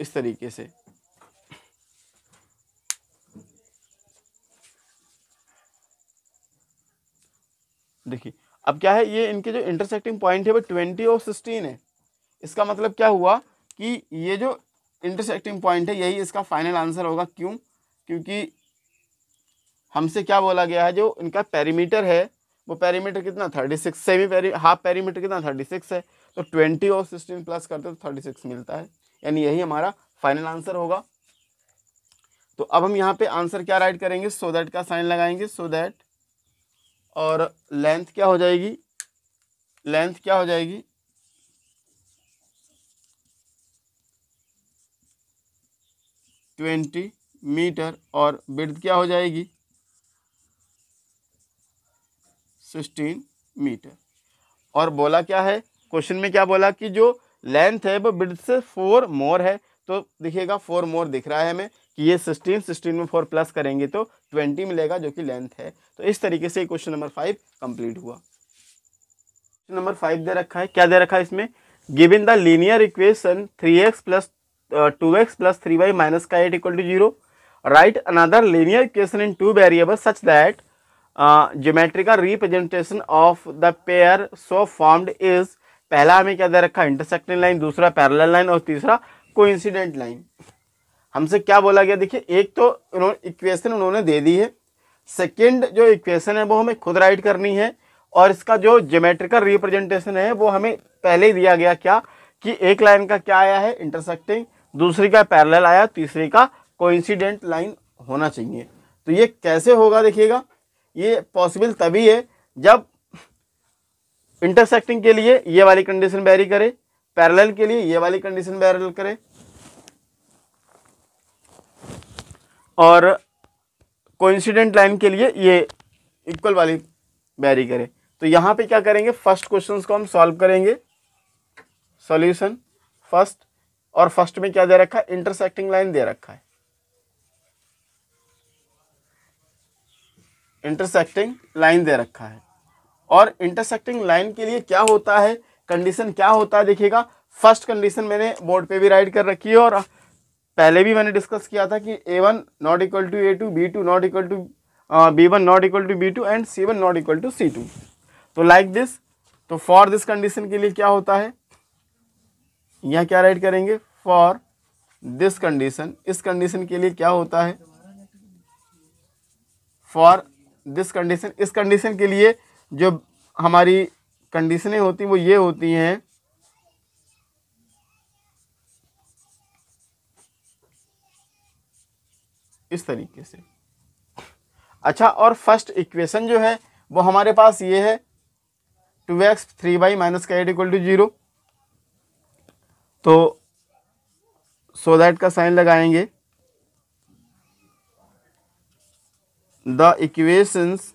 Speaker 2: इस तरीके से। देखिए अब क्या है, ये इनके जो इंटरसेक्टिंग पॉइंट है वो 20 और 16 है। इसका मतलब क्या हुआ कि ये जो इंटरसेक्टिंग पॉइंट है यही इसका फाइनल आंसर होगा। क्यों? क्योंकि हमसे क्या बोला गया है, जो इनका पेरीमीटर है वो पेरीमीटर कितना 36, हाफ पेरीमीटर कितना 36 है, तो 20 और 16 प्लस करते तो 36 मिलता है, यानी यही हमारा फाइनल आंसर होगा। तो अब हम यहाँ पे आंसर क्या राइट करेंगे, सो दैट का साइन लगाएंगे, सो दैट, और लेंथ क्या हो जाएगी, लेंथ क्या हो जाएगी 20 मीटर, और विड्थ क्या हो जाएगी 16 मीटर। और बोला क्या है, क्वेश्चन में क्या बोला कि जो लेंथ है वो विड्थ से 4 मोर है, तो दिखेगा 4 मोर दिख रहा है हमें कि ये 16 में 4 प्लस करेंगे तो 20 मिलेगा जो कि लेंथ है। तो इस तरीके से क्वेश्चन नंबर 5 कंप्लीट हुआ। क्वेश्चन नंबर 5 दे रखा है, क्या दे रखा है इसमें, given the linear equation 3x plus 2x plus 3y minus का 8 equal to 0, write another linear equation in 2 variable such that geometrical representation of the pair so formed is, पहला हमें क्या दे रखा है इंटरसेक्टिंग लाइन, दूसरा पैरेलल लाइन और तीसरा कोइंसिडेंट लाइन। हमसे क्या बोला गया, देखिए एक तो इक्वेशन उन्होंने दे दी है, सेकंड जो इक्वेशन है वो हमें खुद राइट करनी है, और इसका जो ज्योमेट्रिकल रिप्रेजेंटेशन है वो हमें पहले ही दिया गया, क्या कि एक लाइन का क्या आया है इंटरसेक्टिंग, दूसरी का पैरेलल आया, तीसरी का कोइंसिडेंट लाइन होना चाहिए। तो ये कैसे होगा, देखिएगा ये पॉसिबल तभी है जब इंटरसेक्टिंग के लिए ये वाली कंडीशन वेरी करे, पैरेलल के लिए ये वाली कंडीशन वेरी करे, और कोइंसिडेंट लाइन के लिए ये इक्वल वाली वेरी करे। तो यहाँ पे क्या करेंगे, फर्स्ट क्वेश्चन को हम सॉल्व करेंगे, सॉल्यूशन फर्स्ट, और फर्स्ट में क्या दे रखा है इंटरसेक्टिंग लाइन दे रखा है, इंटरसेक्टिंग लाइन दे रखा है। और इंटरसेक्टिंग लाइन के लिए क्या होता है, कंडीशन क्या होता है, देखिएगा फर्स्ट कंडीशन मैंने बोर्ड पे भी राइट कर रखी है, और पहले भी मैंने डिस्कस किया था कि A1 not equal to A2, B2 not equal to B1 not equal to B2 and C1 not equal to C2। तो लाइक दिस, तो फॉर दिस कंडीशन के लिए क्या होता है, यहाँ क्या राइट करेंगे, फॉर दिस कंडीशन, इस कंडीशन के लिए क्या होता है, फॉर दिस कंडीशन, इस कंडीशन के लिए जो हमारी कंडीशनें होती वो ये होती हैं, इस तरीके से। अच्छा, और फर्स्ट इक्वेशन जो है वो हमारे पास ये है 2x 3y माइनस का 8 इक्वल टू 0, तो सो दैट का साइन लगाएंगे, द इक्वेशंस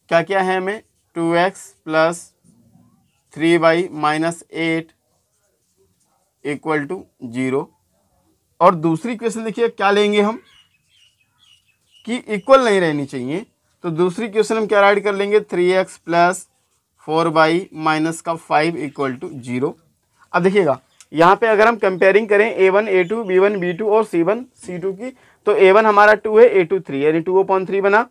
Speaker 2: क्या क्या है हमें, 2x plus 3y minus 8 equal to 0, और दूसरी इक्वेशन देखिए क्या लेंगे हम कि इक्वल नहीं रहनी चाहिए, तो दूसरी इक्वेशन हम क्या राइट कर लेंगे 3x प्लस 4y माइनस का 5 इक्वल टू 0। अब देखिएगा यहाँ पे अगर हम कंपेयरिंग करें A1 A2 B1 B2 और C1 C2 की, तो A1 हमारा 2 है, A2 3, यानी 2/3 बना,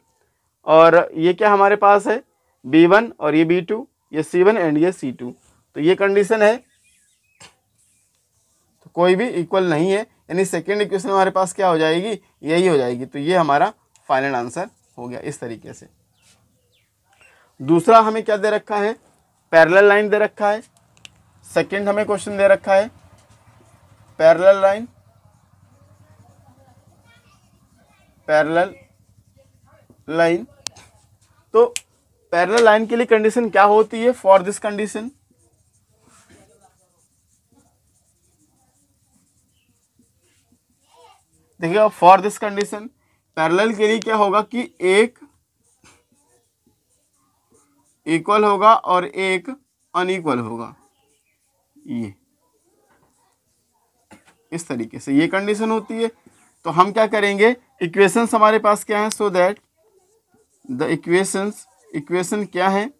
Speaker 2: और ये क्या हमारे पास है B1 और ये B2, ये C1 एंड ये C2, तो ये कंडीशन है, तो कोई भी इक्वल नहीं है, यानी सेकेंड इक्वेशन हमारे पास क्या हो जाएगी, यही हो जाएगी। तो ये हमारा फाइनल आंसर हो गया इस तरीके से। दूसरा हमें क्या दे रखा है, पैरेलल लाइन दे रखा है, सेकेंड हमें क्वेश्चन दे रखा है पैरेलल लाइन, पैरेलल लाइन। तो पैरेलल लाइन के लिए कंडीशन क्या होती है, फॉर दिस कंडीशन, देखिएगा फॉर दिस कंडीशन पैरेलल के लिए क्या होगा कि एक इक्वल होगा और एक अनइक्वल होगा, ये इस तरीके से ये कंडीशन होती है। तो हम क्या करेंगे, इक्वेशंस हमारे पास क्या है, सो दैट द इक्वेशन क्या है,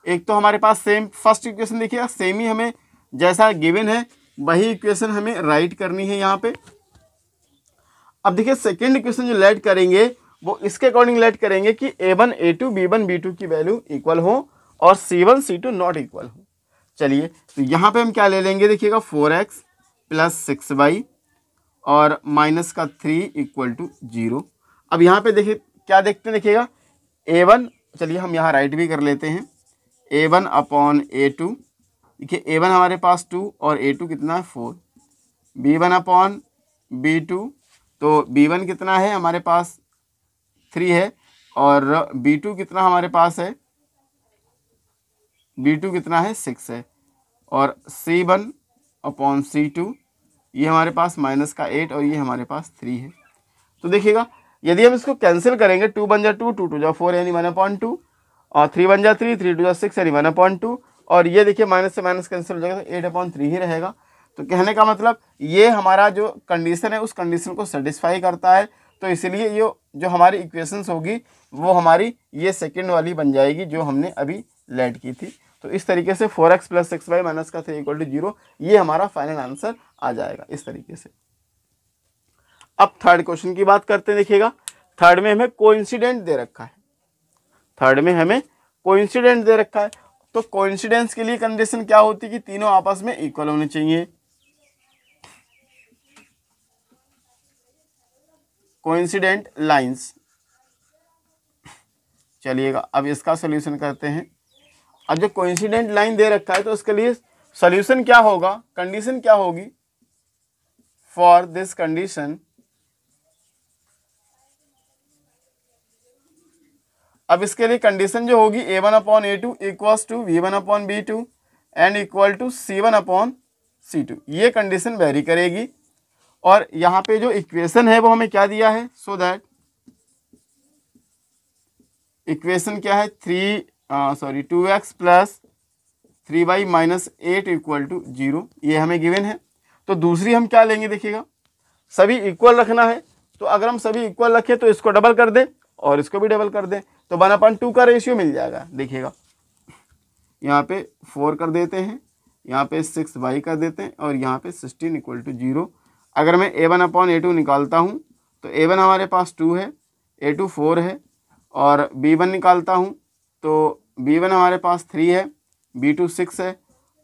Speaker 2: एक तो हमारे पास सेम फर्स्ट इक्वेशन देखिएगा, सेम ही हमें जैसा गिवन है वही इक्वेशन हमें राइट करनी है यहाँ पे। अब देखिए सेकेंड इक्वेशन जो लेट करेंगे वो इसके अकॉर्डिंग लेट करेंगे कि A1 A2 B1 B2 की वैल्यू इक्वल हो और C1 C2 नॉट इक्वल हो। चलिए तो यहाँ पे हम क्या ले लेंगे देखिएगा 4x प्लस 6y और माइनस का 3 इक्वल टू 0। अब यहाँ पे देखिए क्या देखते हैं देखिएगा A1, चलिए हम यहाँ राइट भी कर लेते हैं, A1 अपॉन A2, देखिए A1 हमारे पास 2 और A2 कितना है 4, B1 अपॉन B2, तो B1 कितना है हमारे पास 3 है और B2 कितना हमारे पास है, B2 कितना है 6 है और C1 अपॉन C2 ये हमारे पास माइनस का 8 और ये हमारे पास 3 है। तो देखिएगा यदि हम इसको कैंसिल करेंगे 2 बन जा 2, 2 2 जा 4 यानी 1/2 और 3 बन जा 3, 3 2 जा 6 यानी 1/2 और ये देखिए माइनस से माइनस कैंसिल हो जाएगा तो 8/3 ही रहेगा। तो कहने का मतलब ये हमारा जो कंडीशन है उस कंडीशन को सेटिस्फाई करता है, तो इसलिए ये जो हमारी इक्वेशंस होगी वो हमारी ये सेकंड वाली बन जाएगी जो हमने अभी लेट की थी। तो इस तरीके से 4x प्लस 6y माइनस का 3 इक्वल टू 0 ये हमारा फाइनल आंसर आ जाएगा इस तरीके से। अब थर्ड क्वेश्चन की बात करते हैं। देखिएगा थर्ड में हमें कोइंसिडेंट दे रखा है, थर्ड में हमें कोइंसिडेंट दे रखा है। तो कोइंसिडेंस के लिए कंडीशन क्या होती है कि तीनों आपस में इक्वल होने चाहिए। कोइंसिडेंट लाइंस, चलिएगा अब इसका सॉल्यूशन करते हैं। अब जो कोइंसिडेंट लाइन दे रखा है तो उसके लिए सॉल्यूशन क्या होगा, कंडीशन क्या होगी, फॉर दिस कंडीशन। अब इसके लिए कंडीशन जो होगी A1 upon A2 equals to V1 upon B2 and equal to C1 upon C2, ये कंडीशन वेरी करेगी। और यहाँ पे जो इक्वेशन है वो हमें क्या दिया है, सो दैट इक्वेशन क्या है 2x plus 3y minus 8 equal to 0, ये हमें गिवन है। तो दूसरी हम क्या लेंगे देखिएगा, सभी इक्वल रखना है, तो अगर हम सभी इक्वल रखें तो इसको डबल कर दें और इसको भी डबल कर दें तो 1/2 का रेशियो मिल जाएगा। देखिएगा यहाँ पे 4 कर देते हैं, यहाँ पे 6y कर देते हैं और यहाँ पे 16 इक्वल टू 0। अगर मैं A1 अपॉन A2 निकालता हूँ तो A1 हमारे पास 2 है, A2 4 है और B1 निकालता हूँ तो B1 हमारे पास 3 है, B2 6 है।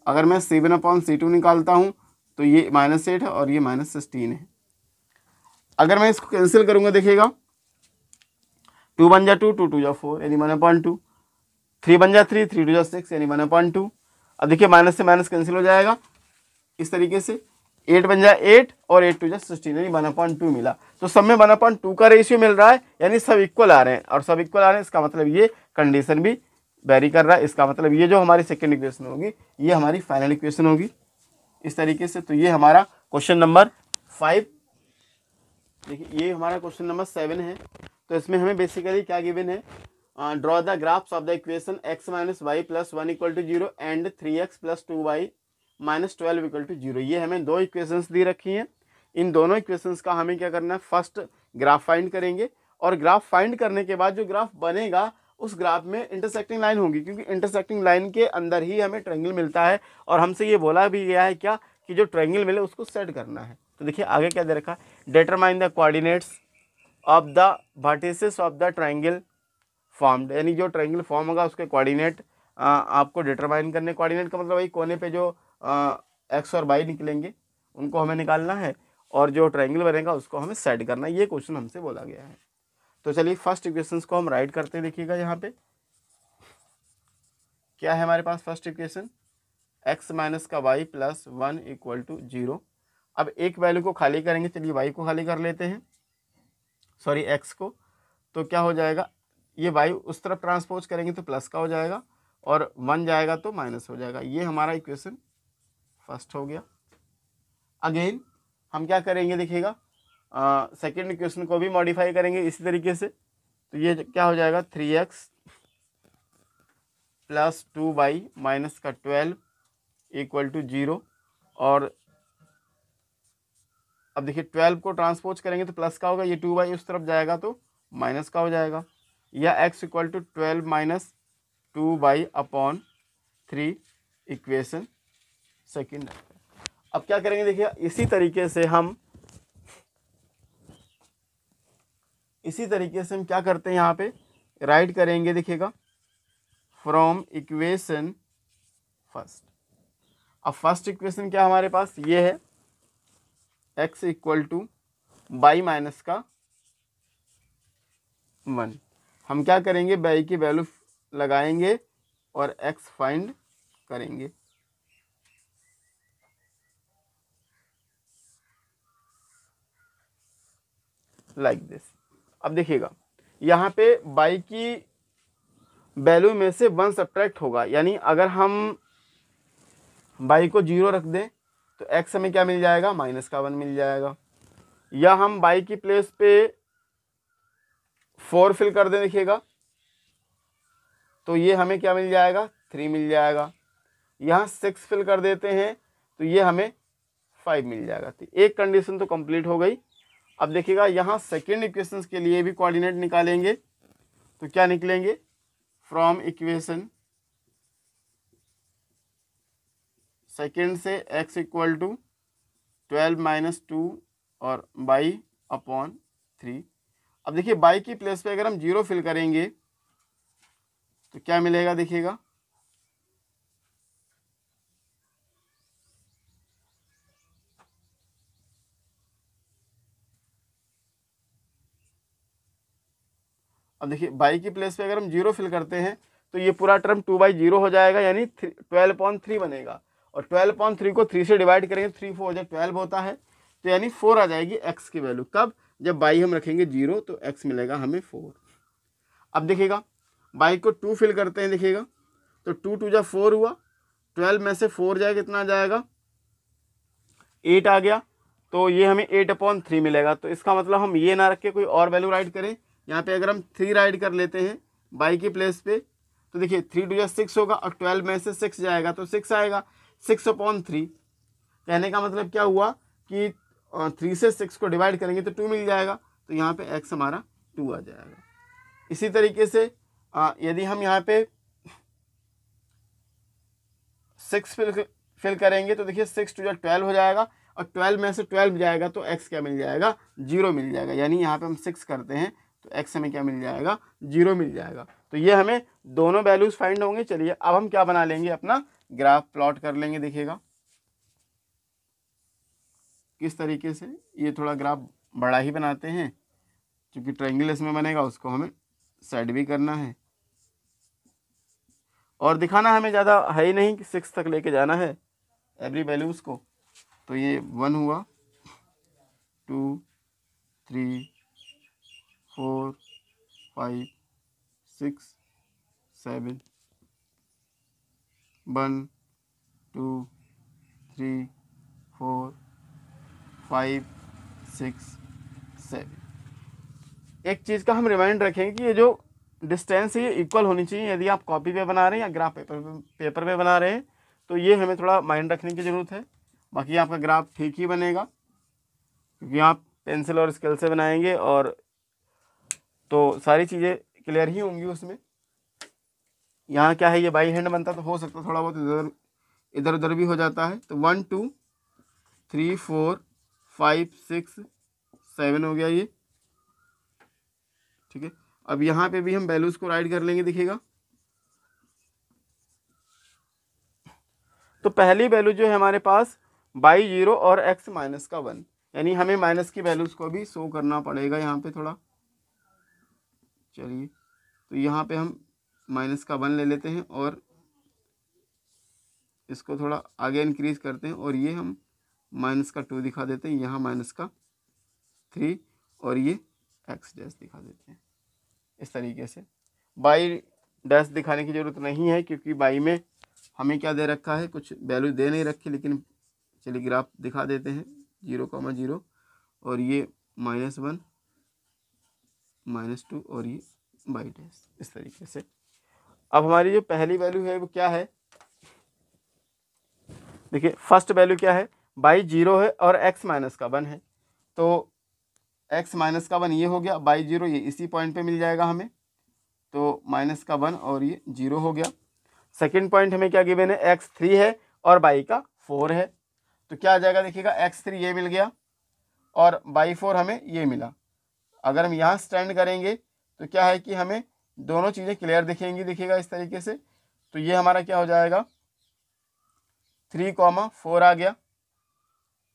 Speaker 2: अगर मैं C1 अपॉन C2 निकालता हूँ तो ये -8 है और ये -16 है। अगर मैं इसको कैंसिल करूँगा देखिएगा 2 बन जा 2, 2 2 जा 4 यानी 1/2, 3 बन जा 3, 3 2 जा 6 यानी 1/2। अब देखिए माइनस से माइनस कैंसिल हो जाएगा इस तरीके से, 8 बन जा 8 और 8 2 जा 16 यानी 1/2 मिला। तो सब में 1/2 का रेशियो मिल रहा है यानी सब इक्वल आ रहे हैं और सब इक्वल आ रहे हैं, इसका मतलब ये कंडीशन भी वेरी कर रहा है। इसका मतलब ये जो हमारी सेकेंड इक्वेशन होगी ये हमारी फाइनल इक्वेशन होगी इस तरीके से। तो ये हमारा क्वेश्चन नंबर 5, देखिए ये हमारा क्वेश्चन नंबर 7 है। तो इसमें हमें बेसिकली क्या गिवन है, draw the graphs of the equation x minus y plus 1 equal to 0 and 3x plus 2y minus 12 equal to 0। ये हमें दो इक्वेशंस दी रखी हैं। इन दोनों इक्वेशंस का हमें क्या करना है, फर्स्ट ग्राफ फाइंड करेंगे और ग्राफ फाइंड करने के बाद जो ग्राफ बनेगा उस ग्राफ में इंटरसेक्टिंग लाइन होगी, क्योंकि इंटरसेक्टिंग लाइन के अंदर ही हमें ट्रायंगल मिलता है और हमसे ये बोला भी गया है क्या कि जो ट्रायंगल मिले उसको सेट करना है। तो देखिए आगे क्या दे रखा है, determine the coordinates of the vertices of the triangle formed, यानी जो ट्रायंगल फॉर्म होगा उसके कोऑर्डिनेट आपको डिटरमाइन करने। कोऑर्डिनेट का मतलब वही कोने पे जो एक्स और वाई निकलेंगे उनको हमें निकालना है और जो ट्रायंगल बनेगा उसको हमें सेट करना है। ये क्वेश्चन हमसे बोला गया है। तो चलिए फर्स्ट इक्वेशन को हम राइट करते हैं। देखिएगा यहाँ पे क्या है हमारे पास फर्स्ट इक्वेशन, x माइनस का y प्लस 1 इक्वल टू 0। अब एक वैल्यू को खाली करेंगे, चलिए y को खाली कर लेते हैं, सॉरी x को। तो क्या हो जाएगा, ये y उस तरफ ट्रांसपोज करेंगे तो प्लस का हो जाएगा और 1 जाएगा तो माइनस हो जाएगा। ये हमारा इक्वेशन फर्स्ट हो गया। अगेन हम क्या करेंगे देखिएगा, सेकेंड इक्वेशन को भी मॉडिफाई करेंगे इसी तरीके से। तो ये क्या हो जाएगा 3x प्लस 2y माइनस का 12 इक्वल टू 0। और अब देखिए 12 को ट्रांसपोज करेंगे तो प्लस का होगा, ये 2y उस तरफ जाएगा तो माइनस का हो जाएगा, या x equal to 12 minus 2y upon 3 equation second. अब क्या करेंगे देखिए, इसी तरीके से हम क्या करते हैं, यहाँ पे राइट करेंगे, देखिएगा फ्रॉम इक्वेशन फर्स्ट। अब फर्स्ट इक्वेशन क्या हमारे पास ये है, x equal to by minus का 1। हम क्या करेंगे, बाई की वैल्यू लगाएंगे और x फाइंड करेंगे। Like this. अब देखिएगा यहाँ पे बाई की वैल्यू में से 1 सब्ट्रैक्ट होगा, यानी अगर हम बाई को 0 रख दें तो x हमें क्या मिल जाएगा, माइनस का 1 मिल जाएगा। या हम बाई की प्लेस पे 4 फिल कर दें, देखिएगा तो ये हमें क्या मिल जाएगा, 3 मिल जाएगा। यहाँ 6 फिल कर देते हैं तो ये हमें 5 मिल जाएगा। तो एक कंडीशन तो कंप्लीट हो गई। अब देखिएगा यहाँ सेकेंड इक्वेशन के लिए भी कोऑर्डिनेट निकालेंगे, तो क्या निकलेंगे, फ्रॉम इक्वेशन सेकेंड से x इक्वल टू 12 माइनस 2 और बाई अपॉन 3। अब देखिए बाई की प्लेस पे अगर हम 0 फिल करेंगे तो क्या मिलेगा, देखिएगा अब देखिए बाई की प्लेस पे अगर हम 0 फिल करते हैं तो ये पूरा टर्म 2/0 हो जाएगा, यानी 12/3 बनेगा। और 12/3 को 3 से डिवाइड करेंगे, 3 4 जब 12 होता है, तो यानी 4 आ जाएगी x की वैल्यू। कब, जब बाई हम रखेंगे 0 तो x मिलेगा हमें 4। अब देखिएगा बाई को 2 फिल करते हैं, देखिएगा तो 2 2 जा 4 हुआ, 12 में से 4 जाएगा, कितना आ जाएगा, 8 आ गया। तो ये हमें 8/3 मिलेगा। तो इसका मतलब हम ये ना रख के कोई और वैल्यू राइट करें, यहाँ पे अगर हम 3 राइट कर लेते हैं बाई की प्लेस पे, तो देखिए 3 2 जा 6 होगा और 12 में से 6 जाएगा तो 6 आएगा, 6/3। कहने का मतलब क्या हुआ कि 3 से 6 को डिवाइड करेंगे तो 2 मिल जाएगा, तो यहाँ पे x हमारा 2 आ जाएगा। इसी तरीके से यदि हम यहाँ पे 6 फिल करेंगे तो देखिए 6 2 जा 12 हो जाएगा और 12 में से 12 जाएगा तो x क्या मिल जाएगा, 0 मिल जाएगा। यानी यहाँ पे हम 6 करते हैं तो x हमें क्या मिल जाएगा, 0 मिल जाएगा। तो ये हमें दोनों वैल्यूज फाइंड होंगे। चलिए अब हम क्या बना लेंगे, अपना ग्राफ प्लॉट कर लेंगे। देखिएगा किस तरीके से, ये थोड़ा ग्राफ बड़ा ही बनाते हैं क्योंकि ट्रायंगल इसमें बनेगा, उसको हमें साइड भी करना है और दिखाना हमें ज़्यादा है ही नहीं कि 6 तक लेके जाना है एवरी वैल्यूज़ को। तो ये 1 हुआ, 2 3 4 5 6 7 1 2 3 4 5 6 7। एक चीज़ का हम रिमाइंड रखेंगे कि ये जो डिस्टेंस है ये इक्वल होनी चाहिए। यदि आप कॉपी पे बना रहे हैं या ग्राफ पेपर पे बना रहे हैं तो ये हमें थोड़ा माइंड रखने की ज़रूरत है। बाकी आपका ग्राफ ठीक ही बनेगा क्योंकि आप पेंसिल और स्केल से बनाएंगे और तो सारी चीज़ें क्लियर ही होंगी उसमें। यहाँ क्या है, ये बाई हैंड बनता तो हो सकता थोड़ा बहुत इधर उधर भी हो जाता है। तो 1 2 3 4 5 6 7 हो गया ये, ठीक है। अब यहाँ पे भी हम वैल्यूज को राइट कर लेंगे। देखिएगा तो पहली वैल्यू जो है हमारे पास बाई 0 और x माइनस का 1, यानी हमें माइनस की वैल्यूज को भी शो करना पड़ेगा यहाँ पे थोड़ा। चलिए तो यहाँ पे हम माइनस का 1 ले लेते हैं और इसको थोड़ा आगे इंक्रीज करते हैं और ये हम माइनस का 2 दिखा देते हैं, यहाँ माइनस का 3 और ये x डैश दिखा देते हैं। इस तरीके से बाई डैश दिखाने की ज़रूरत नहीं है क्योंकि बाई में हमें क्या दे रखा है, कुछ वैल्यू दे नहीं रखी। लेकिन चलिए ग्राफ दिखा देते हैं, 0,0 और ये -1 -2 और ये बाई डैश, इस तरीके से। अब हमारी जो पहली वैल्यू है वो क्या है, देखिए फर्स्ट वैल्यू क्या है, बाई 0 है और x माइनस का 1 है। तो x माइनस का 1 ये हो गया, बाई 0 ये इसी पॉइंट पे मिल जाएगा हमें, तो माइनस का 1 और ये 0 हो गया। सेकंड पॉइंट हमें क्या गिवन है, x3 है और y का 4 है। तो क्या आ जाएगा देखिएगा, x3 ये मिल गया और y4 हमें ये मिला। अगर हम यहाँ स्टैंड करेंगे तो क्या है कि हमें दोनों चीज़ें क्लियर दिखेंगी, दिखेगा इस तरीके से। तो ये हमारा क्या हो जाएगा, 3,4 आ गया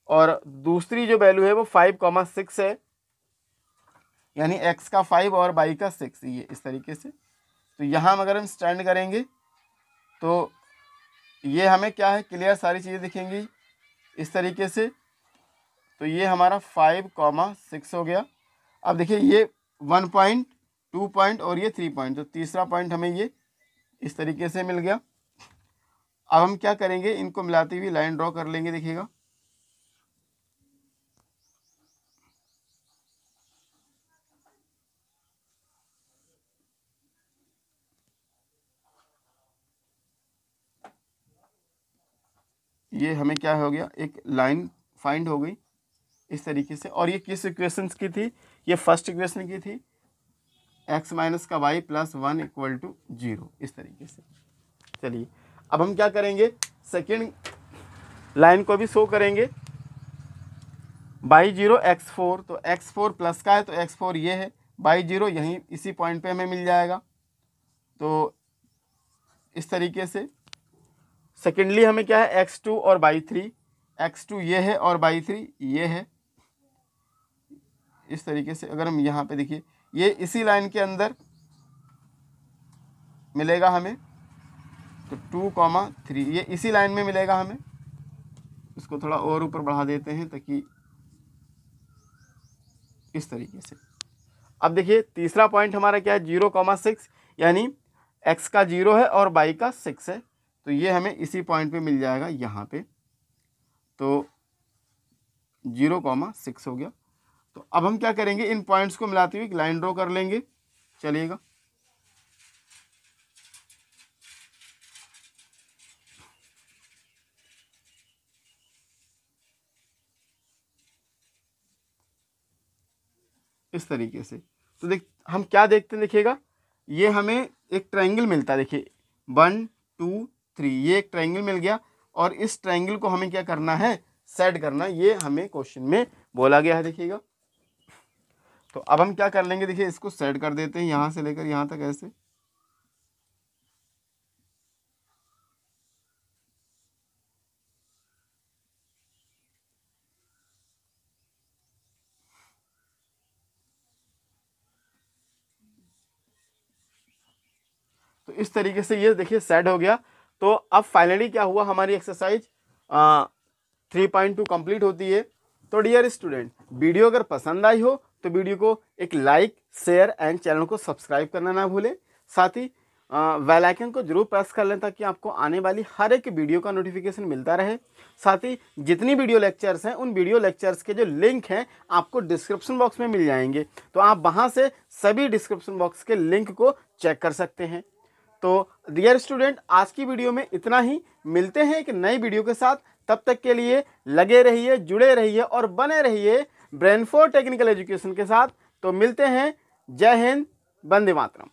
Speaker 2: और दूसरी जो वैल्यू है वो 5,6 है, यानी x का 5 और y का 6, ये इस तरीके से। तो यहाँ अगर हम स्टैंड करेंगे तो ये हमें क्या है, क्लियर सारी चीज़ें दिखेंगी इस तरीके से। तो ये हमारा 5,6 हो गया। अब देखिए ये 1 पॉइंट, 2 पॉइंट और ये 3 पॉइंट, तो तीसरा पॉइंट हमें ये इस तरीके से मिल गया। अब हम क्या करेंगे, इनको मिलाती हुई लाइन ड्रॉ कर लेंगे, देखिएगा। ये हमें क्या हो गया, एक लाइन फाइंड हो गई इस तरीके से। और ये किस इक्वेशंस की थी, ये फर्स्ट इक्वेशन की थी, x माइनस का y प्लस 1 इक्वल टू 0, इस तरीके से। चलिए अब हम क्या करेंगे, सेकेंड लाइन को भी शो करेंगे। y0 x4, तो x4 प्लस का है तो x4 ये है, y0 यहीं इसी पॉइंट पे हमें मिल जाएगा। तो इस तरीके से सेकेंडली हमें क्या है, x2 और y3, x2 ये है और y3 ये है, इस तरीके से। अगर हम यहाँ पे देखिए, ये इसी लाइन के अंदर मिलेगा हमें, तो 2,3 ये इसी लाइन में मिलेगा हमें। इसको थोड़ा और ऊपर बढ़ा देते हैं ताकि इस तरीके से। अब देखिए तीसरा पॉइंट हमारा क्या है, 0,6, यानी x का 0 है और y का 6 है, तो ये हमें इसी पॉइंट पे मिल जाएगा यहाँ पे। तो 0,6 हो गया। तो अब हम क्या करेंगे, इन पॉइंट्स को मिलाते हुए एक लाइन ड्रॉ कर लेंगे, चलिएगा। इस तरीके से। तो देख हम क्या देखते हैं, देखिएगा ये हमें एक ट्रायंगल मिलता है, देखिए 1 2 3, ये एक ट्रायंगल मिल गया और इस ट्रायंगल को हमें क्या करना है, सेट करना, ये हमें क्वेश्चन में बोला गया है, देखिएगा। तो अब हम क्या कर लेंगे, देखिए इसको सेट कर देते हैं यहाँ से लेकर यहाँ तक ऐसे। तो इस तरीके से ये देखिए सेट हो गया। तो अब फाइनली क्या हुआ, हमारी एक्सरसाइज 3.2 कंप्लीट होती है। तो डियर स्टूडेंट, वीडियो अगर पसंद आई हो तो वीडियो को एक लाइक, शेयर एंड चैनल को सब्सक्राइब करना ना भूलें। साथ ही बेल आइकन को जरूर प्रेस कर लें ताकि आपको आने वाली हर एक वीडियो का नोटिफिकेशन मिलता रहे। साथ ही जितनी वीडियो लेक्चर्स हैं उन वीडियो लेक्चर्स के जो लिंक हैं आपको डिस्क्रिप्शन बॉक्स में मिल जाएंगे, तो आप वहां से सभी डिस्क्रिप्शन बॉक्स के लिंक को चेक कर सकते हैं। तो डियर स्टूडेंट, आज की वीडियो में इतना ही। मिलते हैं एक नई वीडियो के साथ, तब तक के लिए लगे रहिए, जुड़े रहिए और बने रहिए ब्रेन फॉर टेक्निकल एजुकेशन के साथ। तो मिलते हैं, जय हिंद, वंदे मातरम।